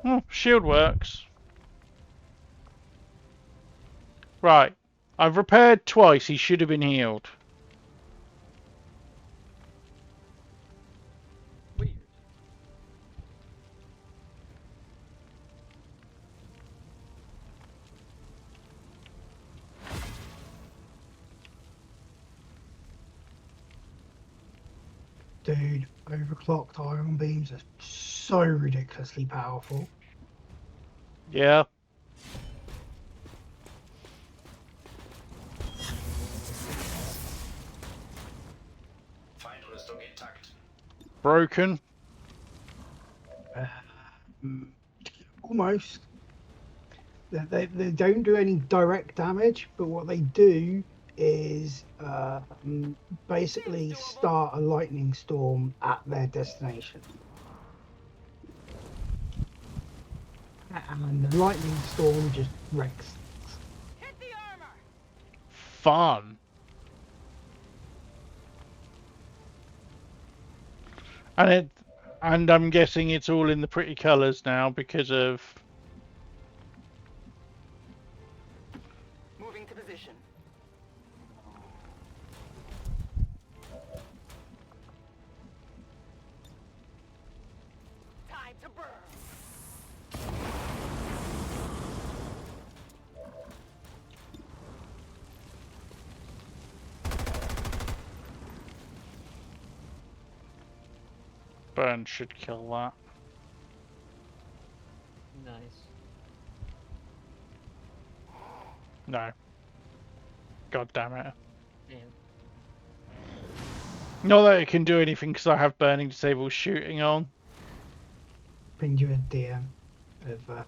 Oh, shield works. Right. I've repaired twice. He should have been healed. Weird. Dude, overclocked ion beams are so ridiculously powerful. Yeah. Feindrüstung intakt. Broken. Almost. They don't do any direct damage, but what they do is basically start a lightning storm at their destination. And the lightning storm just wrecks. Hit the armor! Fun. And I'm guessing it's all in the pretty colours now because of... Moving to position. Time to burn. Burn should kill that. Nice. No. God damn it. Damn. Not that it can do anything because I have burning disable shooting on. Bring you a DM of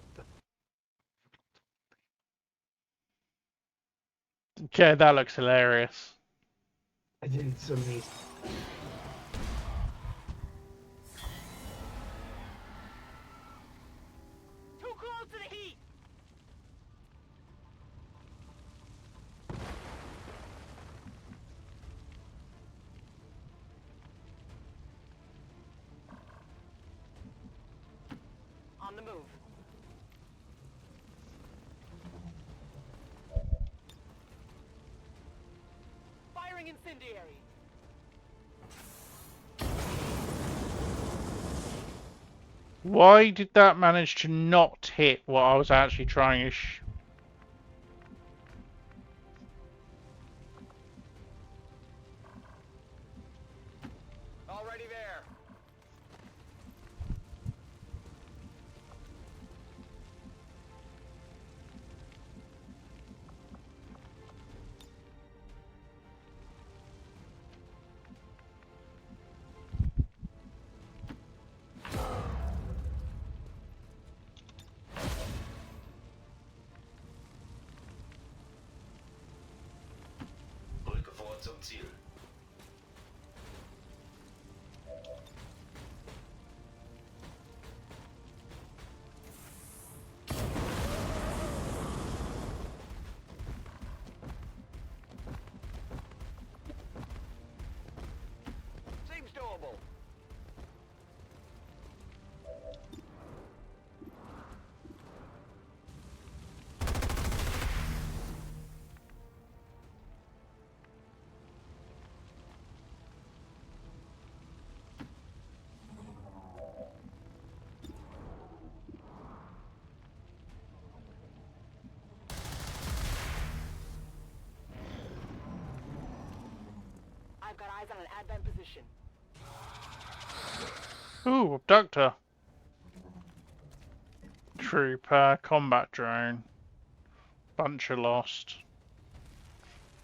Okay, that looks hilarious. I did some of these. Too close to the heat! On the move. Firing incendiary. Why did that manage to not hit what I was actually trying to Already there. Rücke vor zum Ziel. Seems doable. I've got eyes on an advent position. Ooh, abductor. Trooper, combat drone. Buncher lost.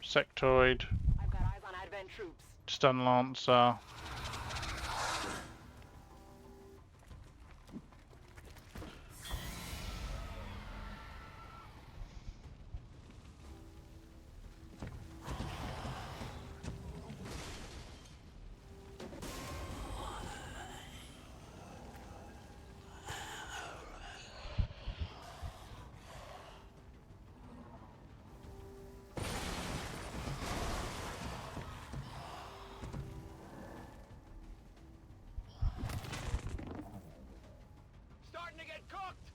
Sectoid. I've got eyes on advent troops. Stun lancer. Starting to get cooked.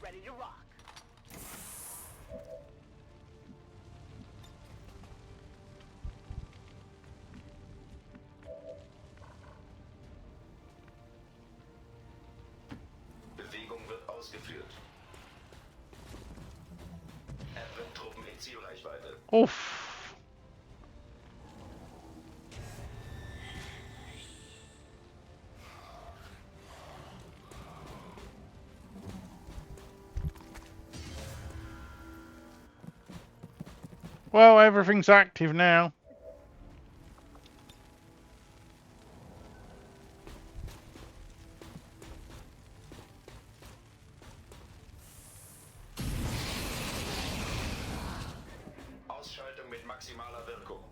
Ready to rock. Bewegung wird ausgeführt. Advent-Truppen in Zielreichweite. Oof. Well, everything's active now. Ausschaltung mit maximaler Wirkung.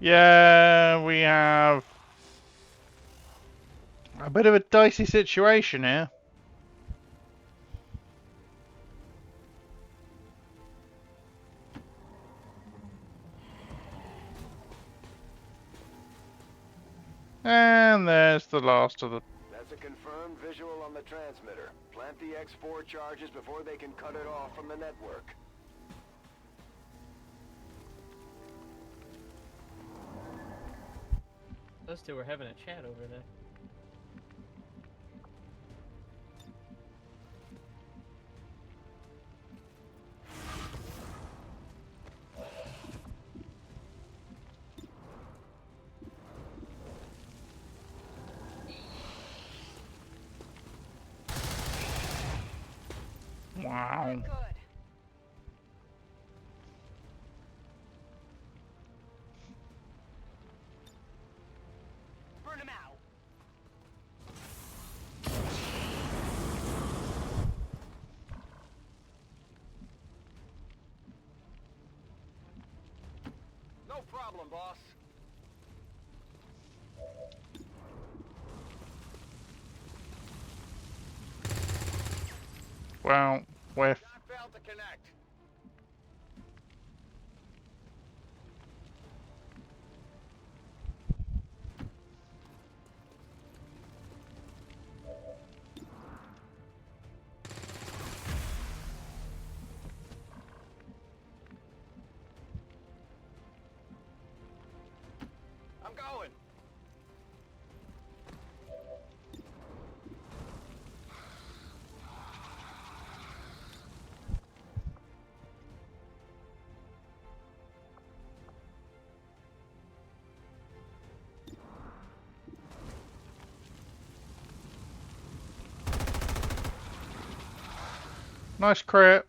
Yeah, we have a bit of a dicey situation here. And there's the last of the... That's a confirmed visual on the transmitter. Plant the X4 charges before they can cut it off from the network. Those two were having a chat over there. Wow. Good. Burn him out. No problem, boss. Well, we're... Not failed to connect. I'm going. Nice crit.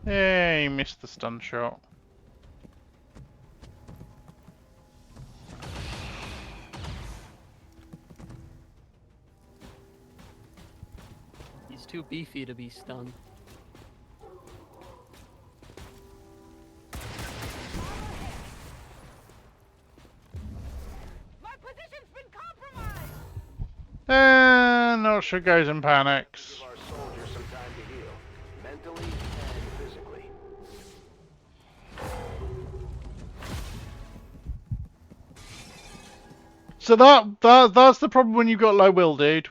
Hey, missed the stun shot. He's too beefy to be stunned. My position's been compromised. And Ultra goes and panics. Give our soldiers some time to heal, mentally and physically. So that's the problem when you've got low will, dude.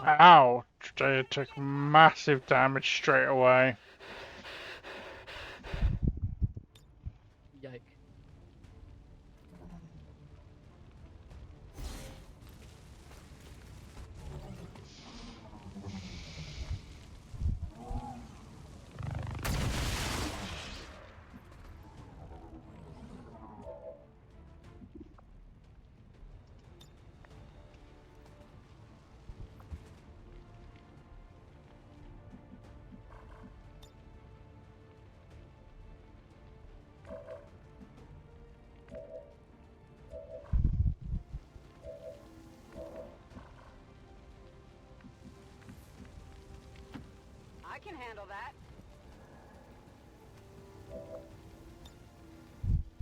Ouch! They took massive damage straight away. Yike. I can handle that.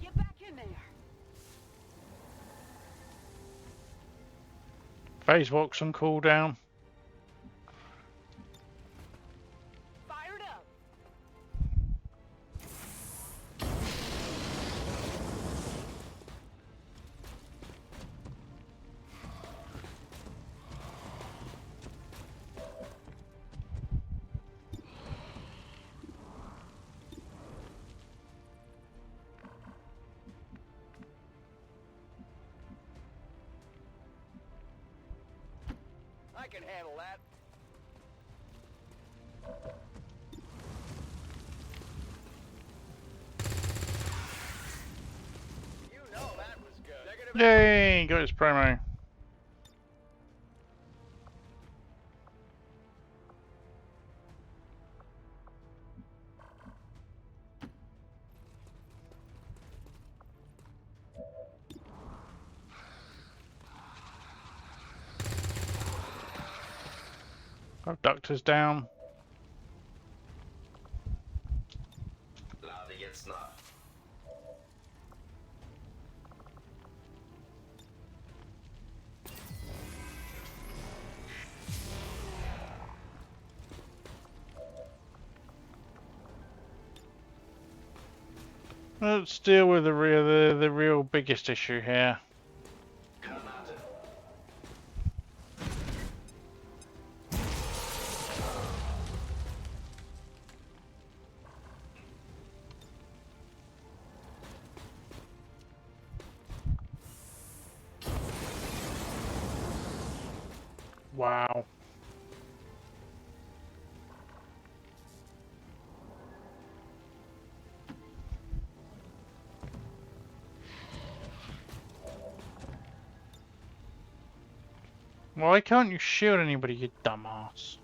Get back in there. Phase walks on cooldown. Fired up. I can handle that. You know that was good. Negative. Yay! Got his promo. Abductor's down. Lade jetzt nach. Let's deal with the real biggest issue here. Granate. Wow. Why can't you shield anybody, you dumbass?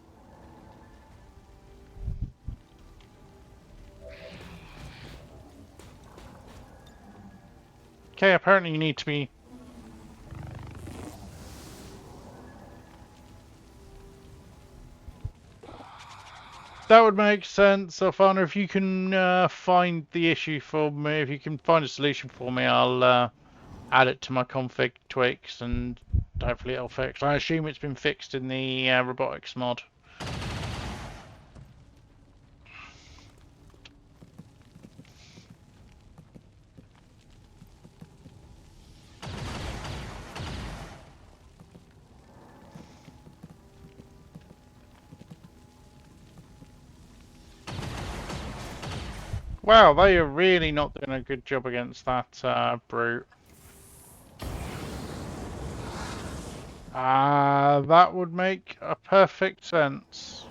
Okay, apparently you need to be... That would make sense, Alfana. If you can find the issue for me, if you can find a solution for me, I'll add it to my config tweaks and hopefully it'll fix. I assume it's been fixed in the robotics mod. Wow, they are really not doing a good job against that brute. That would make a perfect sense.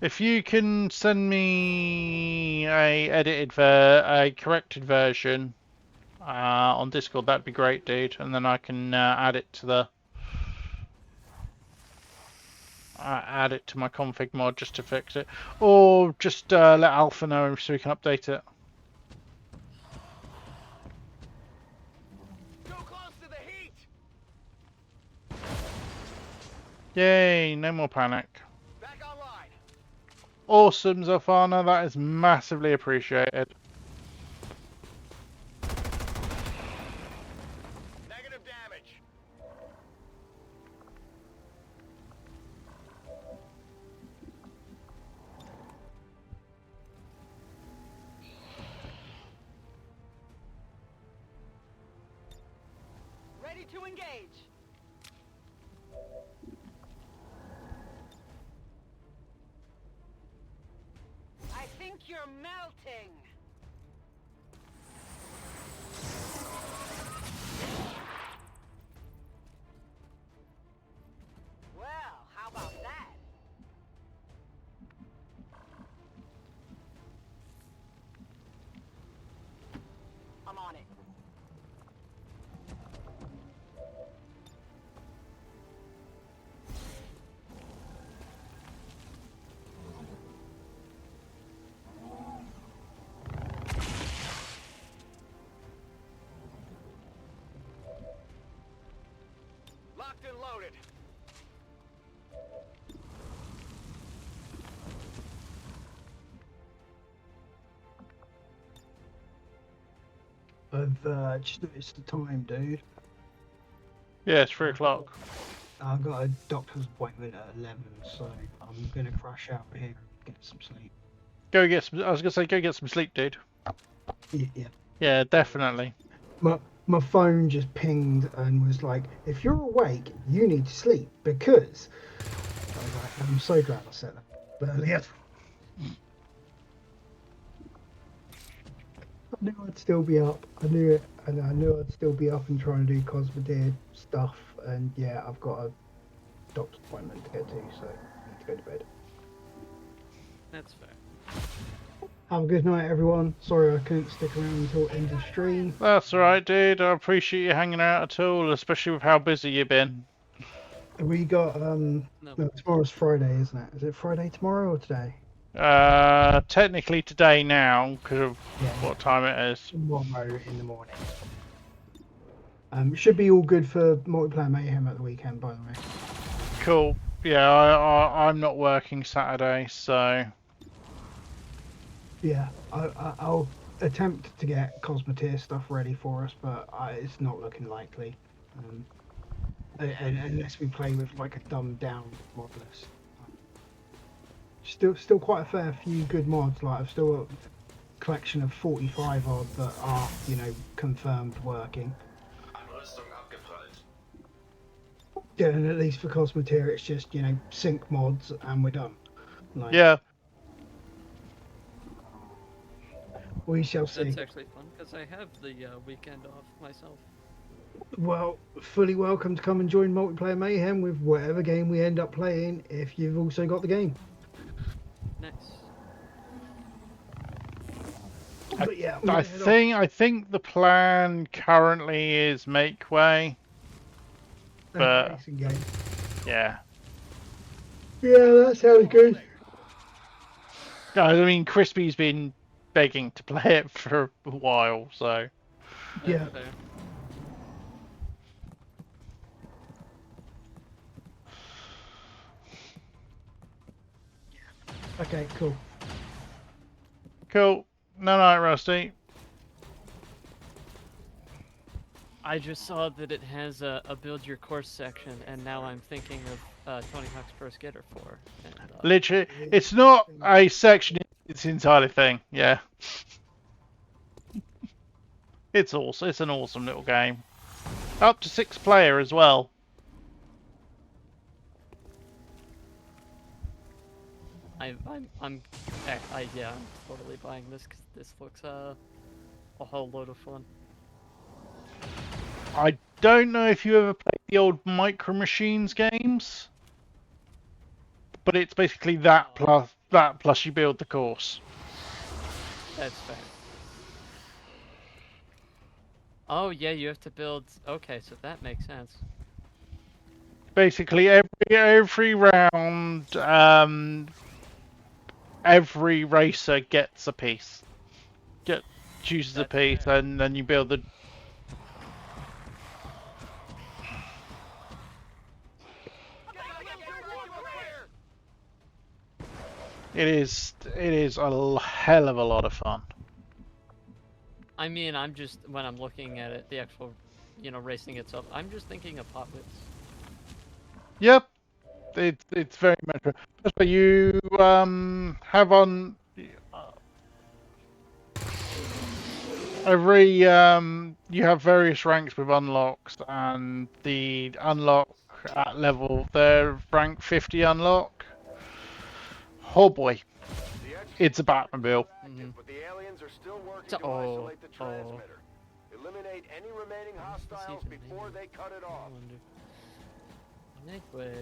If you can send me a corrected version on Discord, that'd be great, dude. And then I can add it to the add it to my config mod just to fix it, or just let Alpha know so we can update it. Too close to the heat. Yay! No more panic. Back online. Awesome, Zofana. That is massively appreciated. Negative damage. Ready to engage. I think you're melting. Well, how about that? I'm on it. Locked and loaded. I've just noticed the time, dude. Yeah, it's 3 o'clock. I've got a doctor's appointment at 11, so I'm gonna crash out here and get some sleep. Go get some. I was gonna say, go get some sleep, dude. Yeah. Yeah, definitely. My phone just pinged and was like, if you're awake, you need to sleep because I was like, I'm so glad I said that. But yeah. I knew I'd still be up. I knew it, and I knew I'd still be up and trying to do Cosmodeer stuff. And yeah, I've got a doctor's appointment to get to, so I need to go to bed. That's fair. Have a good night, everyone. Sorry I couldn't stick around until end of stream. That's alright, dude. I appreciate you hanging out at all, especially with how busy you've been. We got no, tomorrow's Friday, isn't it? Is it Friday tomorrow or today? Technically today now, because of what time it is. Tomorrow in the morning. It should be all good for multiplayer mayhem at the weekend, by the way. Cool. Yeah, I'm not working Saturday, so Yeah, I'll attempt to get Cosmoteer stuff ready for us, but it's not looking likely. Unless we play with like a dumbed down mod list. Still quite a fair few good mods. Like I've still got a collection of 45 odd that are, you know, confirmed working. Yeah, and at least for Cosmoteer, it's just, you know, sync mods and we're done. Like, yeah. We shall see. That's actually fun because I have the weekend off myself. Well, fully welcome to come and join Multiplayer Mayhem with whatever game we end up playing if you've also got the game. Nice. But yeah, I think the plan currently is make way. But racing game. Yeah. Yeah, that sounds good. No, I mean Crispy's been begging to play it for a while, so yeah. Okay, cool. Cool. No, no, Rusty. I just saw that it has a build your course section, and now I'm thinking of Tony Hawk's Pro Skater 4. And, literally, it's not a section; it's the entirely thing. Yeah. It's awesome. It's an awesome little game. Up to 6 player as well. I'm totally buying this because this looks a whole load of fun. I don't know if you ever played the old Micro Machines games, but it's basically that plus you build the course. That's fair. Oh yeah, you have to build. Okay, so that makes sense. Basically, every round, every racer gets a piece. Chooses a piece, fair. And then you build the. It is a hell of a lot of fun. I mean, I'm just, when I'm looking at it, the actual, racing itself, I'm just thinking of Hot Wheels. Yep, it's very much. But you have on every you have various ranks with unlocks, and the unlock at level they're rank 50 unlock. Oh boy, it's a Batmobile. But the aliens are still working So- to isolate the transmitter. Eliminate any remaining Let's see if hostiles it before they cut it off. Make way.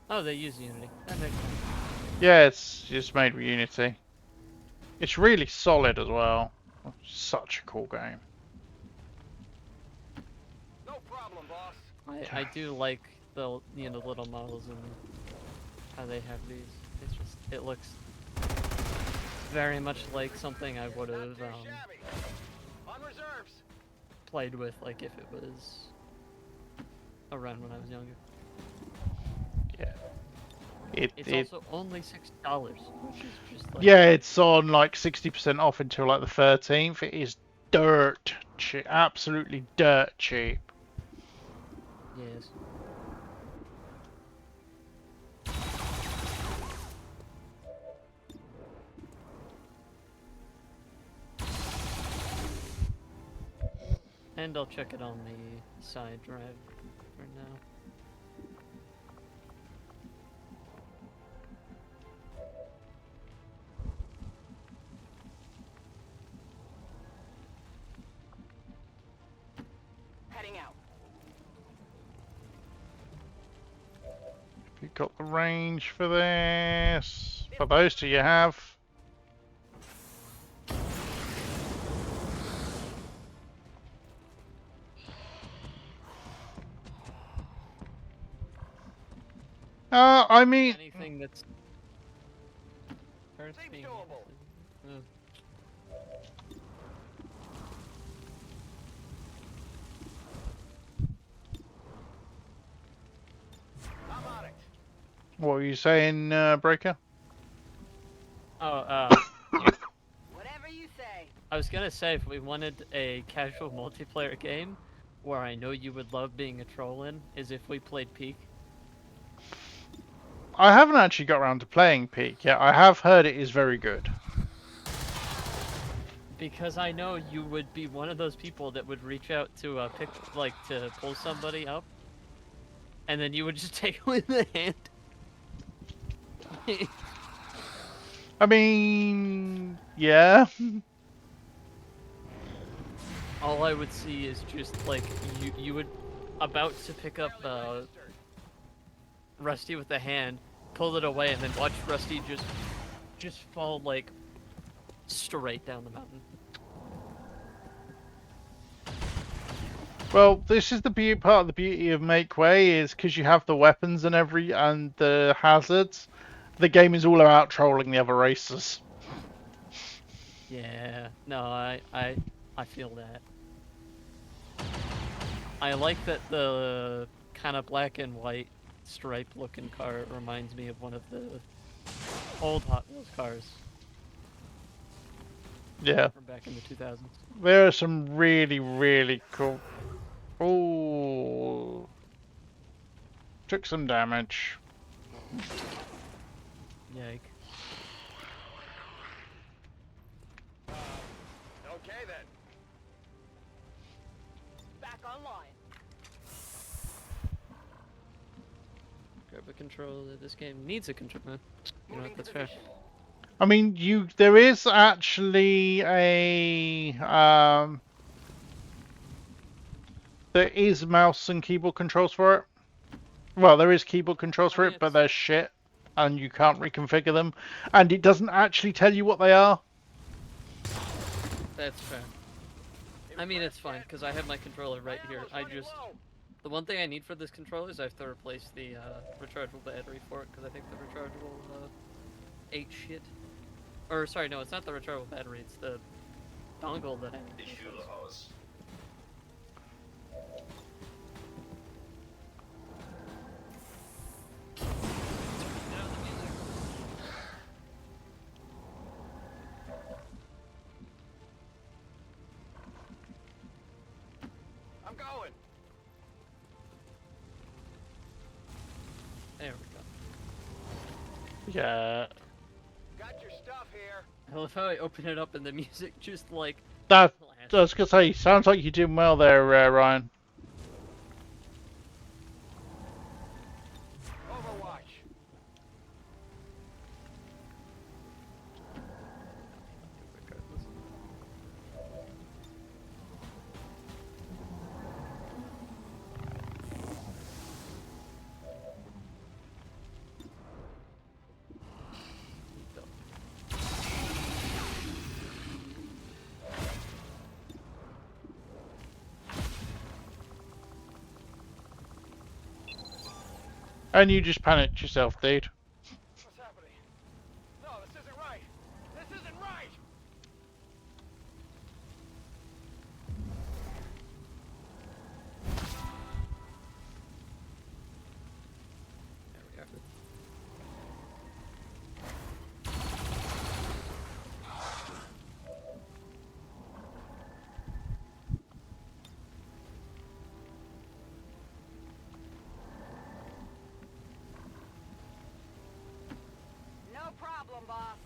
Oh, they use Unity. That makes sense. Yeah, it's just made with Unity. It's really solid as well. Such a cool game. No problem, boss. I do like the little models and how they have these. It's just, it looks very much like something I would have On reserves. played with, like if it was around when I was younger. Yeah. It's also only $6, which is just like, Yeah, it's on like 60% off until like the 13th. It is dirt cheap, absolutely dirt cheap. yes. And I'll check it on the side drive for now. Heading out. You got the range for this? For those two you have. I mean, Anything that's Earth being I'm on it. what were you saying, Breaker? Oh, Whatever you say. I was gonna say, if we wanted a casual multiplayer game, where I know you would love being a troll in, is if we played Peak. I haven't actually got around to playing Peak yet. I have heard it is very good. Because I know you would be one of those people that would reach out to to pull somebody up, and then you would just take them in the hand. I mean, yeah. All I would see is just like you would about to pick up Rusty with the hand, pull it away, and then watch Rusty just fall like straight down the mountain. Well, this is the part of the beauty of Make Way is because you have the weapons and the hazards. The game is all about trolling the other racers. Yeah, no, I feel that. I like that the kind of black and white striped looking car reminds me of one of the old Hot Wheels cars. Yeah. From back in the 2000s. There are some really, really cool. Oh, took some damage. Yike. Okay then. Back online. Grab a controller. This game needs a controller. You know what? That's fair. I mean, there is actually a there is mouse and keyboard controls for it. Well, there is keyboard controls for it, but they're shit, and you can't reconfigure them, and it doesn't actually tell you what they are. That's fair. I mean, it's fine, because I have my controller right here. The one thing I need for this controller is I have to replace the rechargeable battery for it, because I think the rechargeable ate shit. Or, sorry, no, it's not the rechargeable battery, it's the dongle that I need. I'm going. There we go. Yeah. Got your stuff here. I love how I open it up and the music just like That, flashes. I was gonna say, sounds like you're doing well there, Ryan. Overwatch. Regardless. And you just panicked yourself, dude. What's happening? No, this isn't right. This isn't right. There we are. No problem, boss.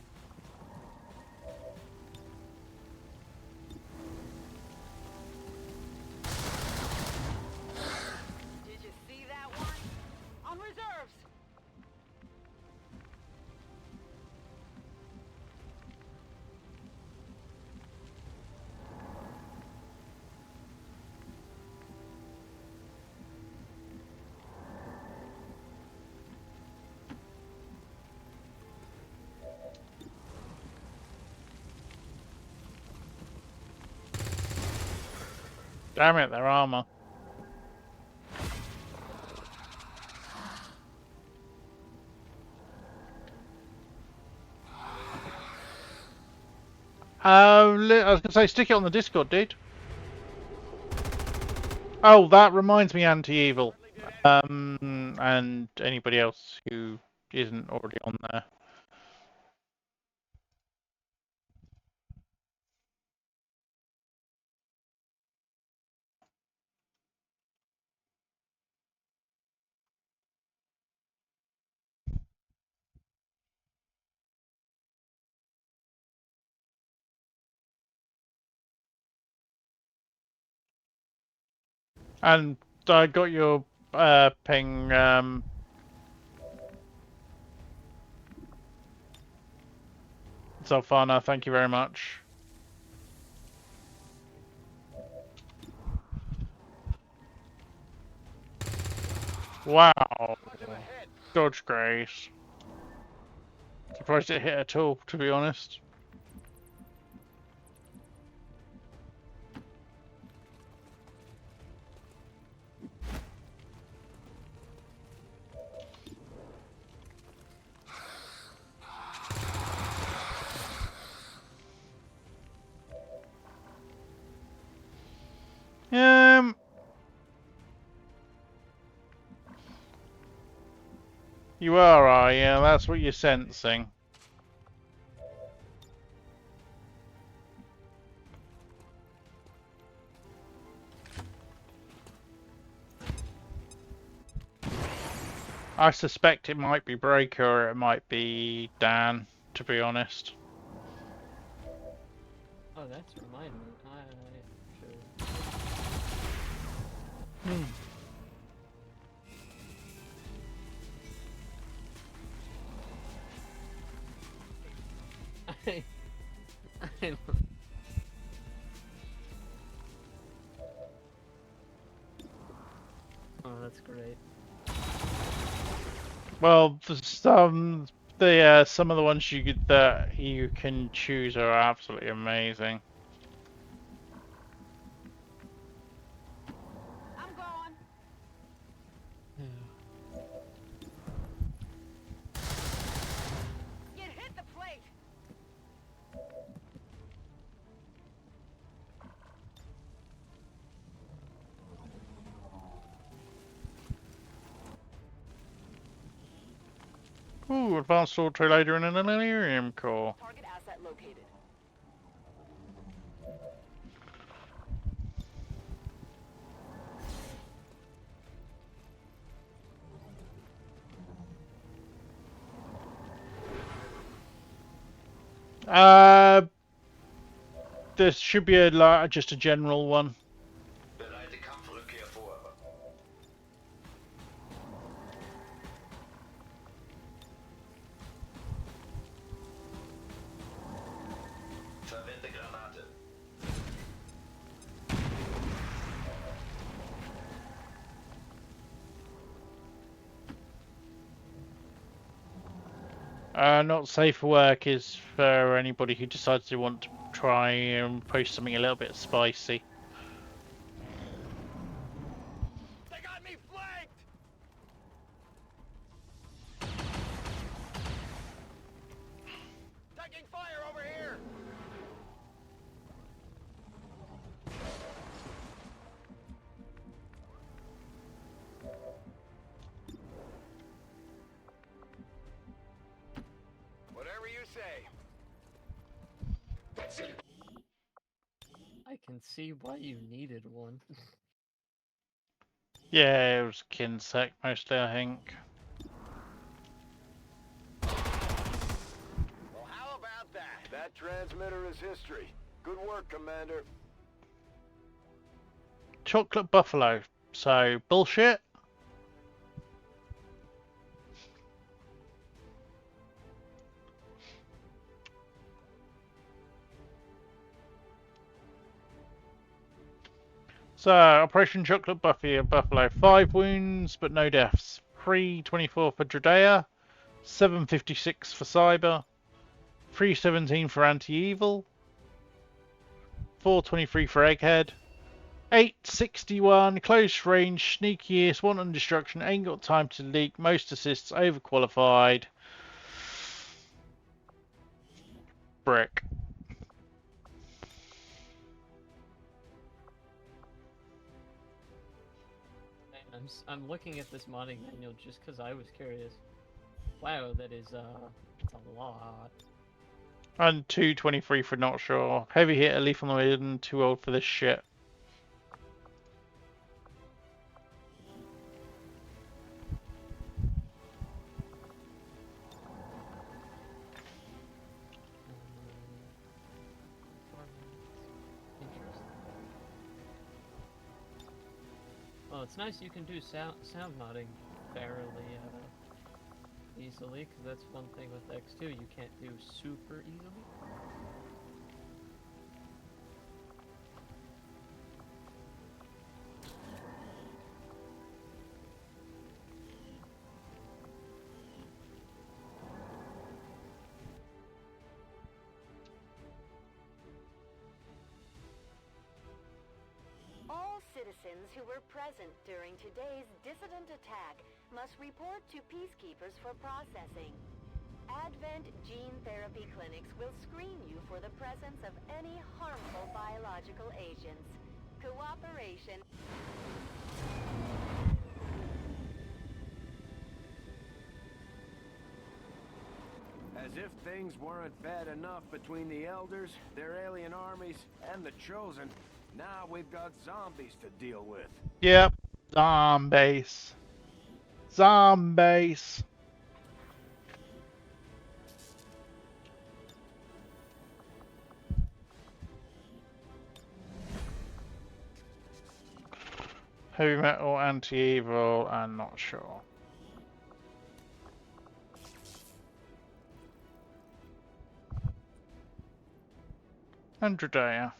Did you see that one? On reserves. Damn it, their armor. I was gonna say, stick it on the Discord, dude. Oh, that reminds me, Anti-Evil. And anybody else who isn't already on there. And I got your ping. Zelfana, thank you very much. Wow. Dodge Grace. Surprised it hit at all, to be honest. You are you? That's what you're sensing. I suspect it might be Breaker or it might be Dan, to be honest. Oh, that's remind me. I should. I Oh, that's great. Well, some of the ones that you can choose are absolutely amazing. I'm going. You hit the plate. Ooh, advanced auto loader and an Elerium core. Target asset located. There should be just a general one. Bereite Kampfrückkehr vor. Verwende Granate. Not safe for work is for anybody who decides they want to try and post something a little bit spicy. They got me flanked! Taking fire over here! Whatever you say. I can see why you needed one. Yeah, it was Kinsec mostly, I think. Well, how about that? That transmitter is history. Good work, Commander. Chocolate Buffalo. So, bullshit? So, Operation Chocolate Buffalo. 5 wounds, but no deaths. 324 for Dredea. 756 for Cyber. 317 for Anti-Evil. 423 for Egghead. 861, close range, sneakiest, wanton destruction, ain't got time to leak, most assists, overqualified. Brick. I'm looking at this modding manual just because I was curious. Wow, that is it's a lot. And 223 for not sure. Heavy hitter, leaf on the wind, too old for this shit. Well, it's nice you can do sound modding fairly easily, because that's one thing with X2 you can't do super easily. All citizens who were present during today's dissident attack must report to peacekeepers for processing. Advent Gene Therapy Clinics will screen you for the presence of any harmful biological agents. Cooperation. As if things weren't bad enough between the Elders, their alien armies, and the Chosen, now we've got zombies to deal with. Yep. Zombies. Zombies. Heavy metal, anti-evil, and not sure. And Dredea.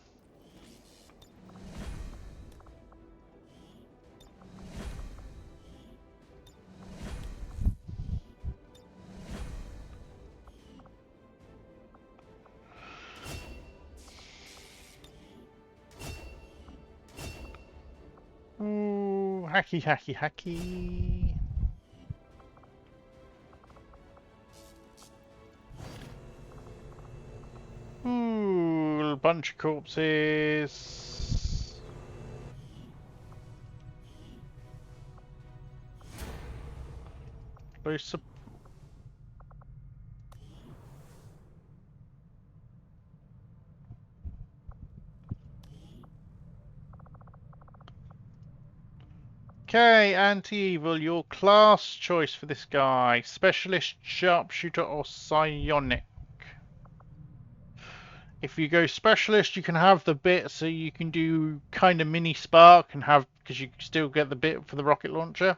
Ooh, hacky, hacky, hacky. Ooh, a bunch of corpses. Loose. Okay, anti-evil, your class choice for this guy. Specialist, sharpshooter, or psionic? If you go specialist, you can have the bit so you can do kind of mini spark and have, because you still get the bit for the rocket launcher.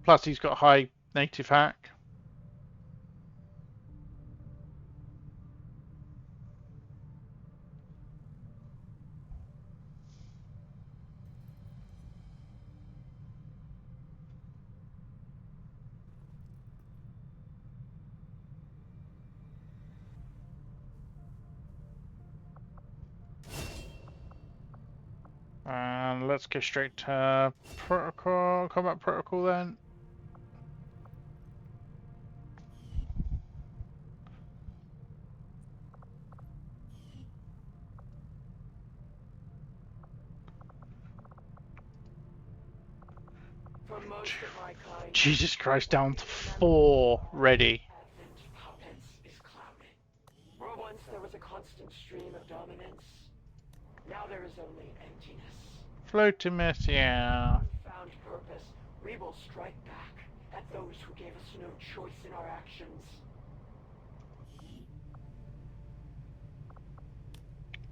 Plus, he's got high native hack. And let's go straight to protocol, combat protocol then. For most of my kind, Jesus Christ, down to 4 ready. Advent is clouded. Where once there was a constant stream of dominance, now there is only emptiness. Floating mist, yeah. Found purpose, we will strike back at those who gave us no choice in our actions.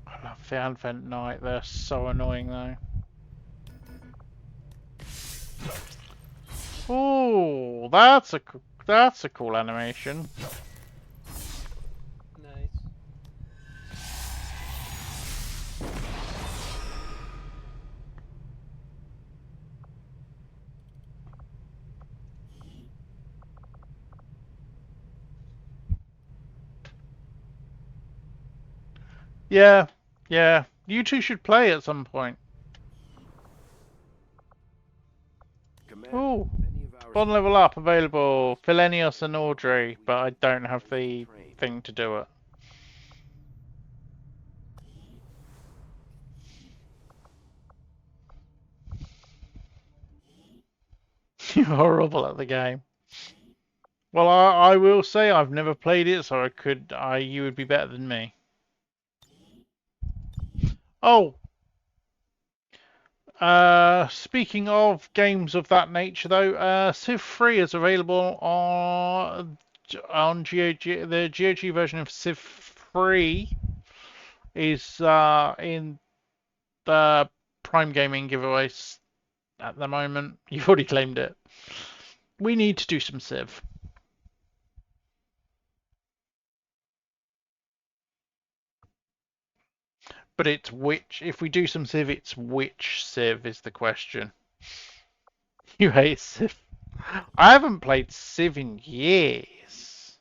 I love the Advent Night, they're so annoying though. Ooh, that's a cool animation. Nice. Yeah, yeah. You two should play at some point. Commander, Ooh, many of our one level up available. Philenius and Audrey, but I don't have the thing to do it. You're horrible at the game. Well, I will say I've never played it, so you would be better than me. Oh, speaking of games of that nature, though, Civ 3 is available on GOG. The GOG version of Civ 3 is in the Prime Gaming giveaways at the moment. You've already claimed it. We need to do some Civ. But it's which, if we do some Civ, it's which Civ is the question. You hate Civ. I haven't played Civ in years.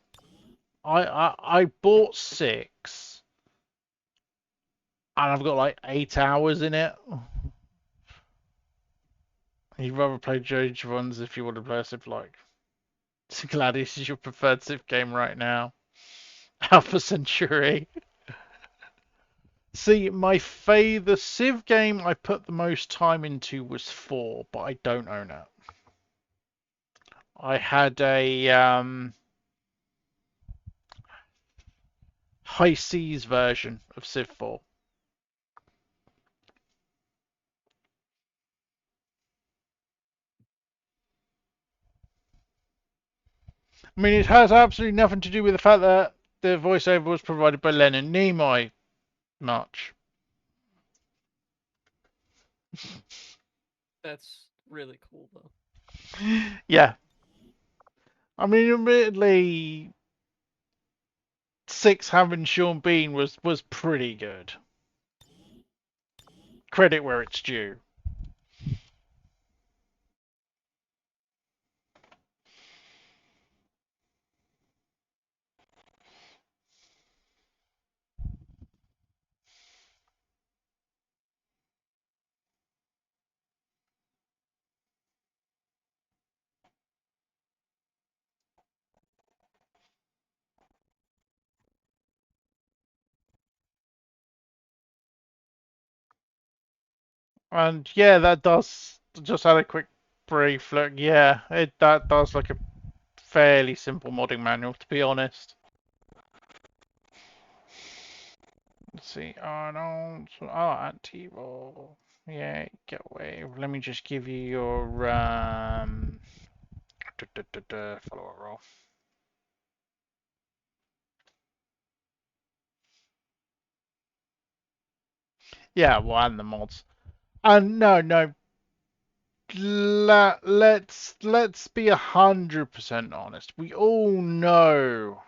I bought 6 and I've got like 8 hours in it. You'd rather play Judge ones if you want to play a Civ like. Gladius is your preferred Civ game right now. Alpha Centauri. See, the Civ game I put the most time into was 4, but I don't own it. I had a high seas version of Civ 4. I mean, it has absolutely nothing to do with the fact that the voiceover was provided by Leonard Nimoy much. That's really cool, though. Yeah. I mean, admittedly, 6 having Sean Bean was pretty good. Credit where it's due. And yeah, that does just had a quick brief look. Yeah, that does look a fairly simple modding manual, to be honest. Let's see, Arnold. Oh, anti-roll. Yeah, get away. Let me just give you your follow-up roll. Yeah, well, and the mods. And no, let's be 100% honest. We all know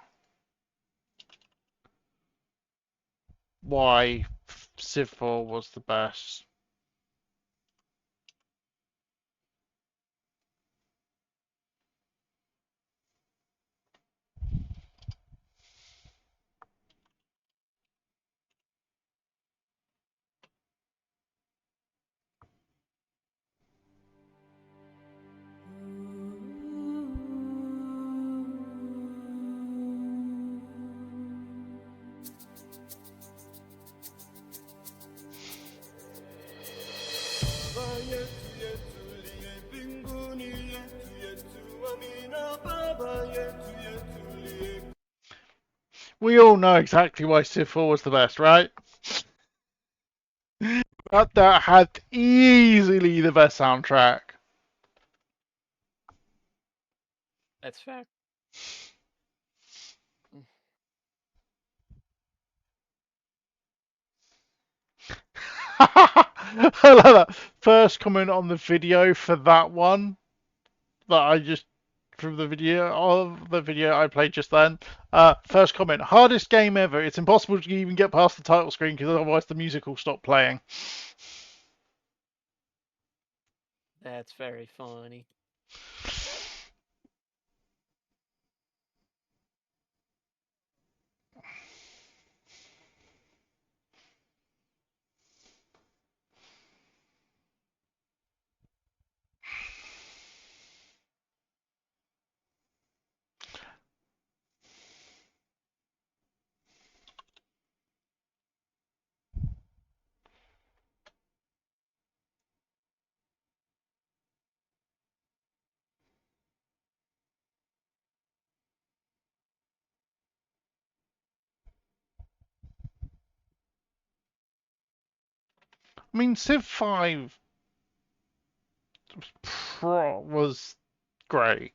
why Civ 4 was the best. We all know exactly why Civ 4 was the best, right? That had easily the best soundtrack. That's fact. I love that. First comment on the video for that one that I just from the video I played just then. First comment: hardest game ever. It's impossible to even get past the title screen because otherwise the music will stop playing. That's very funny. I mean, Civ 5 Pro was great.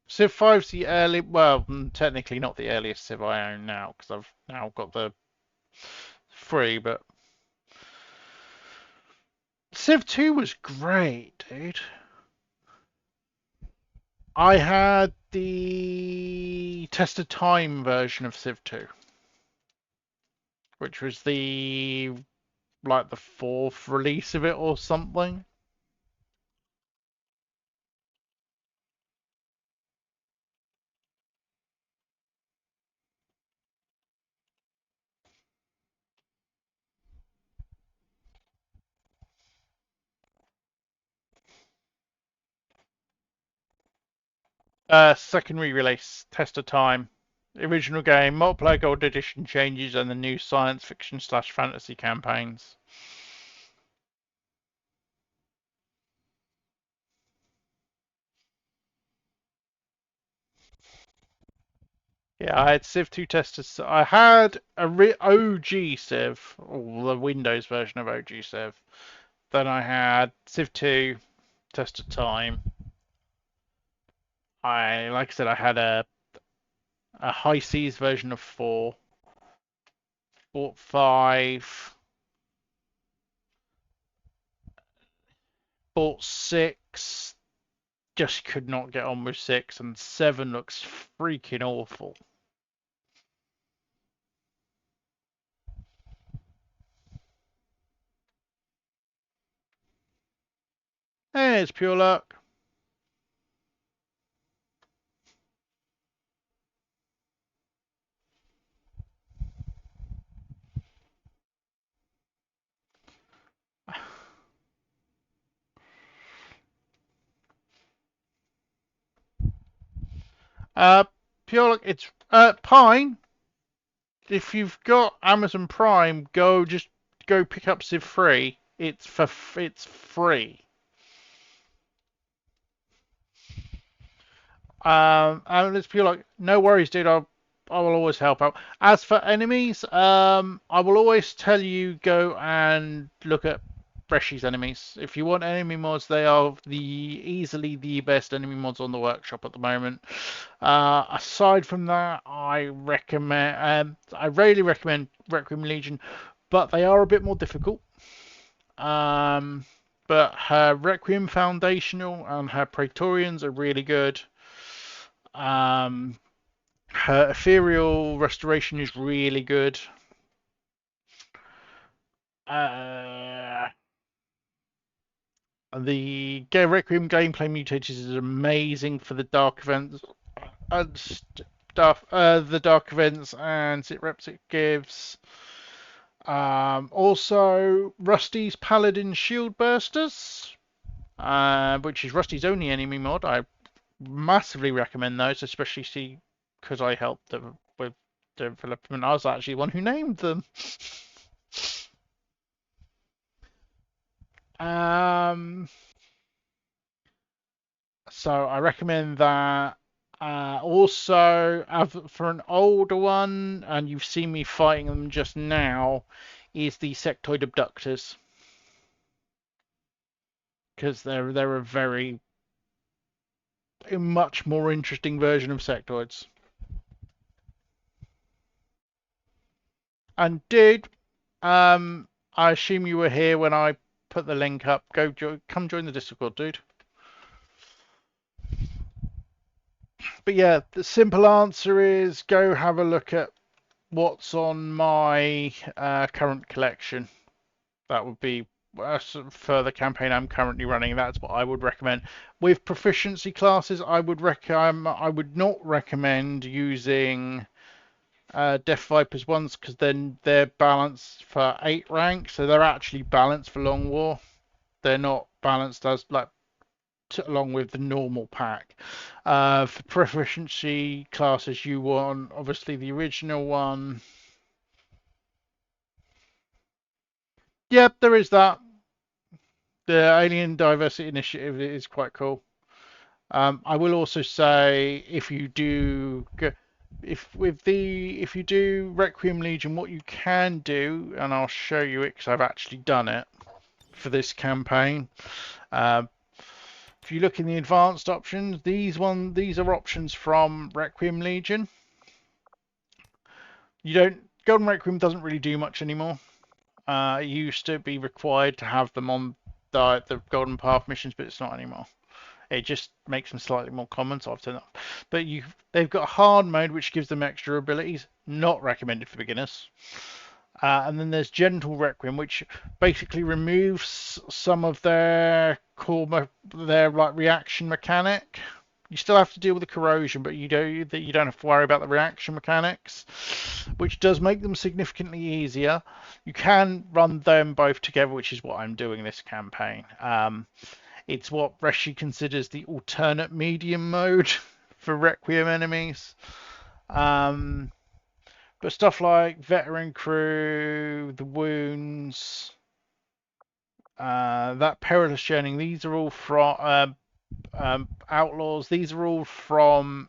Civ 5's the early, well, technically not the earliest Civ I own now because I've now got the free, but Civ 2 was great, dude. I had the Test of Time version of Civ 2, which was the fourth release of it or something. Second re-release, Test of Time. Original game, multiplayer gold edition changes, and the new science fiction / fantasy campaigns. Yeah, I had Civ 2 testers. I had a OG Civ, or the Windows version of OG Civ. Then I had Civ 2, Test of Time. Like I said, I had a High Seas version of 4. Bought 5. Bought 6. Just could not get on with 6, and 7 looks freaking awful. Hey, it's pure luck. Pure luck. It's Pine. If you've got Amazon Prime, go pick up Civ 3. It's free. And it's pure like no worries, dude. I will always help out. As for enemies, I will always tell you go and look at Bresci's enemies. If you want enemy mods, they are easily the best enemy mods on the workshop at the moment. Aside from that, I rarely recommend Requiem Legion, but they are a bit more difficult. But her Requiem Foundational and her Praetorians are really good. Her Ethereal Restoration is really good. The Requiem gameplay mutators is amazing for the dark events and stuff. The dark events and sit reps it gives. Also, Rusty's Paladin Shield Bursters, which is Rusty's only enemy mod. I massively recommend those, especially because I helped them with development. I was actually the one who named them. So I recommend that. Also, for an older one, and you've seen me fighting them just now, is the Sectoid Abductors. Because they're a much more interesting version of sectoids. And dude, I assume you were here when I put the link up. Come join the Discord, dude. But yeah, the simple answer is go have a look at what's on my current collection. That would be for the campaign I'm currently running. That's what I would recommend. With proficiency classes, I would not recommend using Death Vipers ones because then they're balanced for 8 rank, so they're actually balanced for Long War. They're not balanced as along with the normal pack. For proficiency classes, you want obviously the original one. Yep, there is that. The Alien Diversity Initiative is quite cool. I will also say if you do Requiem Legion, what you can do, and I'll show you it because I've actually done it for this campaign. If you look in the advanced options, these are options from Requiem Legion. Golden Requiem doesn't really do much anymore. It used to be required to have them on the Golden Path missions, but it's not anymore. It just makes them slightly more common, so I've turned it off. But they've got hard mode, which gives them extra abilities. Not recommended for beginners. And then there's Gentle Requiem, which basically removes some of their reaction mechanic. You still have to deal with the corrosion, but you don't have to worry about the reaction mechanics, which does make them significantly easier. You can run them both together, which is what I'm doing this campaign. It's what Reshi considers the alternate medium mode for Requiem enemies. But stuff like Veteran Crew, the Wounds, that Perilous Journey, these are all from Outlaws. These are all from.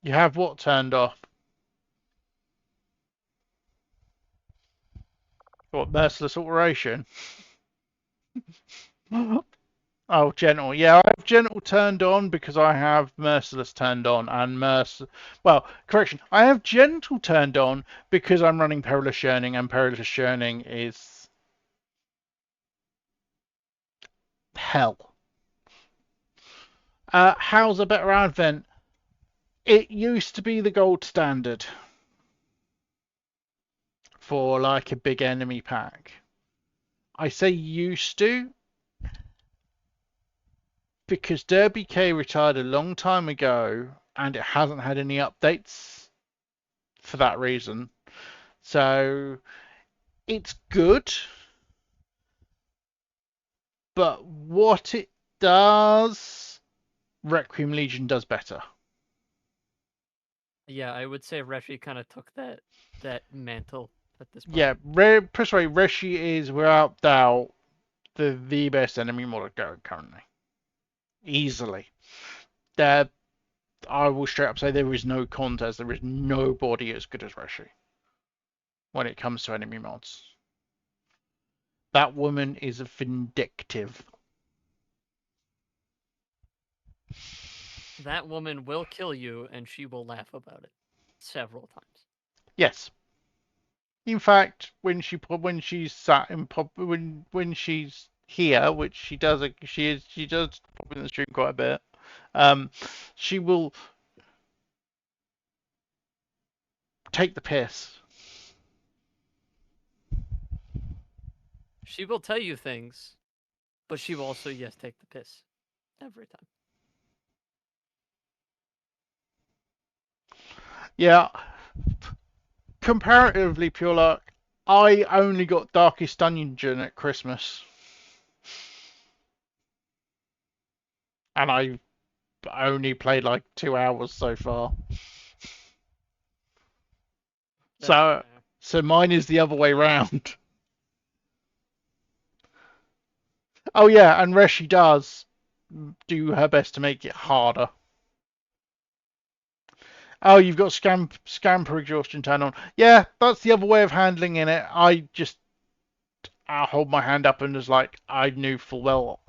You have what turned off? What, Merciless Alteration? Oh, Gentle. Yeah, I have Gentle turned on because I have Merciless turned on and Well, correction. I have Gentle turned on because I'm running Perilous Yearning, and Perilous Yearning is hell. How's a better advent? It used to be the gold standard for like a big enemy pack. I say used to because Derby K retired a long time ago and it hasn't had any updates for that reason. So it's good, but what it does, Requiem Legion does better. Yeah, I would say Reshi kind of took that mantle at this point. Yeah, Persuade Reshi is without doubt the best enemy mod currently. Easily. There, I will straight up say there is no contest, there is nobody as good as Reshi when it comes to enemy mods. That woman is vindictive. That woman will kill you, and she will laugh about it several times. Yes. In fact, when she's sat in when she's here, which she does pop in the stream quite a bit. Um, she will take the piss. She will tell you things, but she will also, yes, take the piss. Every time. Yeah. Comparatively pure luck. I only got Darkest Dungeon at Christmas, and I only played like 2 hours so far. So, so mine is the other way round. Oh yeah, and Reshi does do her best to make it harder. Oh, you've got scamper exhaustion turned on. Yeah, that's the other way of handling it. I hold my hand up and was like, I knew full well.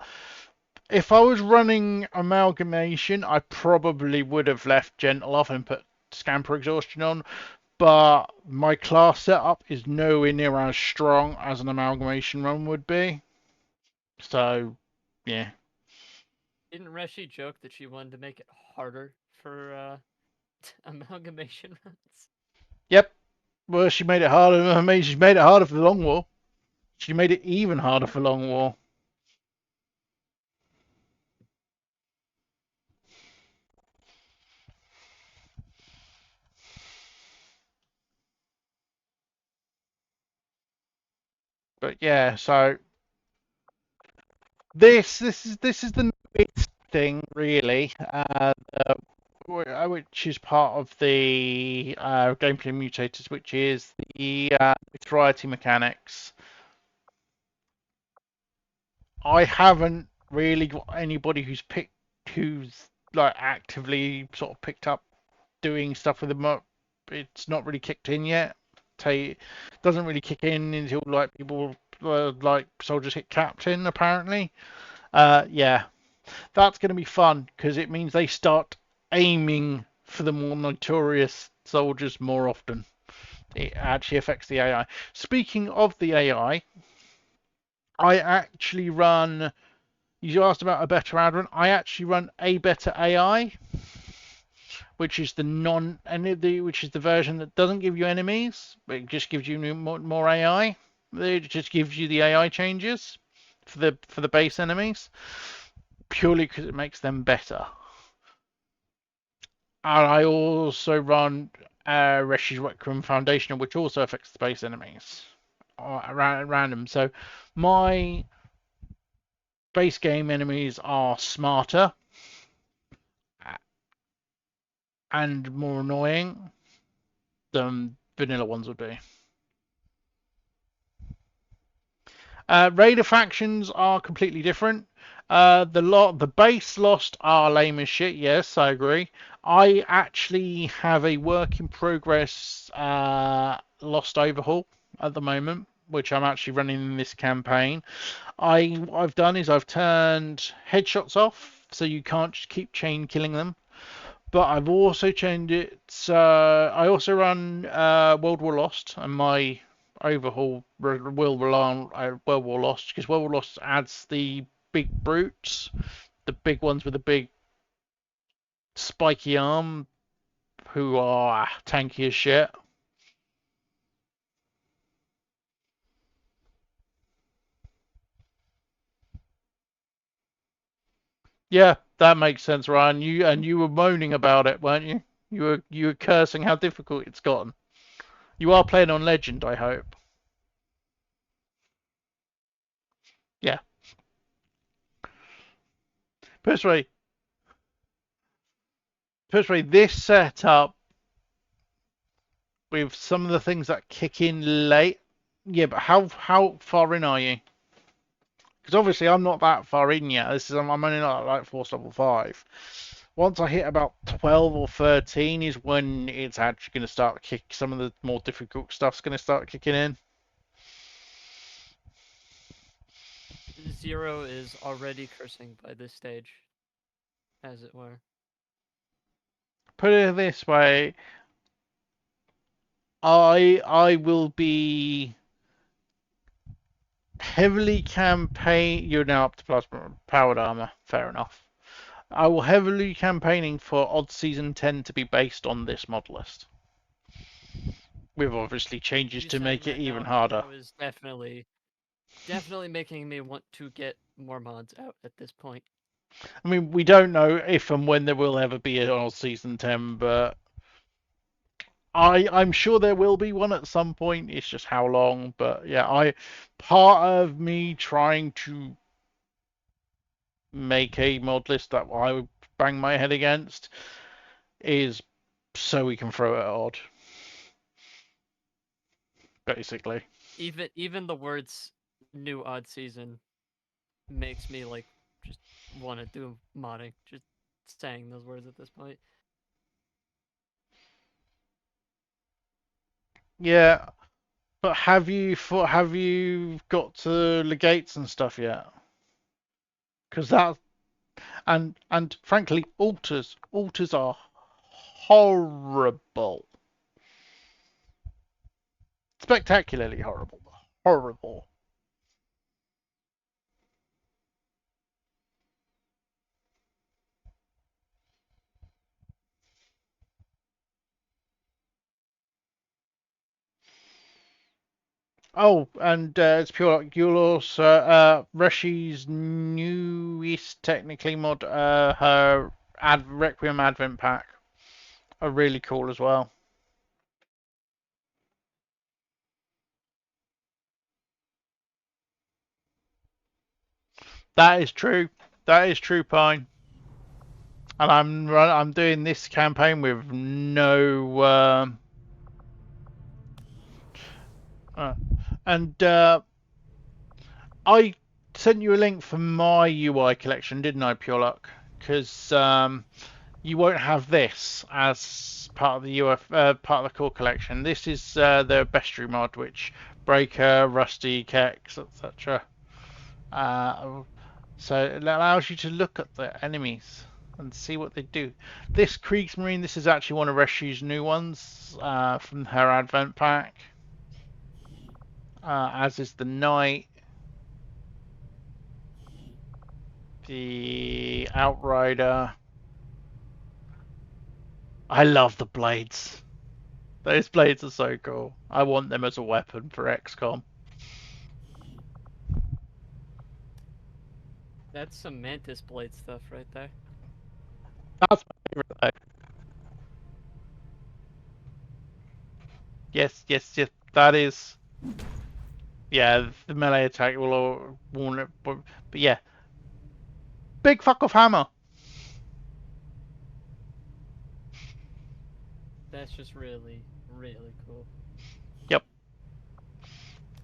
If I was running amalgamation, I probably would have left gentle off and put scamper exhaustion on. But my class setup is nowhere near as strong as an amalgamation run would be. So, yeah. Didn't Reshi joke that she wanted to make it harder for amalgamation runs? Yep. Well, she made it harder. I mean, she made it harder for the long war. She made it even harder for long war. But yeah, so this is the newest thing really, which is part of the gameplay mutators, which is the variety mechanics. I haven't really got anybody who's like actively sort of picked up doing stuff with them. It's not really kicked in yet. Doesn't really kick in until like people like soldiers hit captain apparently. Yeah, that's going to be fun because it means they start aiming for the more notorious soldiers more often. It actually affects the AI. Speaking of the AI, I actually run. You asked about a better Advent. I actually run a better AI, which is which is the version that doesn't give you enemies, but it just gives you more AI. It just gives you the AI changes for the base enemies, purely because it makes them better. And I also run Reshi's Requiem Foundational, which also affects the base enemies at random. So my base game enemies are smarter and more annoying than vanilla ones would be. Raider factions are completely different. The base Lost are lame as shit. Yes, I agree. I actually have a work in progress Lost Overhaul at the moment, which I'm actually running in this campaign. What I've done is I've turned headshots off, so you can't just keep chain killing them. But I've also changed it. I also run World War Lost, and my overhaul will rely on World War Lost because World War Lost adds the big brutes, the big ones with the big spiky arm, who are tanky as shit. Yeah, that makes sense, Ryan. You were moaning about it, weren't you? You were cursing how difficult it's gotten. You are playing on Legend, I hope. Yeah. Put this setup with some of the things that kick in late. Yeah, but how far in are you? Because obviously I'm not that far in yet. I'm only not like force level 5. Once I hit about 12 or 13 is when it's actually going to start kick. Some of the more difficult stuff's going to start kicking in. Zero is already cursing by this stage, as it were. Put it this way, I will be heavily campaign. You're now up to plasma powered armor. Fair enough. I will heavily campaigning for Odd Season 10 to be based on this mod list. With obviously changes You to saying make it that even now, harder. now is definitely making me want to get more mods out at this point. I mean, we don't know if and when there will ever be an Odd Season 10, but I'm sure there will be one at some point. It's just how long. But yeah, part of me trying to make a mod list that I would bang my head against is so we can throw it at odd. Basically. Even the words new odd season makes me like just want to do modding. Just saying those words at this point. Yeah, but have you got to legates and stuff yet? Because that and frankly, altars are horrible, spectacularly horrible, horrible. Oh, and it's pure luck. You'll also Reshi's newest technically mod, her Requiem Advent pack are really cool as well. That is true. That is true, Pine. And I'm doing this campaign with no and I sent you a link for my UI collection, didn't I, Pure Luck? Because you won't have this as part of the part of the core collection. This is the bestiary mod, which Breaker, Rusty, Kex, etc. So it allows you to look at the enemies and see what they do. This Kriegsmarine, this is actually one of Reshi's new ones from her Advent pack. As is the Knight, the Outrider. I love the blades. Those blades are so cool. I want them as a weapon for XCOM. That's some Mantis Blade stuff right there. That's my favorite though. Yes, yes, yes. That is. Yeah, the melee attack will warn it, but yeah, big fuck off hammer. That's just really, really cool. Yep.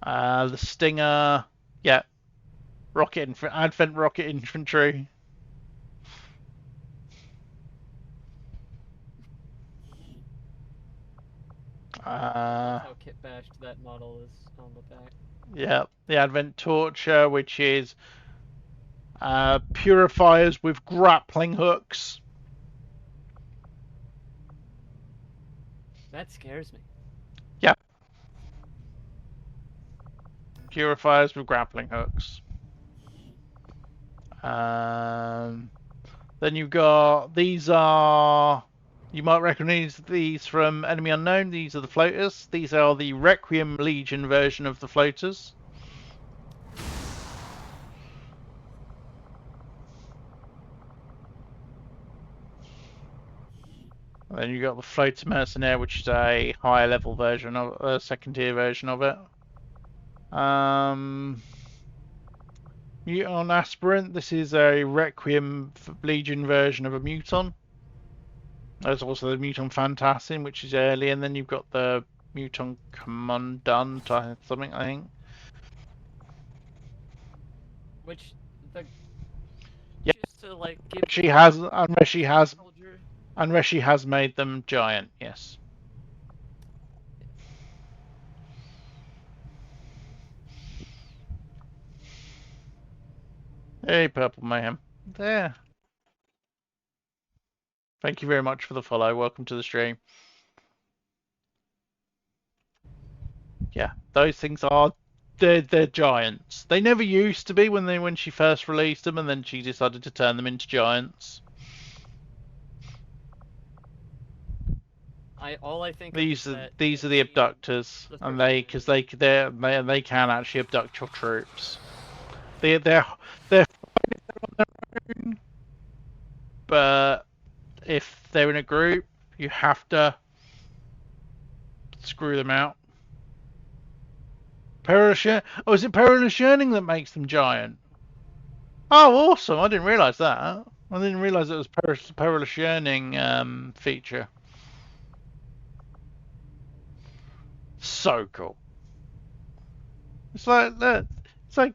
The Stinger. Yeah. Advent rocket infantry. That's how kit bashed that model is on the back. Yeah, the Advent Torture, which is purifiers with grappling hooks. That scares me. Yep. Purifiers with grappling hooks. Then you've got, these are, you might recognize these from Enemy Unknown. These are the floaters. These are the Requiem Legion version of the floaters. And then you've got the Floater Mercenary, which is a higher level version of a second tier version of it. Muton Aspirant, this is a Requiem Legion version of a Muton. There's also the Muton Phantassin, which is early, and then you've got the Muton Commandant, something, I think. Which, the... Yeah. Just to, like, give... Unless she has made them giant, yes. Hey, Purple Mayhem. There. Thank you very much for the follow. Welcome to the stream. Yeah, those things are they're giants. They never used to be when she first released them, and then she decided to turn them into giants. All I think of is These are that these are the scene, abductors, the and first they because they can actually abduct your troops. They're fine if they're on their own, but if they're in a group, you have to screw them out. Oh, is it Perilous Yearning that makes them giant? Oh, awesome! I didn't realise that. I didn't realise it was Perilous Yearning feature. So cool. It's like that. It's like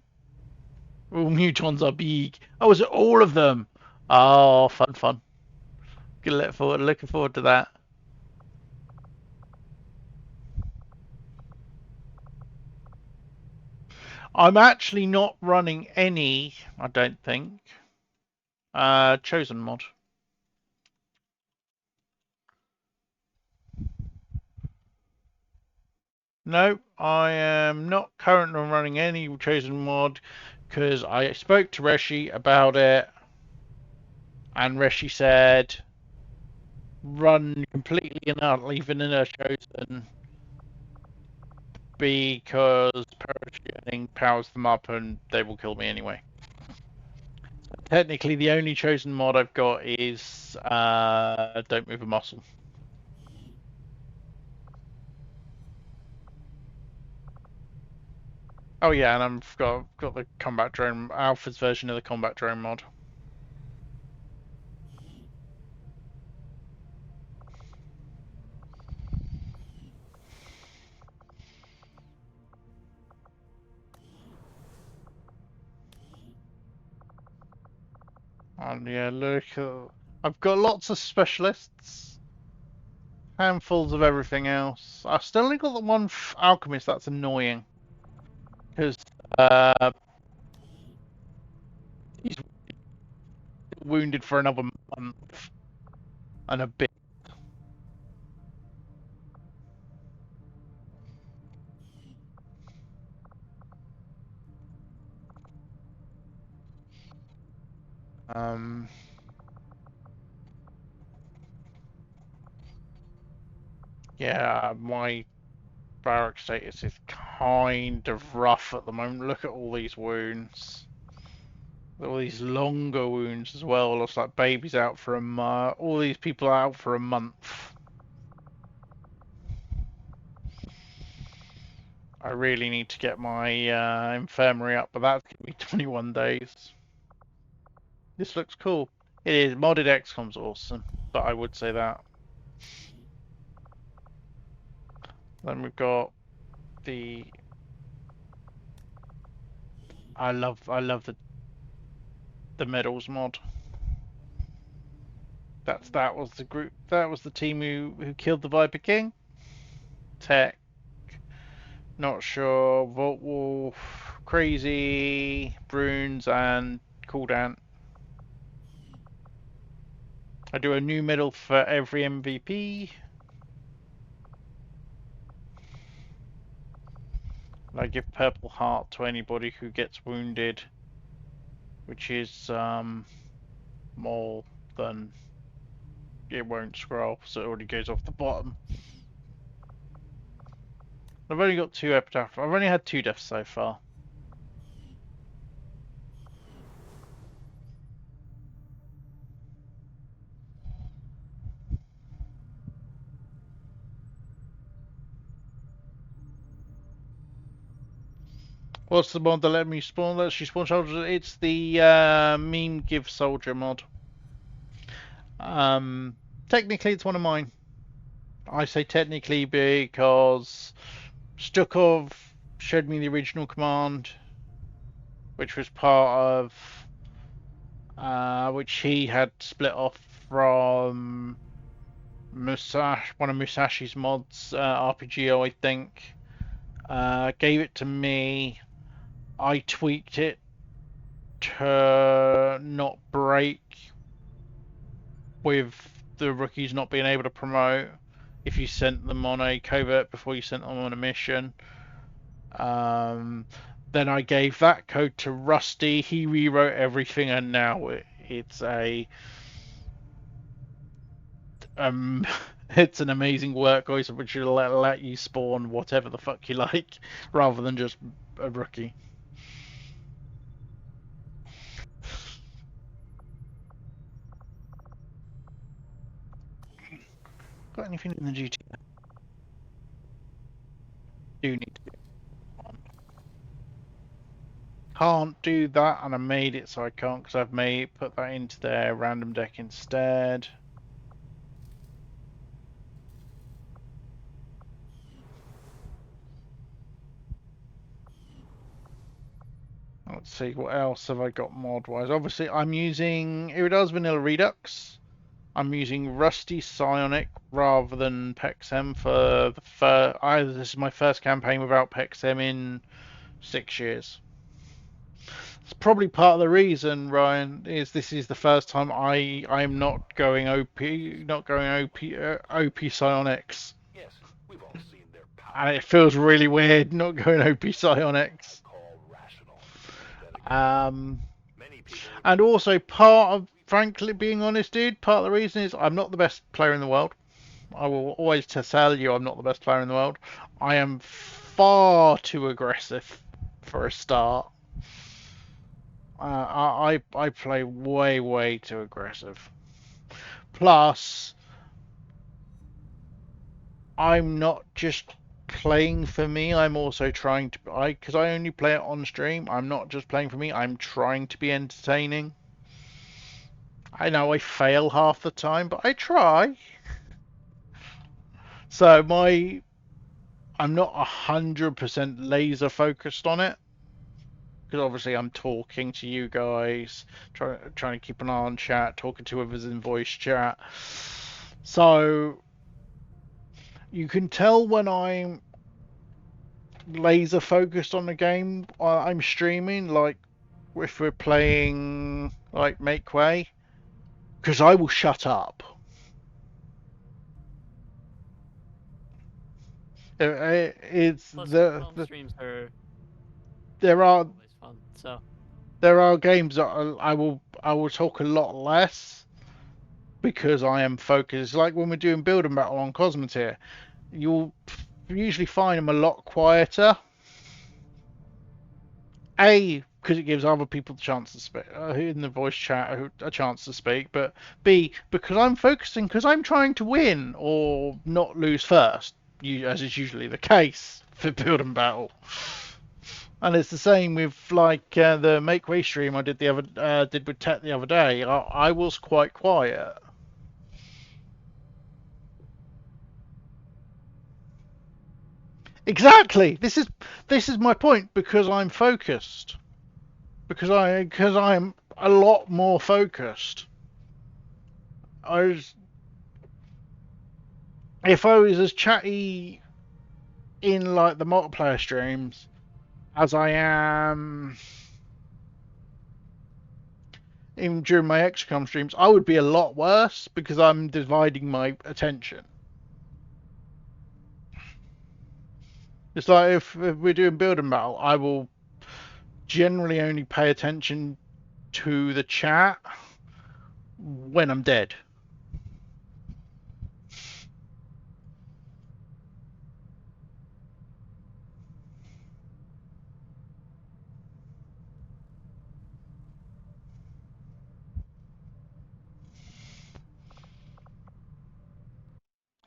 all mutons are big. Oh, is it all of them? Oh, fun. Looking forward to that. I'm actually not running any, I don't think, Chosen mod. No, I am not currently running any Chosen mod because I spoke to Reshi about it, and Reshi said run completely and utterly vanilla Chosen because parachuting powers them up and they will kill me anyway. Technically, the only Chosen mod I've got is Don't Move a Muscle. Oh yeah, and I've got the combat drone Alpha's version of the combat drone mod. And yeah, look, I've got lots of specialists, handfuls of everything else. I've still only got the one alchemist that's annoying because he's wounded for another month and a bit. Yeah, my barrack status is kind of rough at the moment. Look at all these wounds. All these longer wounds as well. Looks like baby's out for a month. All these people are out for a month. I really need to get my infirmary up, but that's going to be 21 days. This looks cool. It is. Modded XCOM's awesome, but I would say that. Then we've got the. I love the medals mod. That was the group. That was the team who killed the Viper King. Tech. Not sure. Vault Wolf, Crazy, Brunes, and Cooldown. I do a new medal for every MVP. I give Purple Heart to anybody who gets wounded, which is more than it won't scroll, so it already goes off the bottom. I've only got 2 epitaph. I've only had 2 deaths so far. What's the mod that let me spawn? Lets you spawn soldiers. It's the meme give soldier mod. Technically, it's one of mine. I say technically because Stukov showed me the original command, which was part of which he had split off from Musashi, one of Musashi's mods, RPGO, I think. Gave it to me. I tweaked it to not break with the rookies not being able to promote if you sent them on a covert before you sent them on a mission. Then I gave that code to Rusty. He rewrote everything, and now it's a it's an amazing workhorse which will let you spawn whatever the fuck you like, rather than just a rookie. Got anything in the GTA? Do need to do one. Can't do that, and I made it so I can't because I've put that into their random deck instead. Let's see, what else have I got mod-wise? Obviously, I'm using Iridar's Vanilla Redux. I'm using Rusty Psionic rather than Pexem for the first. This is my first campaign without Pexem in 6 years. It's probably part of the reason, Ryan, is this is the first time I'm not going OP Psionics. Yes, we've all seen their power. And it feels really weird not going OP Psionics. And also part of, frankly, being honest, dude, part of the reason is I'm not the best player in the world. I will always tell you I'm not the best player in the world. I am far too aggressive for a start. I play way too aggressive. Plus, I'm not just playing for me. I'm also trying to because I only play it on stream. I'm not just playing for me. I'm trying to be entertaining. I know I fail half the time, but I try. So I'm not 100% laser focused on it, because obviously I'm talking to you guys, trying to keep an eye on chat, talking to others in voice chat. So you can tell when I'm laser focused on the game I'm streaming, like if we're playing like Make Way, because I will shut up. It's Plus, streams are there are always fun, so there are games that I will talk a lot less because I am focused. Like when we're doing build and battle on Cosmoteer, you'll usually find them a lot quieter. A, because it gives other people the chance to speak in the voice chat, a chance to speak, but B, because I'm focusing, because I'm trying to win or not lose first, as is usually the case for build and battle. And it's the same with like the Make Way stream I did did with Tet the other day. I was quite quiet. Exactly. This is my point, because I'm focused. Because I'm a lot more focused. If I was as chatty in like the multiplayer streams as I am in during my XCOM streams, I would be a lot worse because I'm dividing my attention. It's like if we're doing build and battle, I will generally only pay attention to the chat when I'm dead.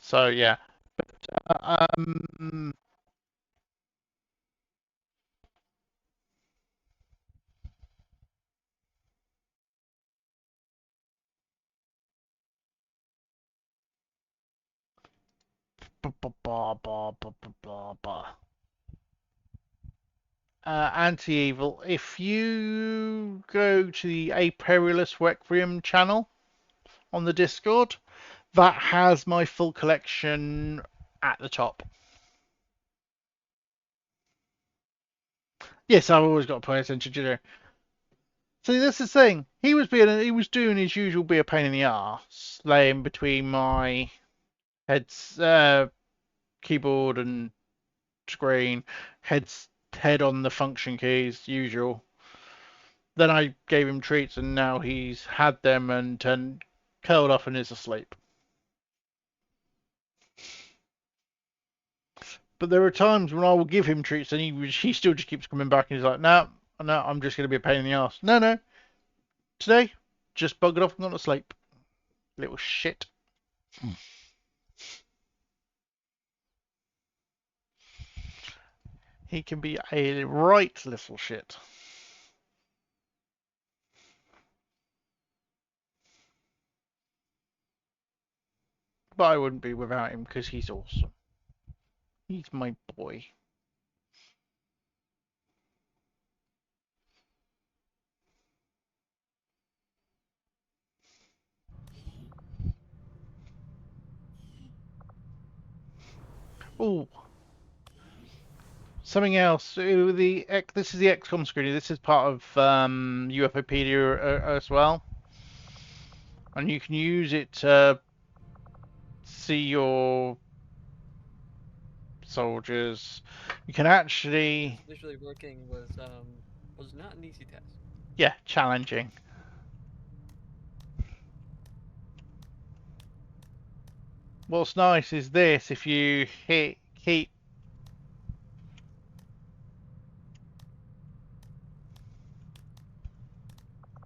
So yeah. Anti-Evil, if you go to the A Perilous Requiem channel on the Discord, that has my full collection at the top. Yes, I've always got to pay attention to it. See, that's the thing. He was doing his usual be a pain in the ass, laying between my keyboard and screen, head on the function keys, usual. Then I gave him treats, and now he's had them and curled up and is asleep. But there are times when I will give him treats, and he still just keeps coming back, and he's like, no, no, I'm just going to be a pain in the ass. No, no, today, just buggered off and gone to sleep. Little shit. He can be a right little shit. But I wouldn't be without him because he's awesome. He's my boy. Oh, something else. This is the XCOM screen. This is part of UFOpedia as well, and you can use it to see your soldiers. You can actually, Visually working was not an easy task. yeah, challenging. What's nice is this: if you keep. You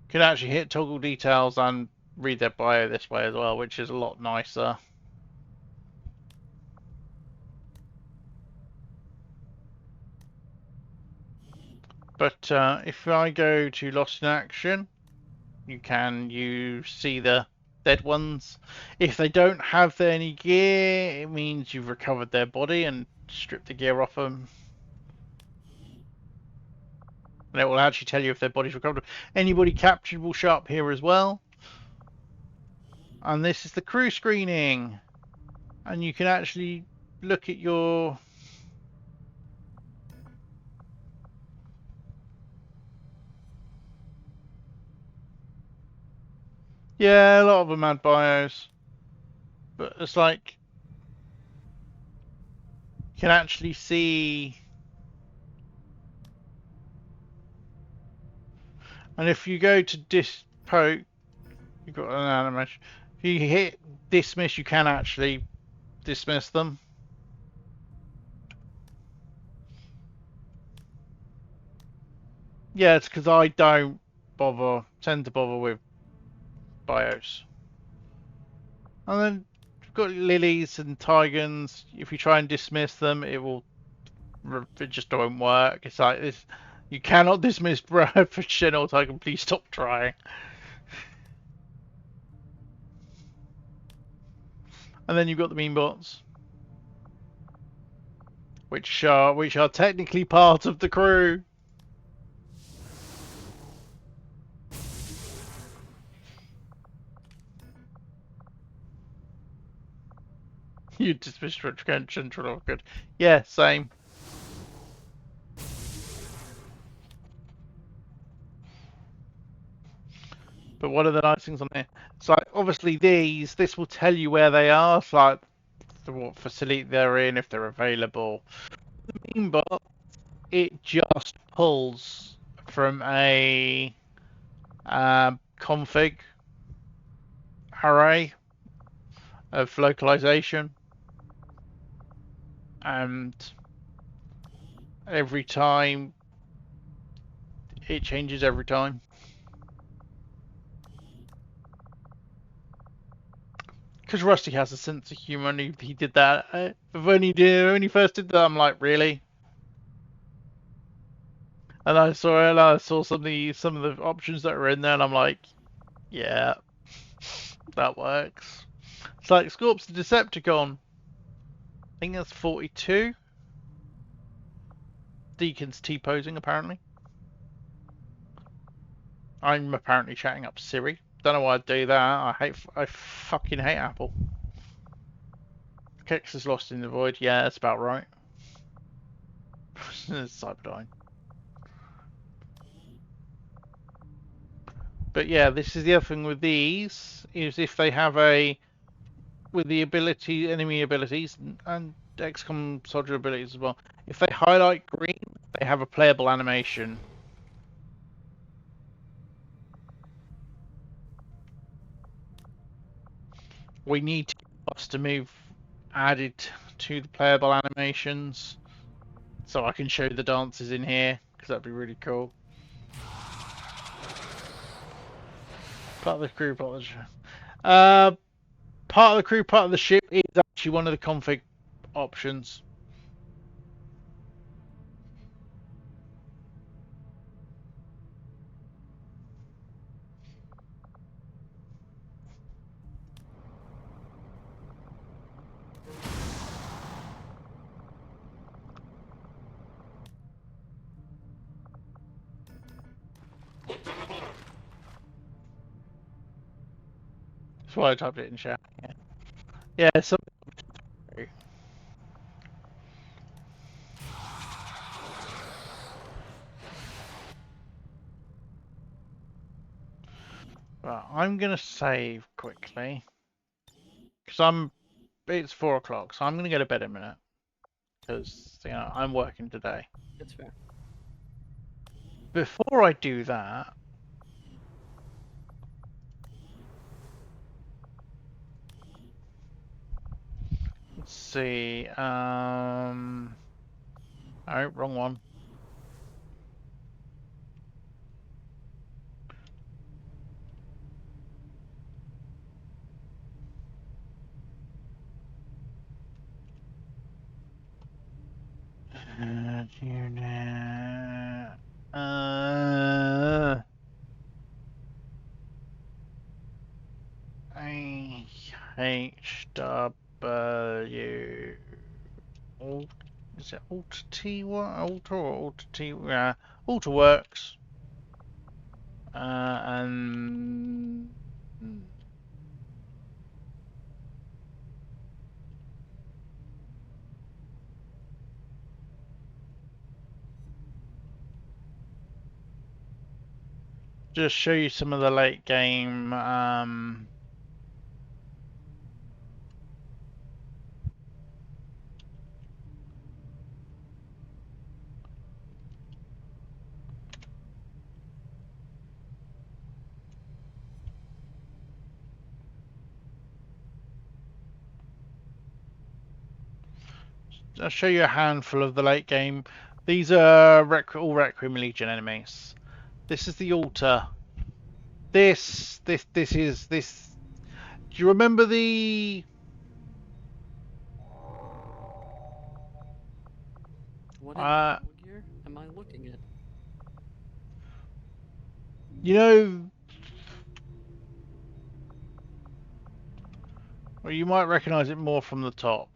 can actually hit toggle details and read their bio this way as well, which is a lot nicer. But if I go to Lost in Action, you see the dead ones. If they don't have any gear, it means you've recovered their body and stripped the gear off them. And it will actually tell you if their body's recovered. Anybody captured will show up here as well. And this is the crew screening. And you can actually look at your... Yeah, a lot of them had bios. But it's like... You can actually see... And if you go to poke, you've got an animation. If you hit dismiss, you can actually dismiss them. Yeah, it's because I don't tend to bother with bios. And then you've got lilies and tigans. If you try and dismiss them, it just won't work. It's like this. You cannot dismiss Brad for Shen or Tigan. Please stop trying. And then you've got the meme bots, which are technically part of the crew. You dismiss Central good. Yeah, same. But one of the nice things on there, it's like obviously this will tell you where they are. It's like what facility they're in, if they're available. The meme bot, it just pulls from a config array of localization, and every time it changes every time. Because Rusty has a sense of humor, and he did that. When he first did that, I'm like, really? And I saw some of the options that are in there, and I'm like, yeah, that works. It's like Scorp's the Decepticon. I think that's 42. Deacon's T-posing, apparently. I'm apparently chatting up Siri. Don't know why I'd do that. I fucking hate Apple. Kex is lost in the void. Yeah, that's about right. Cyberdyne. But yeah, this is the other thing with these, is if they have with the enemy abilities, and XCOM soldier abilities as well, if they highlight green, They have a playable animation. We need to get us to move added to the playable animations, so I can show the dances in here, because that'd be really cool. Part of the crew, part of the ship. Part of the crew, part of the ship is actually one of the config options. That's why I typed it in chat. Yeah, so right, I'm gonna save quickly because it's 4 o'clock, so I'm gonna go to bed in a minute because I'm working today. That's fair. Before I do that, let's see. Oh, wrong one. HW. Is it Alt T? What? Alter or Alt T? Yeah, Alter works. And just show you some of the late game. I'll show you a handful of the late game. These are all Requiem Legion enemies. This is the altar. This is this. Do you remember the? What gear am I looking at? You know, well, you might recognise it more from the top.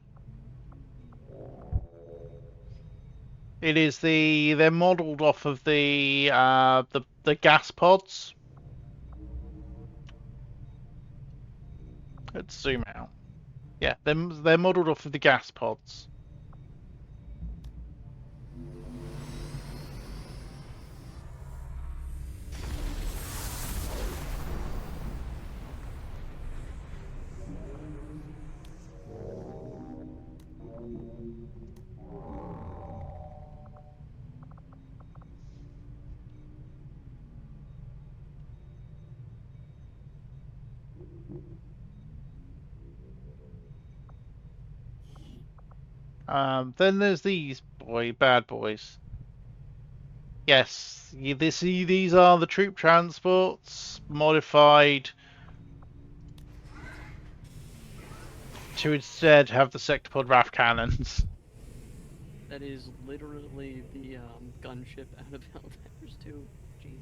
It is they're modelled off of the gas pods. Let's zoom out. Yeah, they're modelled off of the gas pods. Then there's these bad boys. Yes, these are the troop transports modified to instead have the sectopod RAF cannons. That is literally the gunship out of Helldivers 2. Jesus.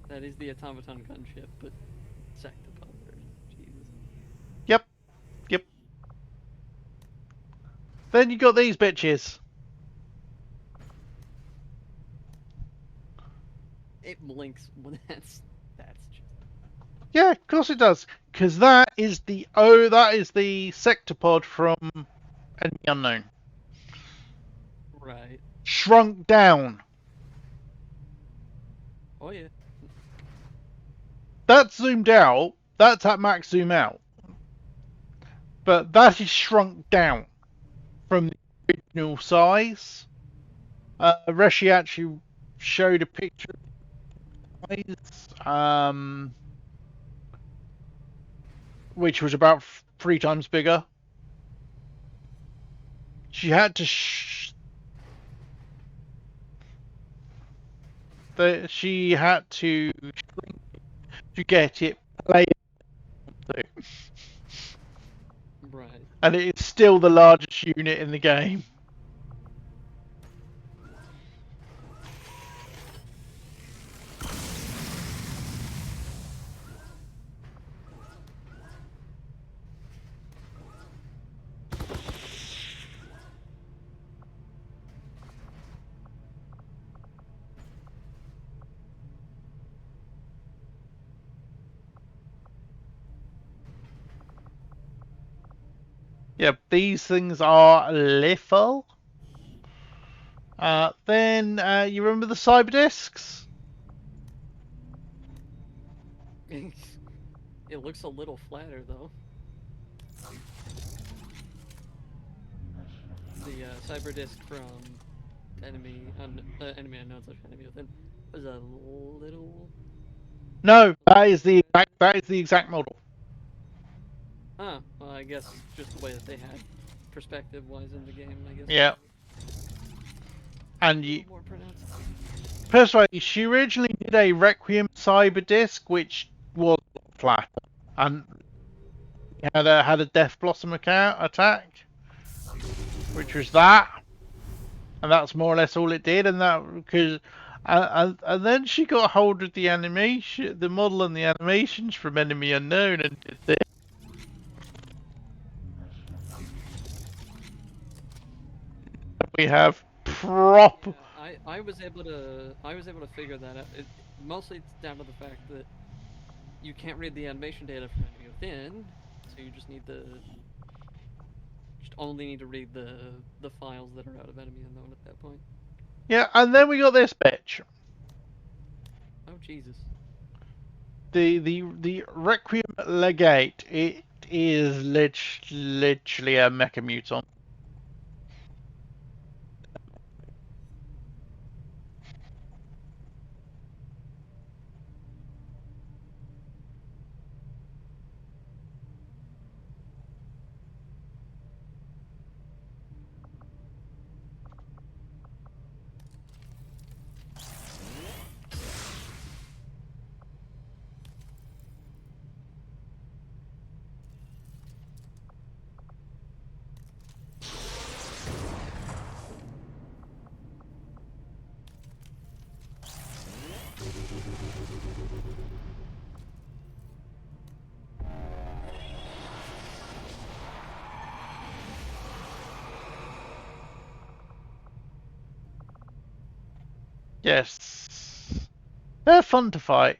That is the automaton gunship, but sectopod version. Jesus. Yep. Then you got these bitches. It blinks when that's just. Yeah, of course it does. Because that is the sectopod from Enemy Unknown. Right. Shrunk down. Oh yeah. That's zoomed out. That's at max zoom out. But that is shrunk down from the original size. Reshi actually showed a picture of the size, which was about 3 times bigger. She had to she had to shrink to get it playable. Right. And it's still the largest unit in the game. Yep, these things are lethal. Then you remember the cyber discs? It looks a little flatter though. The cyber disc from enemy unknown / enemy within was a little. No, that is the exact model. Well, I guess just the way that they had perspective-wise in the game, I guess. Yeah. And you, more pronounced. personally, she originally did a Requiem cyber disc, which was flat, and had a Death Blossom attack, which was that, and that's more or less all it did. And that because, and then she got hold of the animation, the model, and the animations from Enemy Unknown, and did this. We have proper. Yeah, I was able to figure that out. Mostly it's down to the fact that you can't read the animation data from enemy within, so you just only need to read the files that are out of enemy unknown at that point. Yeah, and then we got this bitch. Oh Jesus. The Requiem Legate. It is literally a mecha mutant. Yes. They're fun to fight.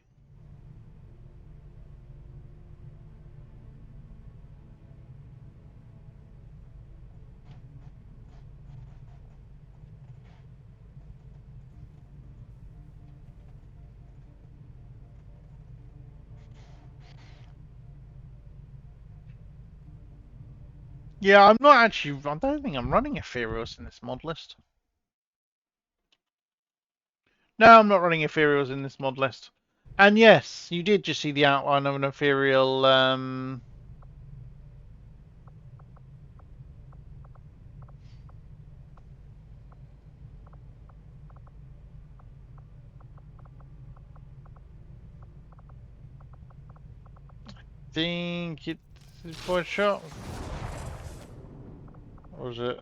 Yeah, I'm not actually. I don't think I'm running a Perilous in this mod list. No, I'm not running Ethereals in this mod list. And yes, you did just see the outline of an Ethereal. Think it's point shot. Or was it?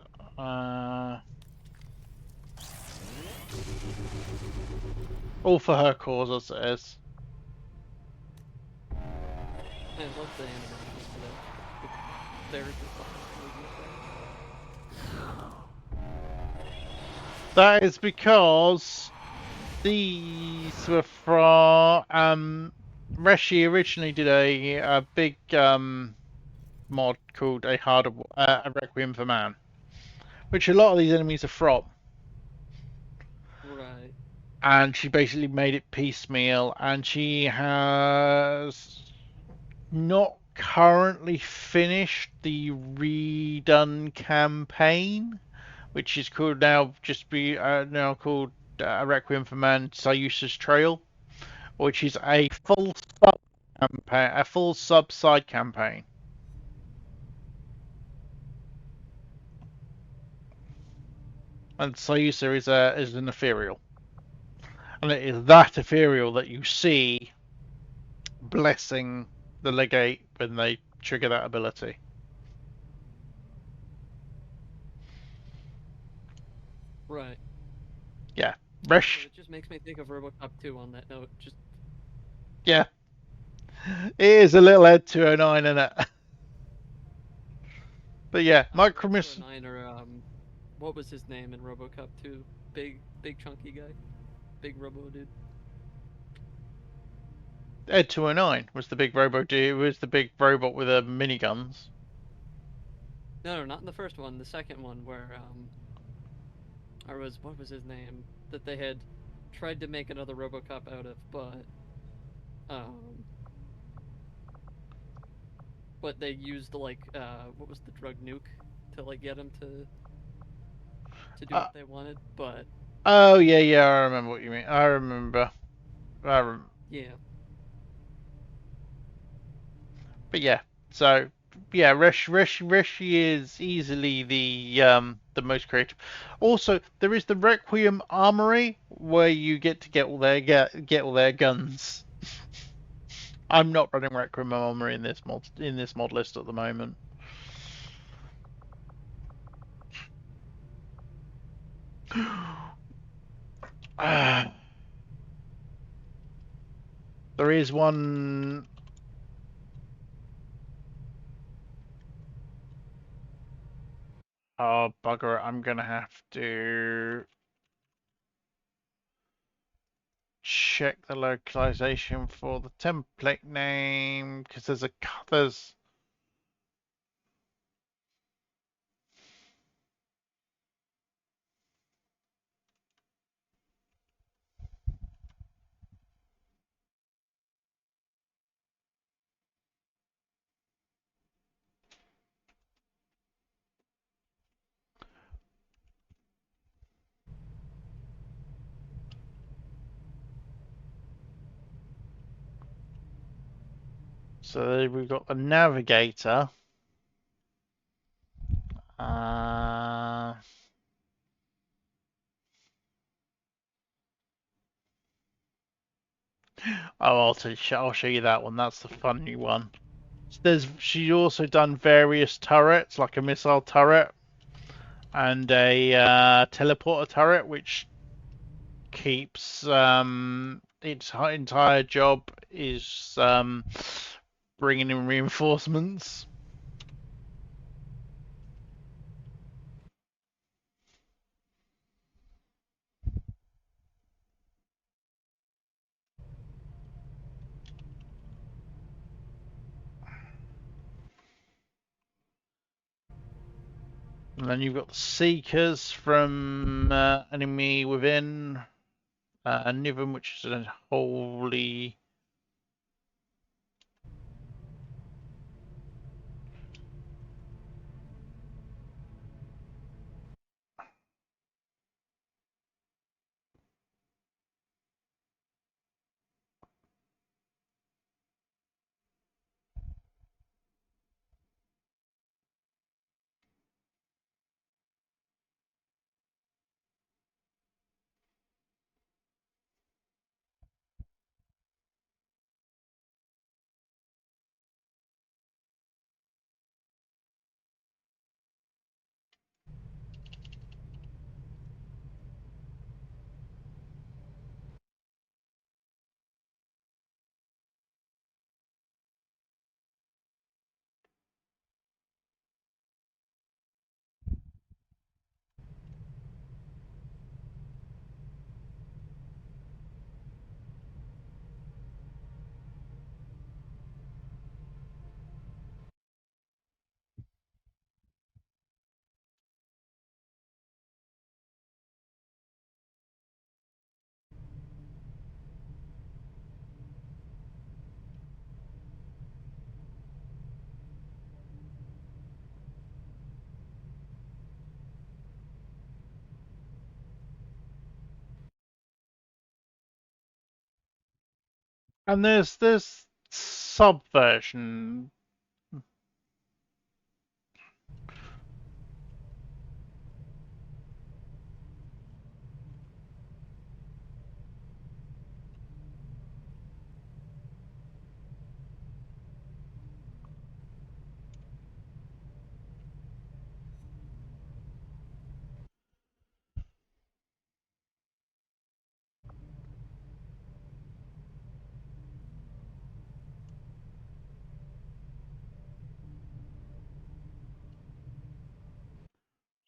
All for her cause, as it is. I love the animations for that. They're That is because these were from Reshi originally did a big mod called a Requiem for Man, which a lot of these enemies are from. Right. And she basically made it piecemeal, and she has not currently finished the redone campaign, which is called now just be now called Requiem for Man Sayusa's Trail, which is a full sub campaign, a full sub side campaign. And Sayusa is an ethereal, and it is that ethereal that you see blessing the legate when they trigger that ability. Right. Yeah, So Resh. it just makes me think of RoboCop 2 on that note. Just Yeah, it is a little Ed 209 in it. But yeah, Micromis. 209 or what was his name in RoboCop 2? Big chunky guy, big Robo dude. Ed 209 was the big robot dude. Was the big robot with the miniguns. No, not in the first one. The second one where or was what was his name that they had tried to make another RoboCop out of, um, but they used like what was the drug nuke to like get him to do what they wanted, but Oh yeah, I remember what you mean. I remember. yeah. But yeah, so yeah, Reshi is easily the most creative. Also, there is the Requiem Armory where you get all their get all their guns. I'm not running Requiem Armory in this mod list at the moment. There is one. Oh bugger it! I'm gonna have to check the localization for the template name because there's. So we've got the navigator. Uh, oh, I'll show you that one. That's the funny one. She's also done various turrets, like a missile turret and a teleporter turret, which keeps its entire job is bringing in reinforcements. And then you've got the Seekers from Enemy Within, Niven, which is a wholly. And there's this subversion.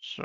So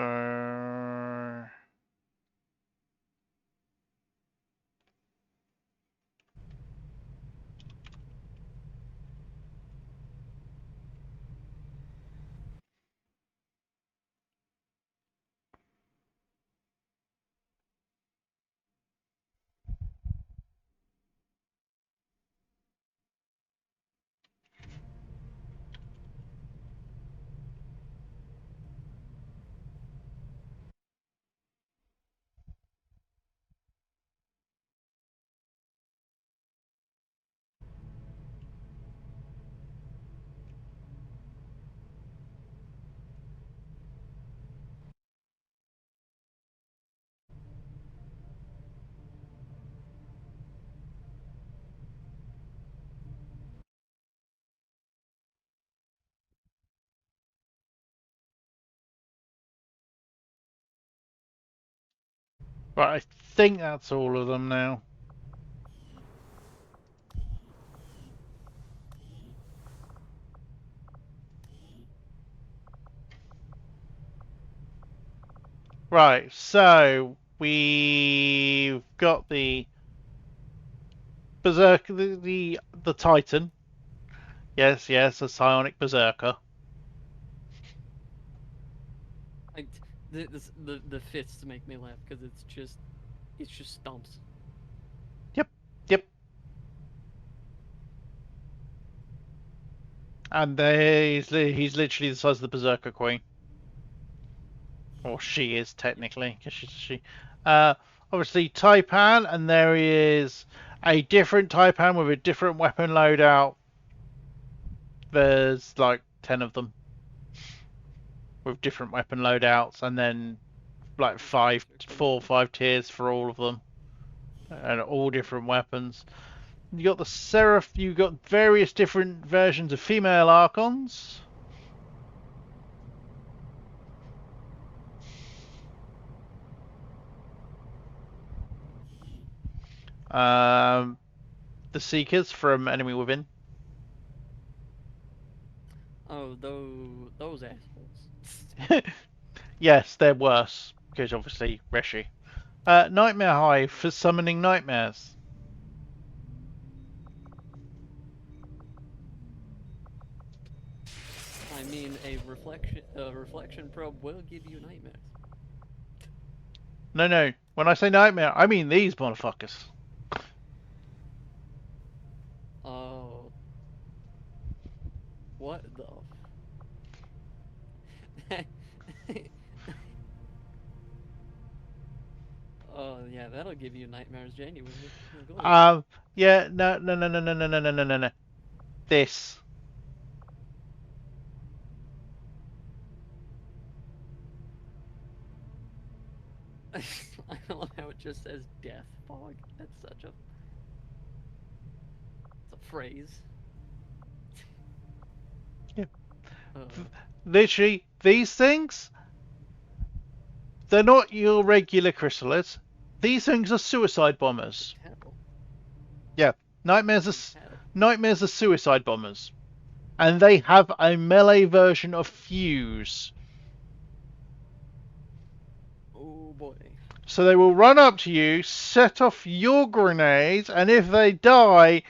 but I think that's all of them now. Right, so we've got the Berserker, the Titan. Yes, yes, a psionic Berserker. The fists make me laugh because it's just stumps. Yep, yep. And he's literally the size of the Berserker Queen. Or she is, technically, because she's a she. Obviously, Taipan, and there is a different Taipan with a different weapon loadout. There's like 10 of them with different weapon loadouts, and then like 5 tiers for all of them, and all different weapons. You got the Seraph. You got various different versions of female Archons. The Seekers from Enemy Within. Oh, those assholes. Yes, they're worse because obviously Reshi. Nightmare Hive for summoning nightmares. I mean, a reflection probe will give you nightmares. No, no. When I say nightmare, I mean these motherfuckers. Oh, what the? Oh yeah, that'll give you nightmares genuinely. Yeah, no, no, no, no, no, no, no, no, no, no, no. This. I love how it just says death fog. That's such a. It's a phrase. Yeah. Uh, Literally, these things, they're not your regular chrysalids. These things are suicide bombers. Yeah, nightmares are suicide bombers, and they have a melee version of Fuse. Oh boy. So they will run up to you, set off your grenades, and if they die,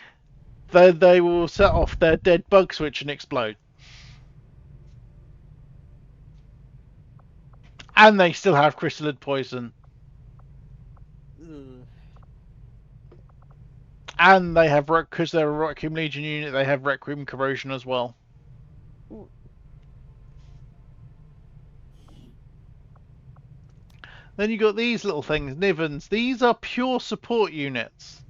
they will set off their dead bug switch and explode. And they still have chrysalid poison. Ugh. And they have, because they're a Requiem Legion unit, they have Requiem Corrosion as well. Ooh. Then you got these little things, Nivens. These are pure support units.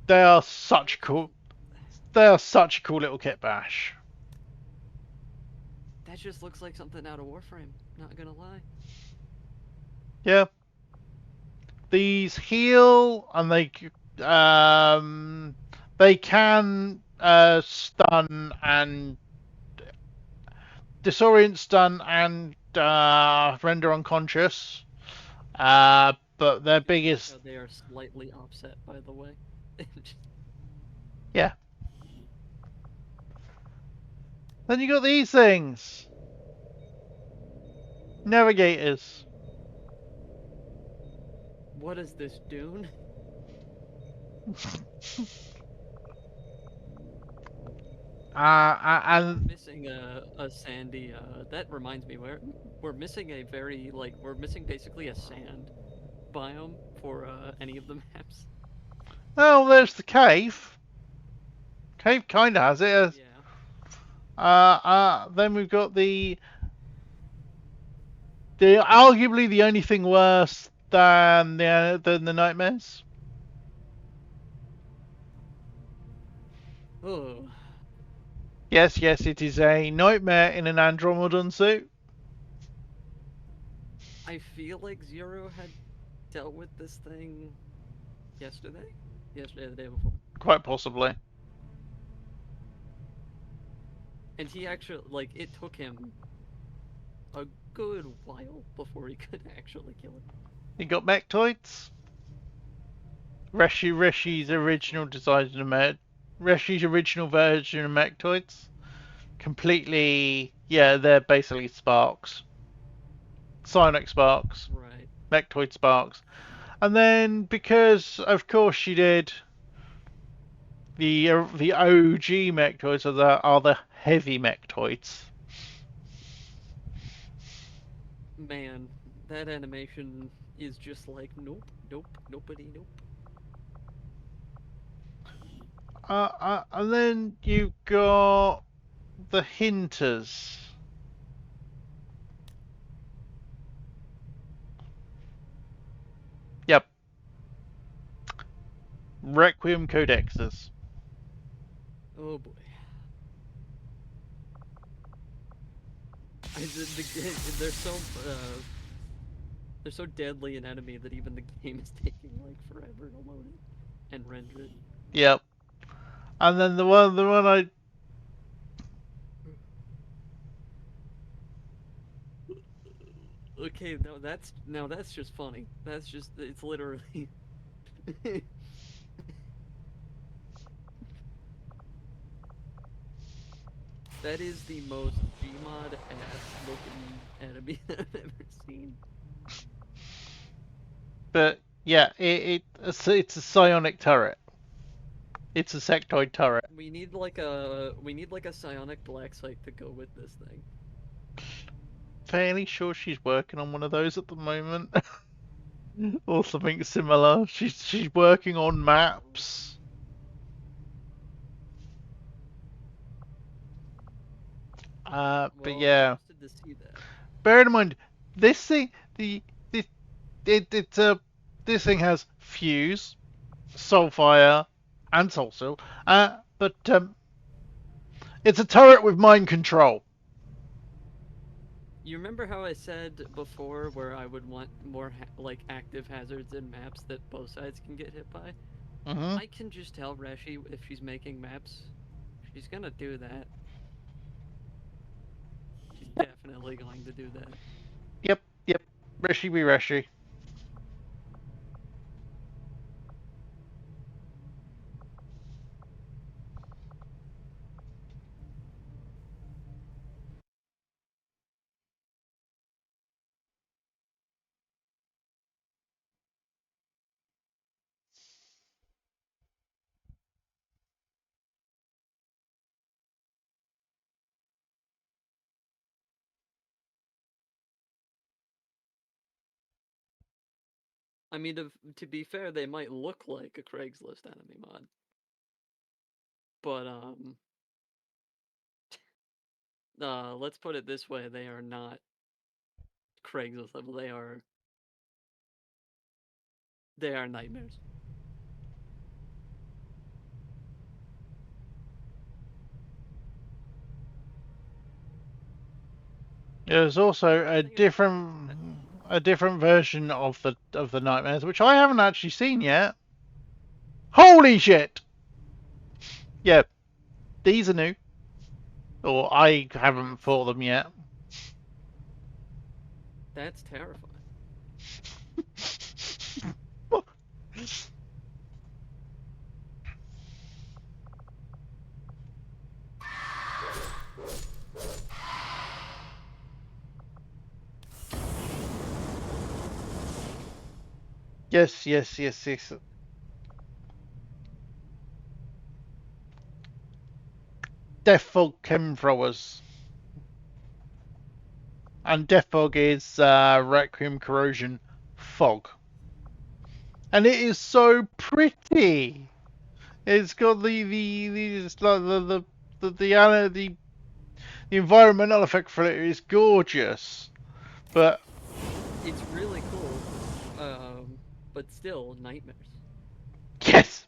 They are such cool. They are such a cool little kit bash. That just looks like something out of Warframe. Not gonna lie. Yeah. These heal and they can stun and disorient, stun and render unconscious. But their biggest, They are slightly offset, by the way. yeah. Then you got these things, navigators. What is this, Dune? And Missing a sandy. That reminds me, we're missing a very we're missing basically a sand biome for any of the maps. oh, there's the cave. Cave kind of has it. Yeah. Then we've got the arguably the only thing worse than the nightmares. Oh. Yes, yes, it is a nightmare in an Andromedan suit. I feel like Zero had dealt with this thing yesterday? Yesterday or the day before. Quite possibly. And he actually, it took him a good while before he could actually kill it. You got Mechtoids. Reshi's original design of Reshi's original version of Mechtoids. Completely, yeah, they're basically sparks. Psionic sparks. Right. Mechtoid sparks. And then, because of course she did, the OG Mechtoids are the heavy Mechtoids. Man, that animation is just like, nope, nope, nobody, nope. And then you've got the Hinters. Yep. Requiem Codexes. Oh boy. They're so they're so deadly an enemy that even the game is taking like forever to load it and render it. Yep. And then the one I Okay, now that's just funny. That's just it's literally that is the most Gmod ass looking enemy I've ever seen. But yeah, it's a psionic turret. It's a sectoid turret. We need like a psionic black site to go with this thing. Fairly sure she's working on one of those at the moment. Or something similar. She's working on maps. But yeah. To see that. Bear in mind, this thing, this thing has fuse, soulfire, and soulsteel. But it's a turret with mind control. You remember how I said before where I would want more active hazards in maps that both sides can get hit by? I can just tell Reshi if she's making maps, she's gonna do that. She's definitely going to do that. Yep. Reshi be Reshi. I mean, to be fair, they might look like a Craigslist enemy mod. But, let's put it this way, they are not Craigslist level, they are nightmares. There's also a different version of the nightmares, which I haven't actually seen yet. Holy shit! Yeah, these are new. Or I haven't fought them yet. That's terrifying. Yes, yes, yes, yes. Death Fog Chemthrowers. And Death Fog is Requiem Corrosion Fog. And it is so pretty. It's got the environmental effect for it is gorgeous. But It's really cool. But still, nightmares. yes.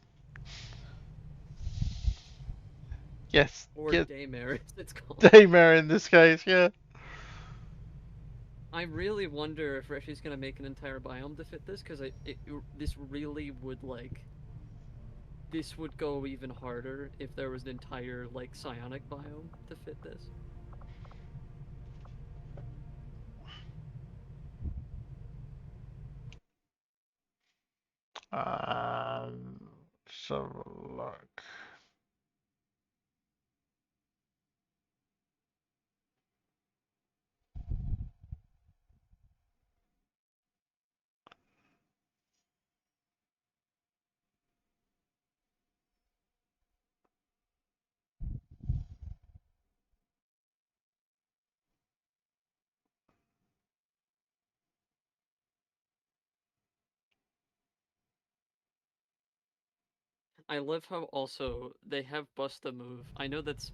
Yes. Or Yes. daymare, as it's called. Daymare in this case, yeah. I really wonder if Reshi's gonna make an entire biome to fit this, because this really would, like... This would go even harder if there was an entire, like, psionic biome to fit this. So look. I love how also they have bust a move. I know that's...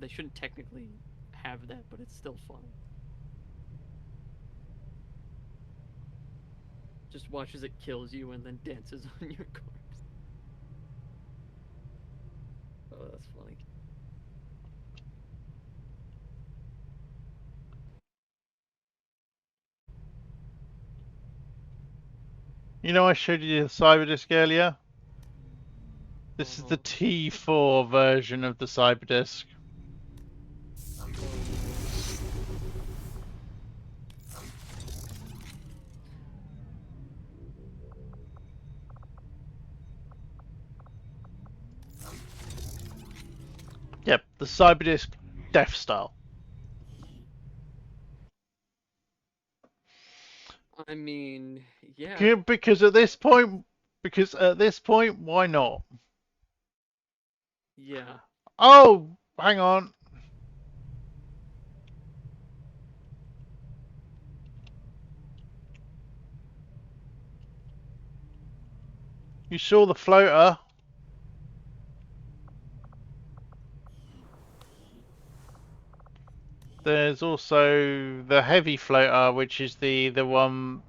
They shouldn't technically have that, but it's still fun. Just watch as it kills you and then dances on your corpse. Oh, that's funny. You know I showed you the Cyberdisc earlier? This is the T4 version of the Cyberdisc. Yep, the Cyberdisc Death Style. I mean, yeah. Because at this point, why not? Yeah. Oh, hang on. You saw the floater. There's also the heavy floater, which is the one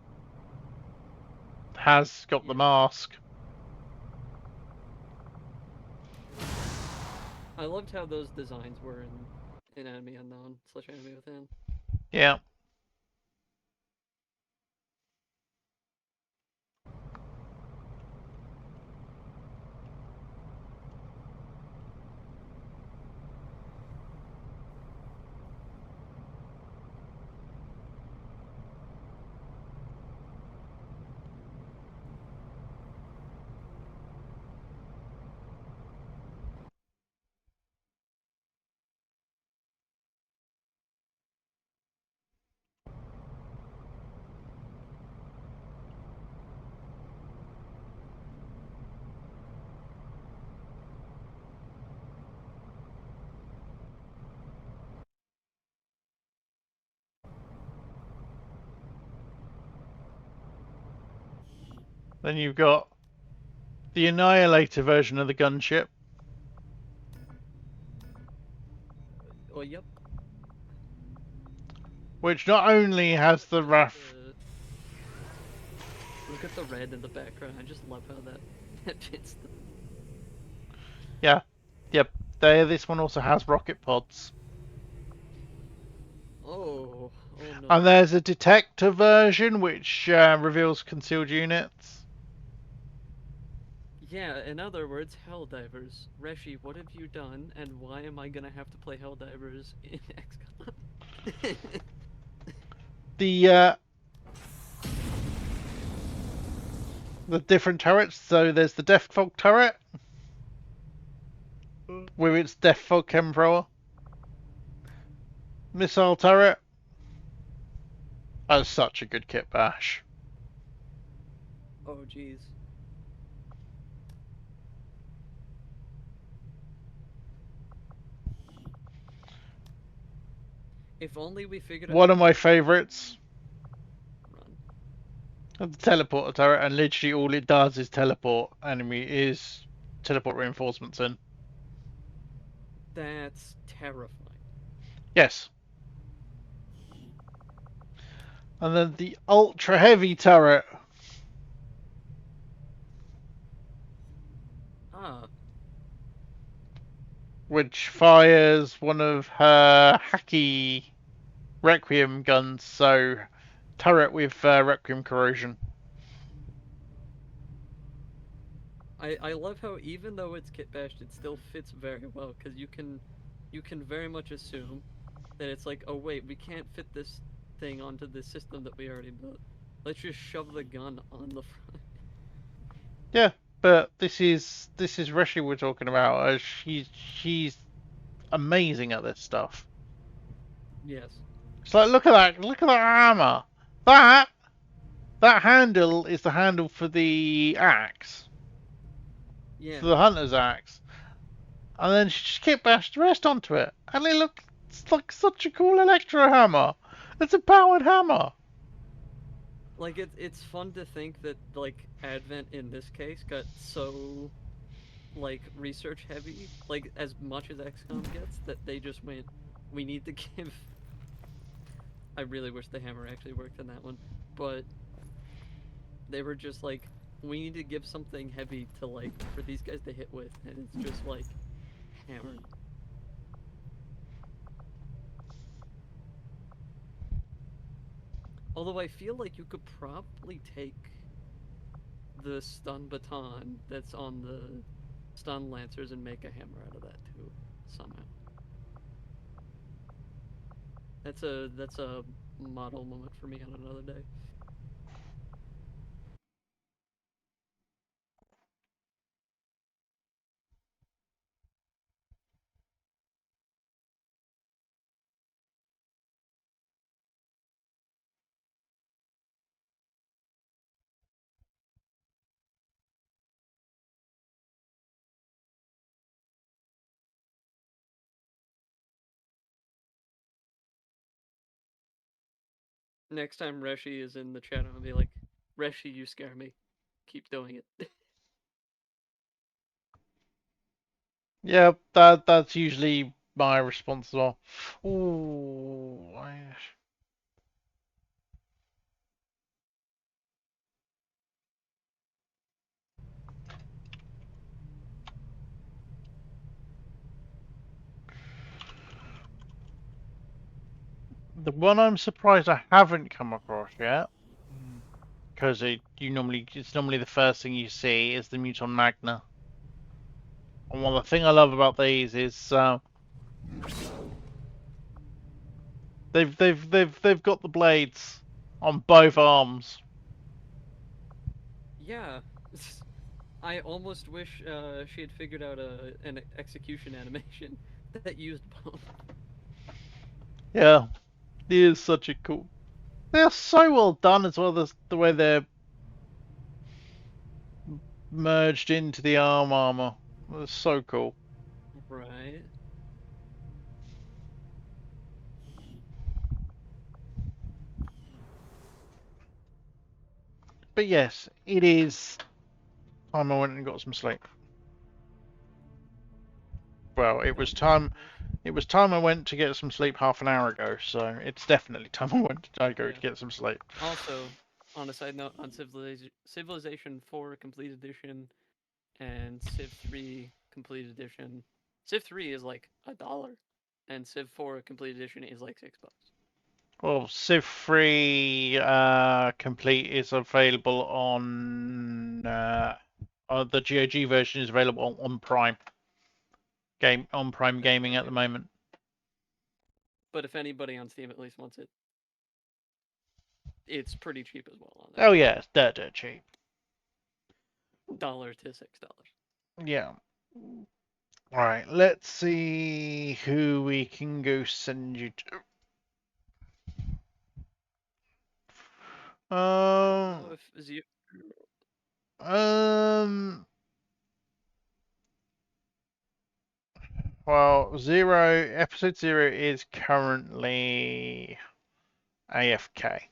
has got the mask. I loved how those designs were in Enemy Unknown / Enemy Within. Yeah. Then you've got the Annihilator version of the gunship. Oh, yep. Which not only has the RAF... Look at the red in the background. I just love how that fits the... Yeah. Yep. This one also has rocket pods. Oh And there's a detector version which reveals concealed units. Yeah, in other words, Helldivers. Reshi, what have you done, and why am I gonna have to play Helldivers in XCOM? The different turrets. So there's the Death Fog turret with its Death Fog Chemthrower. Missile turret. That's such a good kit bash. Oh, jeez. If only we figured out. One of my favourites. Run. The teleporter turret, and literally all it does is teleport teleport reinforcements in. That's terrifying. Yes. And then the ultra heavy turret. Ah. Which fires one of her hacky Requiem guns, so turret with Requiem corrosion. I love how even though it's kit bashed, it still fits very well because you can very much assume that it's like, oh wait, we can't fit this thing onto the system that we already built. Let's just shove the gun on the front. Yeah, but this is Reshi we're talking about. She's amazing at this stuff. Yes. It's like look at that armor. That handle is the handle for the axe. Yeah. For the hunter's axe. And then she just kit bashed the rest onto it. And it looks like such a cool electro hammer. It's a powered hammer. Like it's fun to think that like Advent in this case got so like research heavy, like as much as XCOM gets, that they just went, we need to give. I really wish the hammer actually worked in that one, but they were just like, we need to give something heavy to like for these guys to hit with, and it's just like hammered. Although I feel like you could probably take the stun baton that's on the stun lancers and make a hammer out of that too, somehow. That's a model moment for me on another day. Next time Reshi is in the chat, I'm gonna be like, Reshi, you scare me. Keep doing it. Yeah, that's usually my response as well. Ooh, the one I'm surprised I haven't come across yet, because it's normally the first thing you see is the Muton Magna. And one of the thing I love about these is they've got the blades on both arms. Yeah. I almost wish she had figured out an execution animation that used both. Yeah, it is such a cool. They're so well done as well. The way they're merged into the armor. It's so cool. Right. But yes, it is time I went and got some sleep. Well, it was time. It was time I went to get some sleep half an hour ago, so it's definitely time I go to get some sleep. Also, on a side note, on Civilization 4 Complete Edition and Civ 3 Complete Edition, Civ 3 is like $1, and Civ 4 Complete Edition is like $6. Well, Civ 3 complete is available on the GOG version is available on Prime Gaming at the moment. But if anybody on Steam at least wants it, it's pretty cheap as well on there. Oh yeah, it's dirt cheap. $1 to $6. Yeah. Alright, let's see who we can go send you to. Well, episode 0 is currently AFK.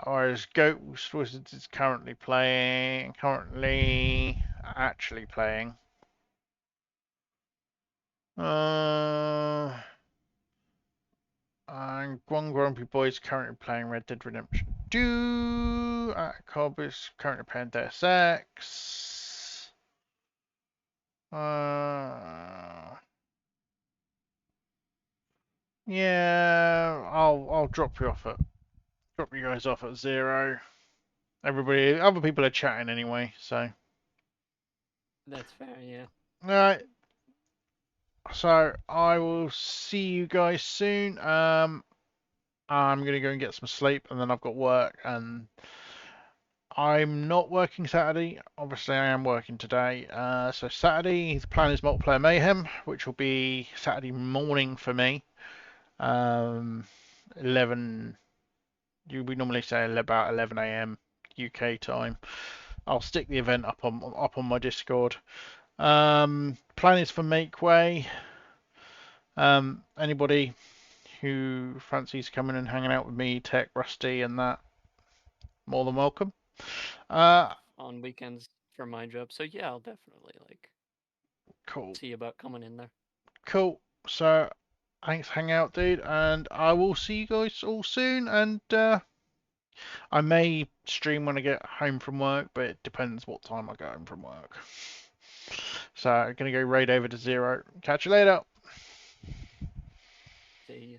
Whereas Ghost Wizards is currently actually playing. And One Grumpy Boy is currently playing Red Dead Redemption 2. Cobb is currently playing Deus Ex. Yeah, I'll drop you guys off at 0. Other people are chatting anyway, so. That's fair, yeah. Alright. So I will see you guys soon. I'm gonna go and get some sleep, and then I've got work, and I'm not working Saturday. Obviously, I am working today. So Saturday, the plan is multiplayer mayhem, which will be Saturday morning for me. 11. We normally say about 11 a.m. UK time. I'll stick the event up on my Discord. Plan is for Make Way. Anybody who fancies coming and hanging out with me, Tech, Rusty, and that, more than welcome. On weekends for my job, so yeah, I'll definitely cool. See about coming in there. Cool. So thanks, hang out, dude, and I will see you guys all soon. And I may stream when I get home from work, but it depends what time I get home from work. So I'm gonna go raid over to 0. Catch you later. See ya.